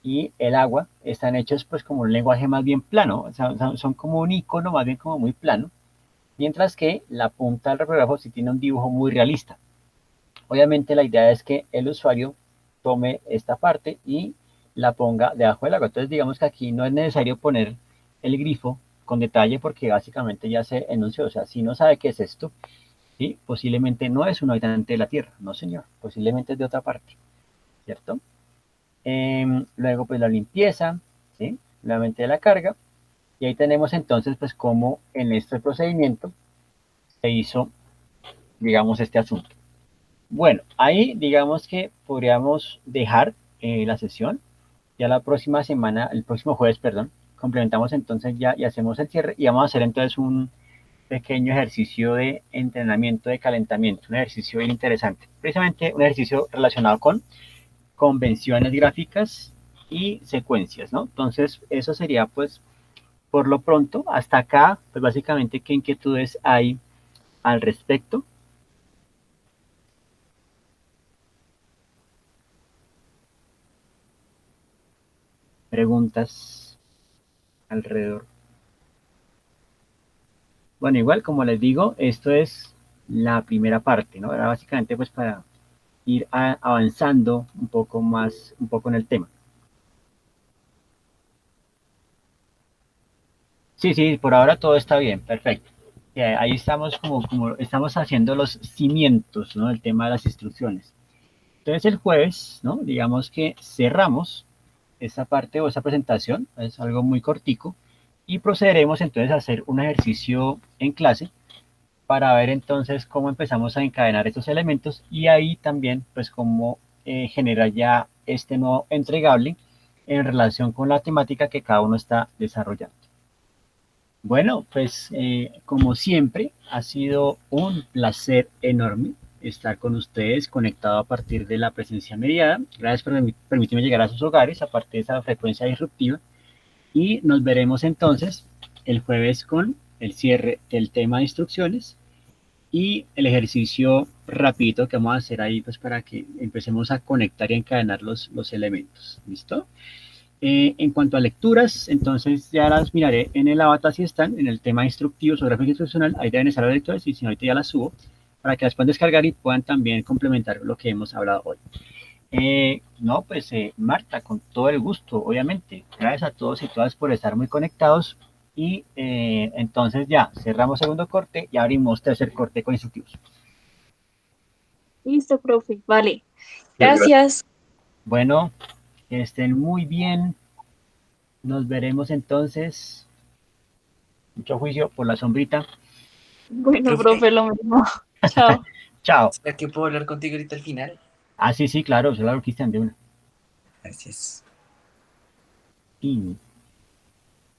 y el agua están hechos pues como un lenguaje más bien plano, o sea, son como un icono más bien como muy plano, mientras que la punta del reprografo sí tiene un dibujo muy realista. Obviamente la idea es que el usuario tome esta parte y la ponga debajo del agua. Entonces digamos que aquí no es necesario poner el grifo con detalle porque básicamente ya se enunció. O sea, si no sabe qué es esto, ¿sí? Posiblemente no es un habitante de la Tierra, no señor, posiblemente es de otra parte, ¿cierto? Luego pues la limpieza, ¿sí? Nuevamente de la carga. Y ahí tenemos entonces pues cómo en este procedimiento se hizo, digamos, este asunto. Bueno, ahí digamos que podríamos dejar la sesión. Ya la próxima semana, el próximo jueves, perdón, complementamos entonces ya y hacemos el cierre y vamos a hacer entonces un pequeño ejercicio de entrenamiento, de calentamiento, un ejercicio bien interesante. Precisamente un ejercicio relacionado con convenciones gráficas y secuencias, ¿no? Entonces, eso sería pues por lo pronto, hasta acá, pues básicamente qué inquietudes hay al respecto. Preguntas alrededor. Bueno, igual como les digo, esto es la primera parte, ¿no? Era básicamente pues para ir avanzando un poco más, un poco en el tema. Sí, sí, por ahora todo está bien, perfecto. que ahí estamos como estamos haciendo los cimientos, ¿no? El tema de las instrucciones. Entonces el jueves, ¿no? Digamos que cerramos esta parte o esta presentación, es algo muy cortico, y procederemos entonces a hacer un ejercicio en clase para ver entonces cómo empezamos a encadenar estos elementos y ahí también pues cómo generar ya este nuevo entregable en relación con la temática que cada uno está desarrollando. Bueno, pues como siempre ha sido un placer enorme estar con ustedes conectado a partir de la presencia mediada. Gracias por permitirme llegar a sus hogares a partir de esa frecuencia disruptiva y nos veremos entonces el jueves con el cierre del tema de instrucciones y el ejercicio rapidito que vamos a hacer ahí pues para que empecemos a conectar y encadenar los elementos. ¿Listo? En cuanto a lecturas, entonces ya las miraré en el avatar si están, en el tema instructivo sobre gráfica instruccional, ahí deben estar las lecturas y si no ahorita ya las subo para que las puedan descargar y puedan también complementar lo que hemos hablado hoy. No, pues Marta, con todo el gusto, obviamente. Gracias a todos y todas por estar muy conectados. Y entonces ya cerramos segundo corte y abrimos tercer corte con instructivos. Listo, profe. Vale. Gracias. Gracias. Bueno, que estén muy bien. Nos veremos entonces. Mucho juicio por la sombrita. Bueno, Profe. profe, lo mismo. Chao. Chao. ¿Será que puedo hablar contigo ahorita al final? Ah, sí, claro, claro, Cristian, de una. Gracias. Y